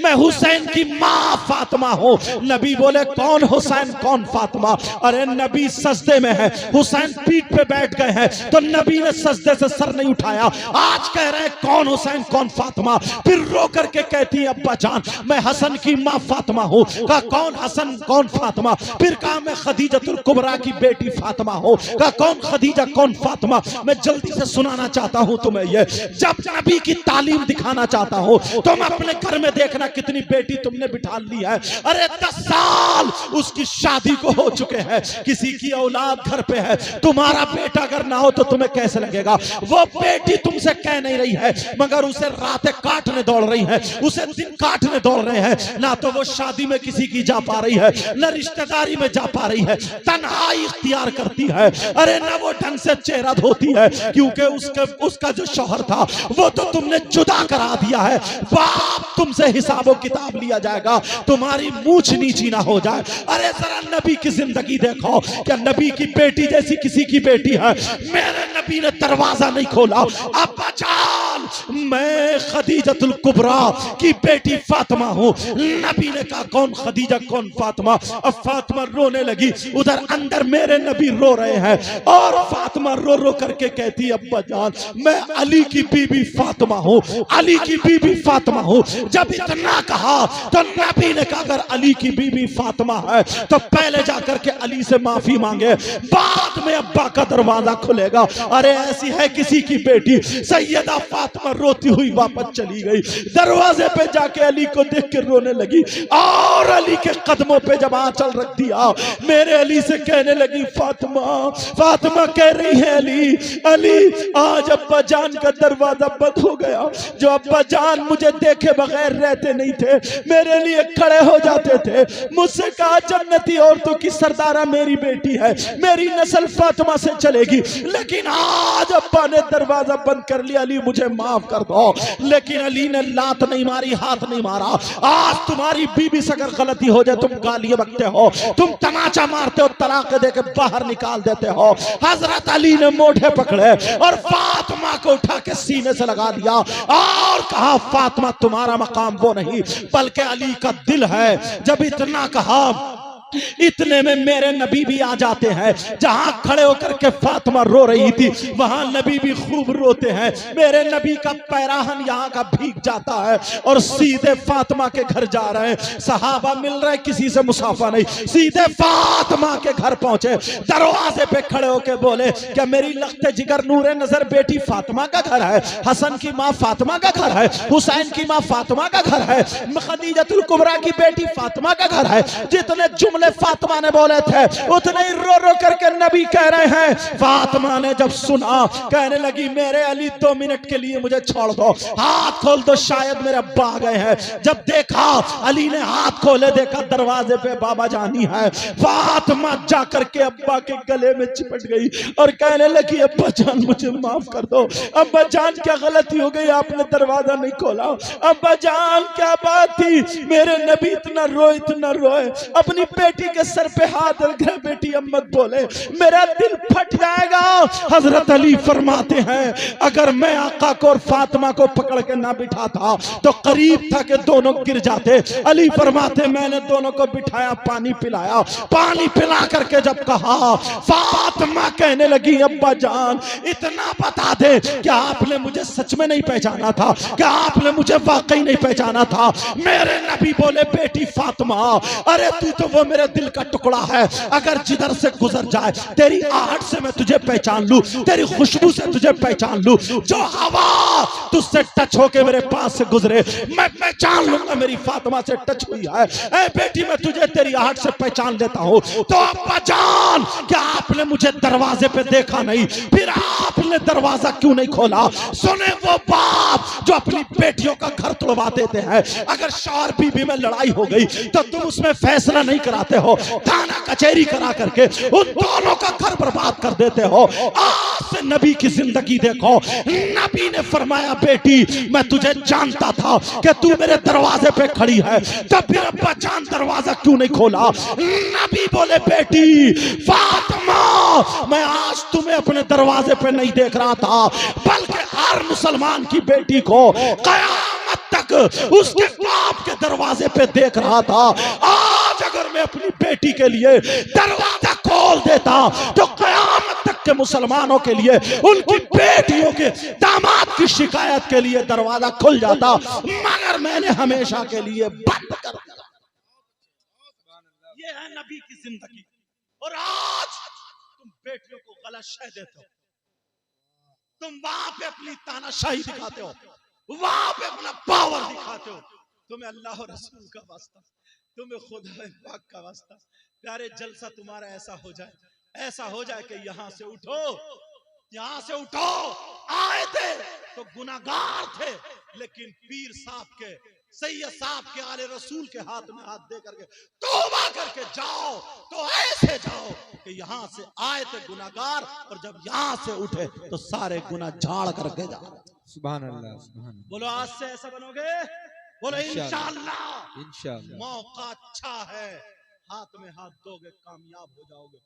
मैं हुसैन की माँ फातिमा हूँ। नबी बोले कौन हुसैन कौन फातिमा? अरे नबी सजदे में है, हुसैन पीठ पे बैठ गए हैं, तो नबी ने सजदे से सर नहीं उठाया। आज कह रहे हैं कौन हुसैन कौन फातिमा। फिर रो करके कहती है अब्बा जान मैं हसन की माँ फातिमा हूँ। कहा कौन हसन कौन फातिमा? फिर कहा मैं खदीजतुल कुबरा की बेटी फातिमा हूँ। कहा कौन खदीजा कौन फातिमा? मैं जल्दी से सुनाना चाहता हूँ तुम्हें ये, जब नबी की तालीम दिखाना चाहता हूँ। तुम अपने घर में देखना कितनी बेटी तुमने बिठा ली है। अरे 10 साल उसकी शादी को हो चुके हैं, किसी की औलाद घर पे है, तुम्हारा बेटा अगर ना हो तो तुम्हें कैसे लगेगा? वो बेटी तुमसे कह नहीं रही है, मगर उसे रातें काटने दौड़ रही है, उसे दिन काटने दौड़ रहे हैं। ना तो वो शादी में किसी की जा पा रही है, न रिश्तेदारी में जा पा रही है, तन्हाई इख्तियार करती है। अरे ना वो ढंग से चेहरा धोती है, क्योंकि उसका जो शौहर था वो तो तुमने जुदा करा दिया है। बाप तुमसे तुमसे हिसाब किताब लिया जाएगा, तुम्हारी मूछ नीची ना हो जाए। अरे जरा नबी की जिंदगी देखो, क्या नबी की बेटी जैसी किसी की बेटी है? मेरे नबी ने दरवाजा नहीं खोला। अब्बा जान, मैं खदीजतुल कुबरा की बेटी फातिमा हूँ। नबी ने कहा कौन खदीजा कौन फातिमा? अब फातिमा रोने लगी, उधर अंदर मेरे नबी रो रहे हैं और फातिमा रो रो करके कहती है अब्बा जान, मैं अली की बीबी फातिमा हूँ, अली की बीबी फातिमा हूँ। जब इतना कहा तो नबी ने कहा अगर अली की बीबी फातिमा है तो पहले जाकर के अली से माफी मांगे, बाद में अब्बा का दरवाजा खुलेगा। अरे ऐसी है किसी की बेटी। सैयदा फातिमा रोती हुई वापस चली गई, दरवाजे पे जाके अली को देख के रोने लगी और अली के कदमों पे जब आंचल रख दिया, मेरे अली से कहने लगी फातिमा, फातिमा कह रही है अली, अली आज अब्बा जान का दरवाजा बंद हो गया। जो अब्बा जान मुझे देखे बगैर रहते नहीं थे, मेरे लिए खड़े हो जाते थे, मुझसे कहा जन्नती औरतों की सरदारा मेरी बेटी है, मेरी नस्ल फातिमा से चलेगी, लेकिन आज अब्बा ने दरवाजा बंद कर लिया, अली मुझे माफ कर दो। लेकिन अली ने लात नहीं मारी, हाथ नहीं मारा। आज तुम्हारी बीबी से अगर गलती हो जाए, तुम गालियां बकते हो, तुम तमाचा मारते हो, तलाक दे के बाहर निकाल देते हो। हजरत अली ने मोढ़े पकड़े और फातिमा को उठा के सीने से लगा दिया और कहा फातिमा तुम्हारा मकाम वो नहीं बल्कि अली का दिल है। जब इतना कहा, इतने में मेरे नबी भी आ जाते हैं। जहां खड़े होकर के फातिमा रो रही थी, वहां नबी भी खूब रोते हैं। मेरे नबी का पैराहन यहाँ का भीग जाता है और सीधे फातिमा के घर जा रहे हैं। सहाबा मिल रहे, किसी से मुसाफा नहीं, सीधे फातिमा के घर पहुंचे। दरवाजे पे खड़े होके बोले क्या मेरी लख्ते जिगर नूरे नजर बेटी फातिमा का घर है? हसन की माँ फातिमा का घर है, हुसैन की माँ फातिमा का घर है, खदीजतुल कुबरा की बेटी फातिमा का घर है। जितने जुमले फातिमा ने बोले थे उतने ही रो रो करके नबी कह रहे हैं। फातिमा ने जब सुना, कहने लगी मेरे अली 2 मिनट के लिए मुझे छोड़ दो, हाथ खोल दो, शायद मेरे अब्बा आ गए हैं। जब देखा अली ने हाथ खोले, देखा दरवाजे पे बाबा जानी है। फातिमा जा करके अब्बा के गले में चिपट गई और कहने लगी अब्बा जान मुझे माफ कर दो, अब्बा जान क्या गलती हो गई, आपने दरवाजा नहीं खोला, अब्बा जान क्या बात थी? मेरे नबी इतना रोए, अपनी बेटी के सर पे हाथ रख गए। बेटी अम्मत बोले मेरा दिल फट जाएगा। हजरत अली फरमाते हैं अगर मैं आका को और फातिमा को पकड़ के ना बिठाता तो करीब था कि दोनों गिर जाते। अली फरमाते मैंने दोनों को बिठाया, पानी पिलाया, पानी पिला करके जब कहा, फातिमा कहने लगी अब्बा जान इतना बता दे क्या आपने मुझे सच में नहीं पहचाना था? क्या आपने मुझे वाकई नहीं पहचाना था? मेरे नबी बोले बेटी फातिमा, अरे तू तो वो मेरे दिल का टुकड़ा है, अगर जिधर से गुजर जाए तेरी आहट से मैं तुझे पहचान लूं, तेरी खुशबू से तुझे पहचान लूं, जो हवा तुझसे टच होके मेरे पास से गुजरे मैं पहचान लूंगा मेरी फातिमा से टच हुई है। ऐ बेटी मैं तुझे तेरी आहट से पहचान लेता हूं। तो अब्बा जान क्या आपने मुझे दरवाजे पे देखा नहीं? फिर आपने दरवाजा क्यों नहीं खोला? सुने वो बाप जो अपनी बेटियों का घर तोड़वा देते हैं, अगर शौहर बीवी में लड़ाई हो गई तो तुम उसमें फैसला नहीं कराते हो, थाना कचहरी करा करके उन दोनों का घर बर्बाद कर देते हो। आज से नबी की जिंदगी देखो, नबी ने फरमाया बेटी मैं तुझे जानता था कि तू मेरे दरवाजे पे खड़ी है, तब फिर अब्बा जान दरवाजा क्यों नहीं खोला? नबी बोले बेटी फातिमा मैं आज तुम्हें अपने दरवाजे पे नहीं देख रहा था, बल्कि हर मुसलमान की बेटी को कयामत तक उसके बाप के दरवाजे पे देख रहा था। आज अगर मैं अपनी बेटी के लिए दरवाजा खोल देता तो कयामत तक के मुसलमानों के लिए उनकी बेटियों के दामाद की शिकायत के लिए दरवाजा खुल जाता, मगर मैंने हमेशा के लिए बंद कर दिया। ये है नबी की जिंदगी। और आज तुम बेटियों को गलत शय देते हो, तुम वहां पे अपनी तानाशाही दिखाते हो, वहां पे अपना पावर दिखाते हो। तुम्हें अल्लाह और रसूल का वास्ता, तुम्हें खुदा पाक का वास्ता, प्यारे जलसा तुम्हारा ऐसा हो जाए, ऐसा हो जाए कि यहां से उठो, यहां से उठो। आए थे तो गुनाहगार थे, लेकिन पीर साहब के, सैयद साहब के, आले रसूल के हाथ में हाथ दे करके तौबा करके जाओ तो ऐसे जाओ कि यहां से आए थे गुनाहगार, और जब यहां से उठे तो सारे गुनाह झाड़ करके जाओ। सुभान अल्लाह, सुभान अल्लाह। बोलो आज से ऐसा बनोगे? बोलो इंशाअल्लाह। इंशाअल्लाह। इंशाअल्लाह। मौका अच्छा है, हाथ में हाथ दोगे कामयाब हो जाओगे।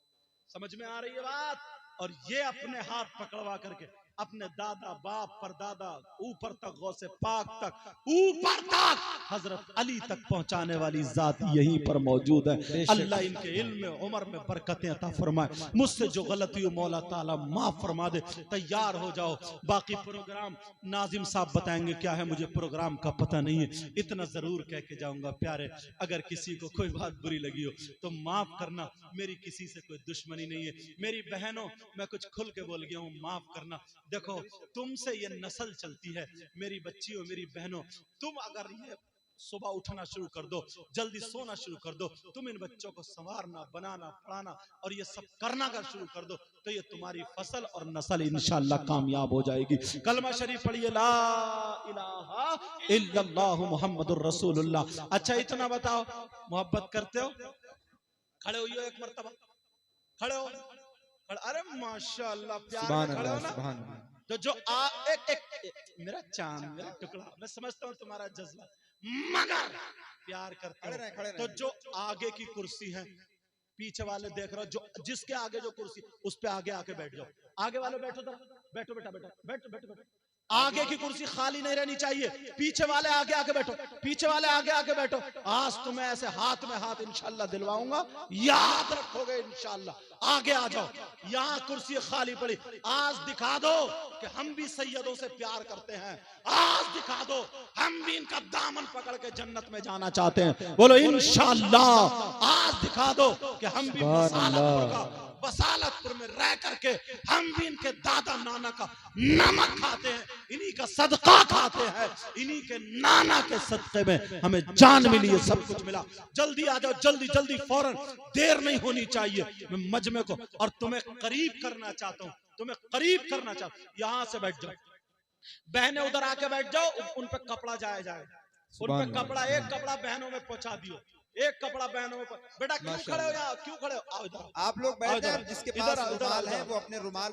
समझ में आ रही है बात? और ये अपने हाथ पकड़वा करके अपने दादा बाप परदादा ऊपर तक गौसे पाक तक ऊपर तक हजरत अली तक पहुंचाने वाली जात यहीं पर मौजूद है। अल्लाह इनके इल्म में उम्र में बरकतें अता फरमाए। मुझसे जो गलती हो मौला ताला माफ फरमा दे। तैयार हो जाओ, बाकी प्रोग्राम नाजिम साहब बताएंगे क्या है, मुझे प्रोग्राम का पता नहीं है। इतना जरूर कह के जाऊंगा प्यारे, अगर किसी को कोई बात बुरी लगी हो तो माफ करना, मेरी किसी से कोई दुश्मनी नहीं है। मेरी बहनों, मैं कुछ खुल के बोल गया हूँ, माफ करना। देखो तुमसे ये नस्ल चलती है, मेरी बच्चियों मेरी बहनों, तुम अगर ये सुबह उठना शुरू कर दो, जल्दी सोना शुरू कर दो, तुम इन बच्चों को संवारना बनाना पढ़ाना और ये सब करना का शुरू कर दो, तो ये तुम्हारी फसल और नस्ल इंशाअल्लाह कामयाब हो जाएगी। कलमा शरीफ पढ़िए, ला इलाहा इल्लल्लाहु मुहम्मदुर रसूलुल्लाह। अच्छा इतना बताओ, मोहब्बत करते हो? खड़े होइए एक मर्तबा, खड़े हो। अरे माशाअल्लाह, प्यार में खड़े हो ना। तो जो एक मेरा चांद, मेरा टुकड़ा, मैं समझता हूँ तुम्हारा जज्बा, मगर प्यार करते हो तो जो आगे की कुर्सी है, पीछे वाले देख रहे हो, जो जिसके आगे जो कुर्सी, उस पे आगे आके बैठ जाओ। आगे वाले बैठो, जरा बैठो बेटा, बैठो बैठो बैठो बैठो। आगे की कुर्सी खाली नहीं रहनी चाहिए, पीछे वाले आगे आके बैठो, पीछे वाले आगे आके बैठो। आज तुम्हें ऐसे हाथ में हाथ इंशाअल्लाह दिलवाऊंगा, याद रखोगे इंशाअल्लाह। आगे आ जाओ, यहाँ कुर्सी खाली पड़ी। आज दिखा दो कि हम भी सैयदों से प्यार करते हैं। आज दिखा दो हम भी इनका दामन पकड़ के जन्नत में जाना चाहते हैं। बोलो इंशाअल्लाह। आज दिखा दो कि हम भी बसालतपुर में रह करके हम भी इनके दादा नाना का नमक खाते हैं, इन्हीं का सदका खाते हैं, इन्हीं के नाना के सदके में हमें जान मिली है, सब कुछ मिला। जल्दी आ जाओ, जल्दी जल्दी फौरन, देर नहीं होनी चाहिए। मैं मजमे को और तुम्हें करीब करना चाहता हूँ, तुम्हें करीब करना चाहता हूँ। यहाँ से बैठ जाओ, बहनें उधर आके बैठ जाओ, उन पे कपड़ा जाया जाए, उन पे कपड़ा, एक कपड़ा बहनों में पहुंचा दियो, एक कपड़ा बहनों में। बेटा क्यों खड़े हो यहाँ, क्यों खड़े हो? आओ इधर, आप लोग बैठ जाओ, जिसके पास रुमाल है वो अपने रुमाल